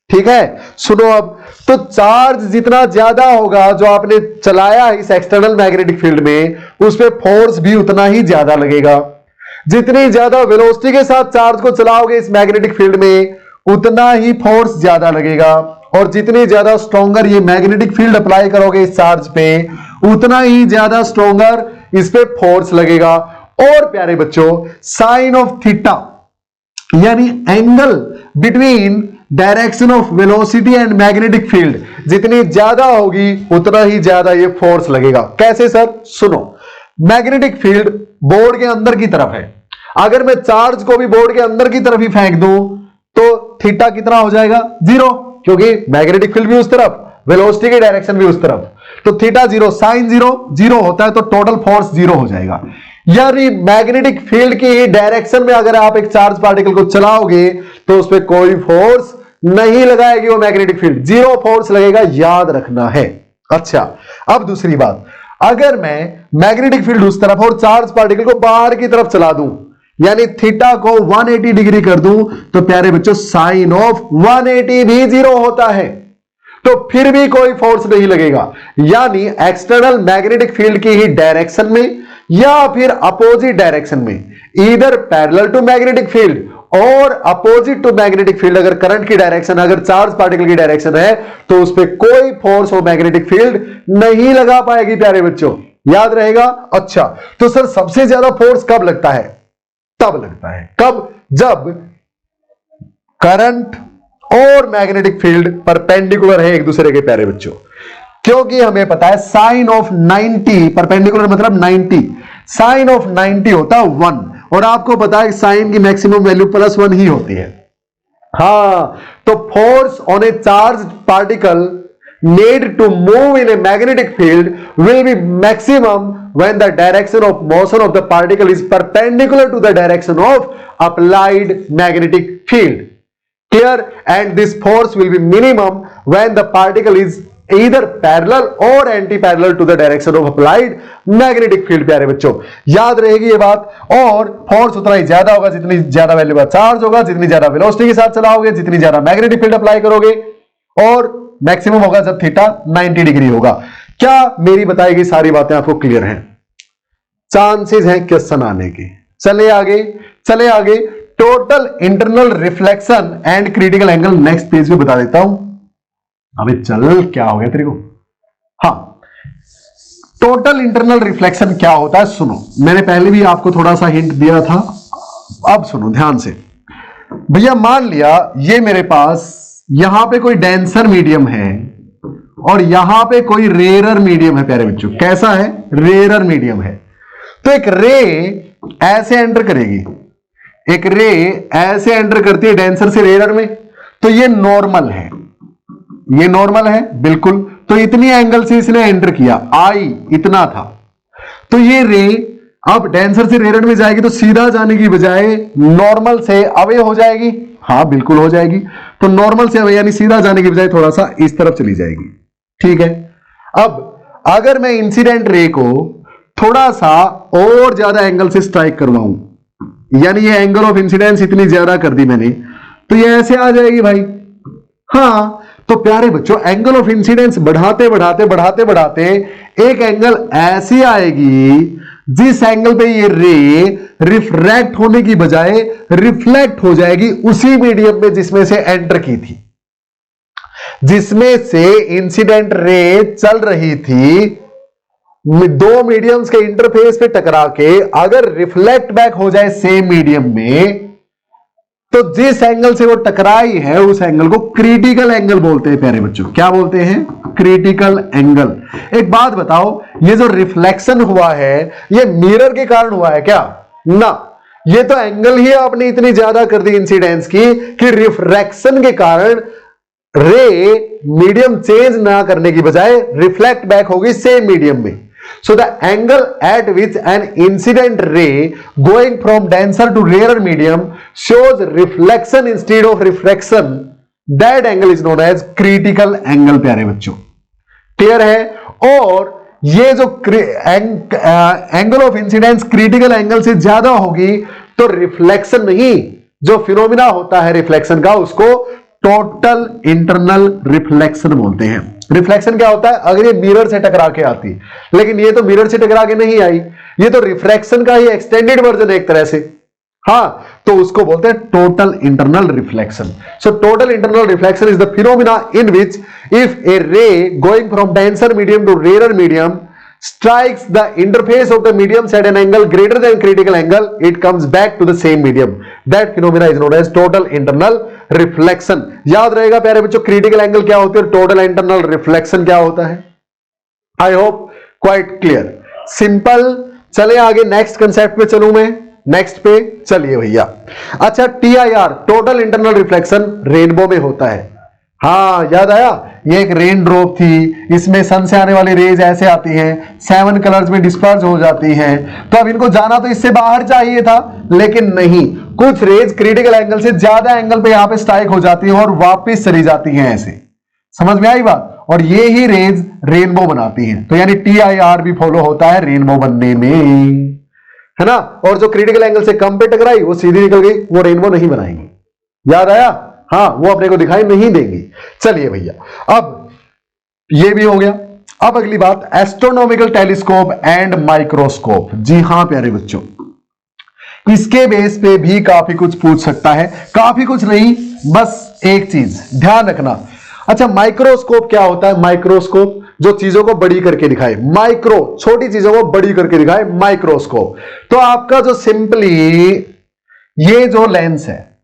S1: ठीक है, सुनो अब, तो चार्ज जितना ज्यादा होगा जो आपने चलाया इस एक्सटर्नल मैग्नेटिक फील्ड में, उस पर फोर्स भी उतना ही ज्यादा लगेगा। जितनी ज्यादा वेलोसिटी के साथ चार्ज को चलाओगे इस मैग्नेटिक फील्ड में, उतना ही फोर्स ज्यादा लगेगा, और जितनी ज्यादा स्ट्रॉन्गर ये मैग्नेटिक फील्ड अप्लाई करोगे इस चार्ज पे, उतना ही ज्यादा स्ट्रॉन्गर इस पे फोर्स लगेगा। और प्यारे बच्चों, साइन ऑफ थीटा यानी angle between direction of velocity and magnetic field जितनी ज्यादा होगी उतना ही ज्यादा ये फोर्स लगेगा। कैसे सर? सुनो, मैग्नेटिक फील्ड बोर्ड के अंदर की तरफ है, अगर मैं चार्ज को भी बोर्ड के अंदर की तरफ ही फेंक दूं तो थीटा कितना हो जाएगा? 0, क्योंकि मैग्नेटिक फील्ड भी उस तरफ, वेलोसिटी की डायरेक्शन भी उस तरफ, तो थीटा 0, साइन 0 होता है, तो टोटल फोर्स 0 हो जाएगा। यानी मैग्नेटिक फील्ड की ही डायरेक्शन में अगर आप एक चार्ज पार्टिकल को चलाओगे तो उस पर कोई फोर्स नहीं लगाएगी वो मैग्नेटिक फील्ड, 0 फोर्स लगेगा, याद रखना है। अच्छा, अब दूसरी बात, अगर मैं मैग्नेटिक फील्ड उस तरफ और चार्ज पार्टिकल को बाहर की तरफ चला दूं, यानी थीटा को 180 डिग्री कर दूं, तो प्यारे बच्चों साइन ऑफ 180 भी 0 होता है, तो फिर भी कोई फोर्स नहीं लगेगा। यानी एक्सटर्नल मैग्नेटिक फील्ड की ही डायरेक्शन में या फिर अपोजिट डायरेक्शन में, either parallel to magnetic field और अपोजिट टू मैग्नेटिक फील्ड अगर करंट की डायरेक्शन, अगर चार्ज पार्टिकल की डायरेक्शन है, तो उस पर कोई फोर्स और मैग्नेटिक फील्ड नहीं लगा पाएगी प्यारे बच्चों, याद रहेगा। अच्छा, तो सर सबसे ज्यादा फोर्स कब लगता है? तब लगता है, कब? जब करंट और मैग्नेटिक फील्ड परपेंडिकुलर है एक दूसरे के प्यारे बच्चों, क्योंकि हमें पता है साइन ऑफ 90, परपेंडिकुलर मतलब 90, साइन ऑफ 90 होता है 1, और आपको पता है साइन की मैक्सिमम वैल्यू +1 ही होती है। हां, तो force on A charge particle need to move in a magnetic field will be maximum when the direction of motion of the particle is perpendicular to the direction of applied magnetic field. Clear? And this force will be minimum when the particle is either parallel or anti-parallel to the direction of applied magnetic field। प्यारे बच्चों याद रहेगी ये बात। और फोर्स उतना ही ज्यादा होगा जितनी ज्यादा वैल्यू का चार्ज होगा, जितनी ज्यादा वेलोसिटी के साथ चलाओगे, जितनी ज्यादा मैग्नेटिक फील्ड अप्लाई करोगे, और मैक्सिमम होगा जब थीटा 90 डिग्री होगा। क्या मेरी बताई गई सारी बातें आपको क्लियर हैं? चांसेस हैं क्वेश्चन आने के। चले आगे, चले आगे। Total internal reflection and critical angle next page पे बता देता हूं। अबे चल, क्या हो गया तेरे को? हाँ, टोटल इंटरनल रिफ्लेक्शन क्या होता है सुनो, मैंने पहले भी आपको थोड़ा सा हिंट दिया था, अब सुनो ध्यान से। भैया मान लिया ये मेरे पास यहां पे कोई डेंसर मीडियम है और यहां पे कोई रेयरर मीडियम है प्यारे बच्चों। कैसा है? रेयरर मीडियम है। तो एक रे ऐसे एंटर करेगी, एक रे ऐसे एंटर करती है डेंसर से रेयरर में, तो ये नॉर्मल है, ये नॉर्मल है बिल्कुल। तो इतनी एंगल से इसने एंटर किया, आई इतना था, तो ये रे अब डेंसर से रेयरर में जाएगी तो सीधा जाने की बजाय नॉर्मल से अवे हो जाएगी। हाँ बिल्कुल हो जाएगी। तो नॉर्मल से अवे यानी सीधा जाने की बजाय थोड़ा सा इस तरफ चली जाएगी। ठीक है, अब अगर मैं इंसिडेंट रे को थोड़ा सा और ज्यादा एंगल से स्ट्राइक करवाऊं, यानी ये एंगल ऑफ इंसिडेंस इतनी ज्यादा कर दी मैंने, तो ये ऐसे आ जाएगी भाई। हाँ, तो प्यारे बच्चों एंगल ऑफ इंसिडेंस बढ़ाते बढ़ाते बढ़ाते बढ़ाते एक एंगल ऐसी आएगी जिस एंगल पे ये रे रिफ्रैक्ट होने की बजाय रिफ्लेक्ट हो जाएगी उसी मीडियम में जिसमें से एंटर की थी, जिसमें से इंसिडेंट रे चल रही थी। दो मीडियम्स के इंटरफेस पे टकरा के अगर रिफ्लेक्ट बैक हो जाए सेम मीडियम में, तो जिस एंगल से वो टकराई है उस एंगल को क्रिटिकल एंगल बोलते हैं प्यारे बच्चों। क्या बोलते हैं? Critical angle. एक बात बताओ, ये जो रिफ्लेक्शन हुआ है ये मिरर के कारण हुआ है क्या? ना, ये तो एंगल ही आपने इतनी ज्यादा कर दी इंसिडेंस की कि रिफ्रैक्शन के कारण रे मीडियम चेंज ना करने की बजाय रिफ्लेक्ट बैक होगी सेम मीडियम में। So the angle at which an incident ray going from denser to rarer medium shows reflection instead of refraction, that angle is known as critical angle। प्यारे बच्चों क्लियर है? और ये जो angle of incidence critical angle से ज्यादा होगी तो रिफ्लेक्शन नहीं, जो फिनोमिना होता है रिफ्लेक्शन का उसको टोटल इंटरनल रिफ्लेक्शन बोलते हैं। रिफ्लेक्शन क्या होता है? अगर ये मिरर से टकरा के आती, लेकिन ये तो मिरर से टकरा के नहीं आई, ये तो रिफ्रैक्शन का ही एक्सटेंडेड वर्जन एक तरह से। हाँ, तो उसको बोलते हैं total internal reflection. So total internal reflection is the phenomena in which if a ray going from denser medium to rare medium strikes the interface of the mediums at an angle greater than critical angle, it comes back to the same medium. That phenomena is known as total internal reflection। याद रहेगा प्यारे बच्चों क्रिटिकल एंगल क्या होती है, टोटल इंटरनल रिफ्लेक्शन क्या होता है। I hope quite clear, simple. चले आगे, नेक्स्ट कंसेप्ट पे चलूं मैं, नेक्स्ट पे चलिए भैया। अच्छा, TIR total internal reflection rainbow में होता है। हाँ याद आया, ये एक रेन ड्रॉप थी, इसमें सन से आने वाली रेज ऐसे आती हैं, 7 कलर्स में डिस्पर्स हो जाती हैं। तो अब इनको जाना तो इससे बाहर चाहिए था, लेकिन नहीं, कुछ रेज क्रिटिकल एंगल से ज्यादा एंगल पे यहां पे स्ट्राइक हो जाती है और वापस चली जाती हैं ऐसे। समझ में आई बात? और ये ही रेज रेनबो बनाती हैं। तो यानी TIR भी फॉलो होता है रेनबो बनने में, है ना। और जो क्रिटिकल एंगल से कम पे टकराई वो सीधी निकल गई, वो रेनबो नहीं बनाएंगी। याद आया? हाँ, वो अपने को दिखाई नहीं देंगी। चलिए भैया, अब ये भी हो गया। अब अगली बात, एस्ट्रोनॉमिकल टेलीस्कोप एंड माइक्रोस्कोप। जी हां प्यारे बच्चों, इसके बेस पे भी काफी कुछ पूछ सकता है, काफी कुछ नहीं, बस एक चीज ध्यान रखना। अच्छा, माइक्रोस्कोप क्या होता है? माइक्रोस्कोप जो चीजों को बड़ी करके दिखाए, माइक्रो छोटी चीजों को बड़ी करके दिखाए, माइक्रोस्कोप। तो आपका जो सिंपली ये जो लेंस है,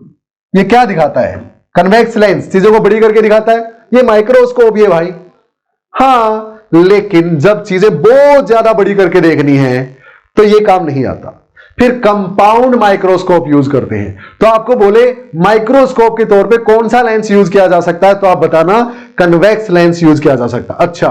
S1: ये क्या दिखाता है? कन्वेक्स लेंस, चीजों को बड़ी करके दिखाता है, ये माइक्रोस्कोप ही है भाई। हाँ, लेकिन जब चीजें बहुत ज्यादा बड़ी करके देखनी है तो ये काम नहीं आता, फिर कंपाउंड माइक्रोस्कोप यूज करते हैं। तो आपको बोले माइक्रोस्कोप के तौर पे कौन सा लेंस यूज किया जा सकता है, तो आप बताना कन्वेक्स लेंस यूज किया जा सकता है। अच्छा,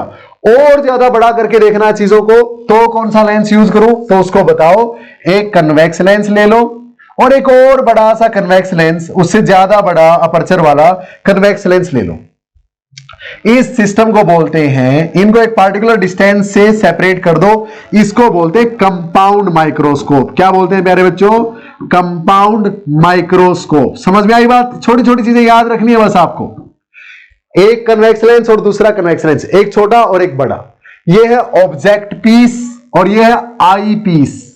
S1: और ज्यादा बड़ा करके देखना है चीजों को, तो कौन सा लेंस यूज करूं, तो उसको बताओ। एक कन्वेक्स लेंस ले लो और एक और बड़ा सा कन्वेक्स लेंस, उससे ज्यादा बड़ा अपर्चर वाला कन्वेक्स लेंस ले लो। इस सिस्टम को बोलते हैं, इनको एक पार्टिकुलर डिस्टेंस से सेपरेट कर दो, इसको बोलते हैं कंपाउंड माइक्रोस्कोप। क्या बोलते हैं प्यारे बच्चों? Compound microscope. समझ में आई बात? छोटी छोटी चीजें याद रखनी है बस आपको। एक कन्वेक्स लेंस और दूसरा कन्वेक्स लेंस, एक छोटा और एक बड़ा। यह है ऑब्जेक्ट पीस और यह है आई पीस।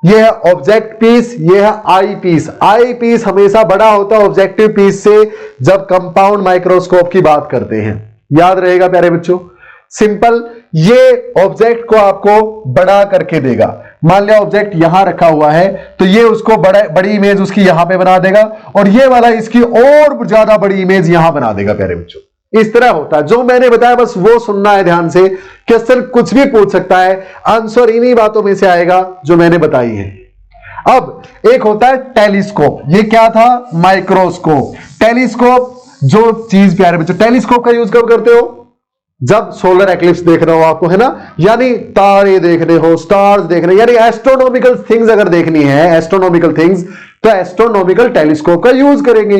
S1: यह है ऑब्जेक्ट पीस, यह है आई पीस। आई पीस हमेशा बड़ा होता है ऑब्जेक्टिव पीस से जब कंपाउंड माइक्रोस्कोप की बात करते हैं। याद रहेगा प्यारे बच्चों, सिंपल। ये ऑब्जेक्ट को आपको बड़ा करके देगा। मान लिया ऑब्जेक्ट यहां रखा हुआ है, तो ये उसको बड़ी इमेज उसकी यहां पे बना देगा, और ये वाला इसकी और ज्यादा बड़ी इमेज यहां बना देगा प्यारे बच्चों। इस तरह होता है। जो मैंने बताया बस वो सुनना है ध्यान से। क्वेश्चन कुछ भी पूछ सकता है, आंसर इन्हीं बातों में से आएगा जो मैंने बताई है। अब एक होता है टेलीस्कोप। ये क्या था? माइक्रोस्कोप। टेलीस्कोप जो चीज प्यारे बच्चों, टेलीस्कोप का यूज कब करते हो? जब सोलर एक्लिप्स देखना हो आपको, है ना, यानी तारे देखने हो, स्टार्स देखने, यानी एस्ट्रोनॉमिकल थिंग्स अगर देखनी है, एस्ट्रोनॉमिकल थिंग्स, तो एस्ट्रोनॉमिकल टेलीस्कोप का यूज करेंगे।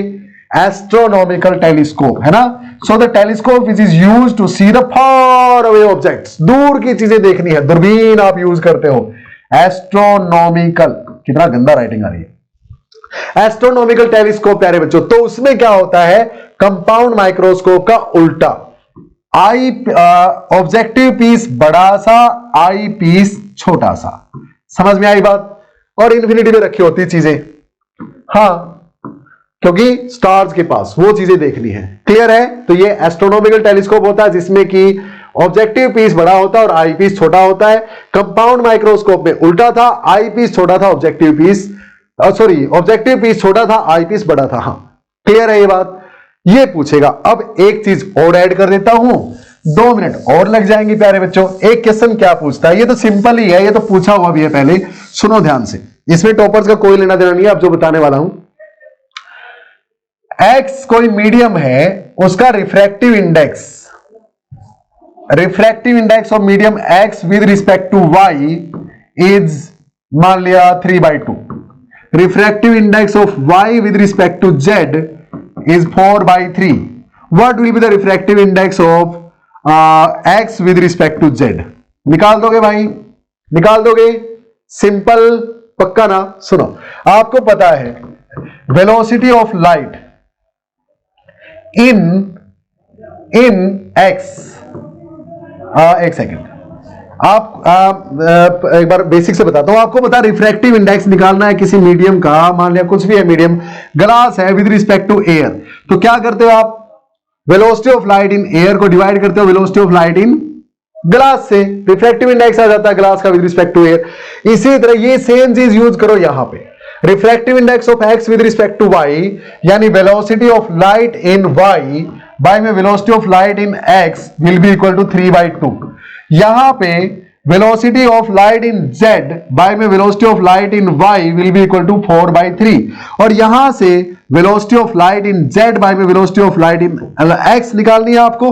S1: एस्ट्रोनॉमिकल टेलीस्कोप, है ना। So the telescope which is used to see the far away objects. दूर की चीजें देखनी है, दूरबीन आप यूज करते हो। एस्ट्रोनॉमिकल, कितना गंदा राइटिंग आ रही है। एस्ट्रोनॉमिकल टेलीस्कोप प्यारे बच्चों, तो उसमें क्या होता है? कंपाउंड माइक्रोस्कोप का उल्टा। आई ऑब्जेक्टिव पीस बड़ा सा, आई पीस छोटा सा। समझ में आई बात? और इन्फिनिटी में रखी होती चीजें, हाँ, क्योंकि स्टार्स के पास वो चीजें देखनी है। क्लियर है? तो ये एस्ट्रोनॉमिकल टेलीस्कोप होता है जिसमें कि ऑब्जेक्टिव पीस बड़ा होता है और आई पीस छोटा होता है। कंपाउंड माइक्रोस्कोप में उल्टा था, आई पीस छोटा था, ऑब्जेक्टिव पीस ऑब्जेक्टिव पीस छोटा था, आई पीस बड़ा था। हाँ, क्लियर है ये बात? ये पूछेगा। अब एक चीज और ऐड कर देता हूं, 2 मिनट और लग जाएंगे प्यारे बच्चों। एक क्वेश्चन क्या पूछता है? ये तो सिंपल ही है, ये तो पूछा हुआ भी है पहले। सुनो ध्यान से, इसमें टॉपर्स का कोई लेना देना नहीं है। अब जो बताने वाला हूं, एक्स कोई मीडियम है, उसका refractive index of medium X with respect to Y is, मान लिया 3/2। Refractive index of Y with respect to Z is 4/3. What will be the refractive index of x with respect to z? निकाल दोगे भाई? निकाल दोगे? सिंपल, पक्का ना? सुनो, आपको पता है velocity of light in x, एक सेकेंड, आप एक बार बेसिक से बताता हूं आपको। पता रिफ्रैक्टिव इंडेक्स निकालना है किसी मीडियम का, मान लिया कुछ भी है मीडियम, ग्लास है, विद रिस्पेक्ट टू एयर। तो क्या करते हो आप? Velocity of light in air को डिवाइड करते हो velocity of light in glass से, रिफ्रैक्टिव इंडेक्स आ जाता है ग्लास का विद रिस्पेक्ट टू एयर। इसी तरह ये सेम चीज यूज करो यहां पे। Refractive index of X with respect to Y, यानी velocity of light in Y by में velocity of light in X will be equal to 3/2। यहां पे velocity of light in z by में velocity of light in y will be equal to 4/3, और यहां से velocity of light in z by में velocity of light in x निकालनी है आपको।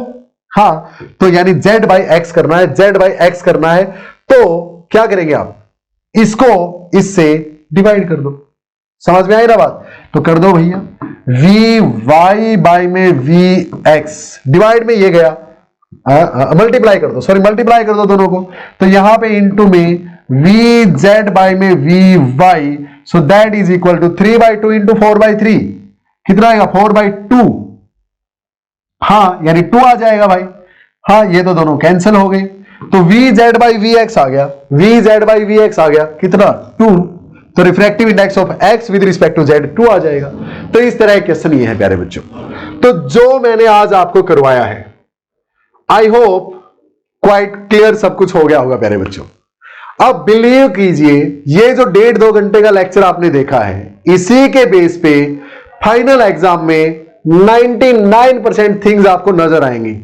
S1: हाँ, तो यानी z बाय x करना है, z बाय x करना है। तो क्या करेंगे आप? इसको इससे डिवाइड कर दो। समझ में आई ना बात? तो कर दो भैया, vy बाय में vx, डिवाइड में ये गया, मल्टीप्लाई कर दो, सॉरी मल्टीप्लाई कर दो दोनों को। तो यहां पे इंटू में vz बाय में vy, so that is equal to 3/2 into 4/3। कितना आएगा? 4/2। हाँ, यानी 2 आ जाएगा भाई। हाँ, ये तो दोनों कैंसिल हो गए, तो vz बाई vx आ गया, vz बाई vx आ गया कितना? 2। तो refractive index of x with respect to z 2 आ जाएगा। तो इस तरह का क्वेश्चन ये है प्यारे बच्चों। तो जो मैंने आज आपको करवाया है, आई होप क्वाइट क्लियर सब कुछ हो गया होगा प्यारे बच्चों। अब बिलीव कीजिए, ये जो 1.5-2 घंटे का लेक्चर आपने देखा है, इसी के बेस पे फाइनल एग्जाम में 99% थिंग्स आपको नजर आएंगी।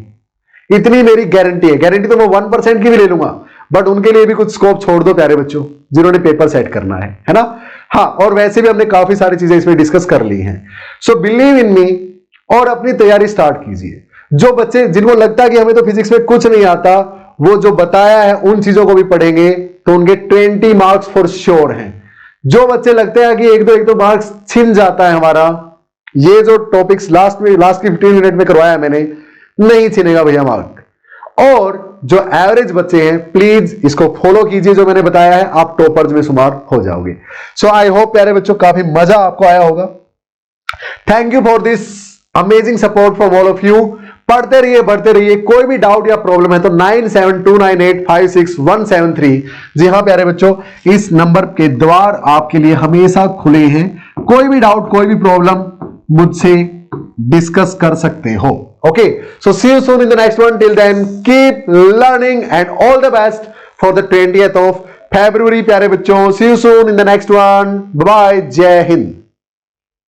S1: इतनी मेरी गारंटी है। गारंटी तो मैं 1% की भी ले लूंगा, बट उनके लिए भी कुछ स्कोप छोड़ दो प्यारे बच्चों, जिन्होंने पेपर सेट करना है ना। हाँ, और वैसे भी हमने काफी सारी चीजें इसमें डिस्कस कर ली हैं। सो बिलीव इन मी और अपनी तैयारी स्टार्ट कीजिए। जो बच्चे जिनको लगता है कि हमें तो फिजिक्स में कुछ नहीं आता, वो जो बताया है उन चीजों को भी पढ़ेंगे तो उनके 20 मार्क्स फॉर श्योर हैं। जो बच्चे लगते हैं कि एक दो मार्क्स छिन जाता है हमारा, ये जो टॉपिक्स लास्ट की 15 मिनट में करवाया मैंने, नहीं छिनेगा भैया मार्क। और जो एवरेज बच्चे हैं, प्लीज इसको फॉलो कीजिए जो मैंने बताया है, आप टॉपर्स में शुमार हो जाओगे। सो आई होप प्यारे बच्चों काफी मजा आपको आया होगा। Thank you for this amazing support from all of you. पढ़ते रहिए, बढ़ते रहिए। कोई भी डाउट या प्रॉब्लम है तो 9729856173, जी हाँ प्यारे बच्चों, इस नंबर के द्वार आपके लिए हमेशा खुले हैं। कोई भी डाउट, कोई भी प्रॉब्लम मुझसे डिस्कस कर सकते हो। Okay, so see you soon in the next one. Till then keep learning and all the best for the 20th of February प्यारे बच्चों। See you soon in the next one. Bye, जय हिंद।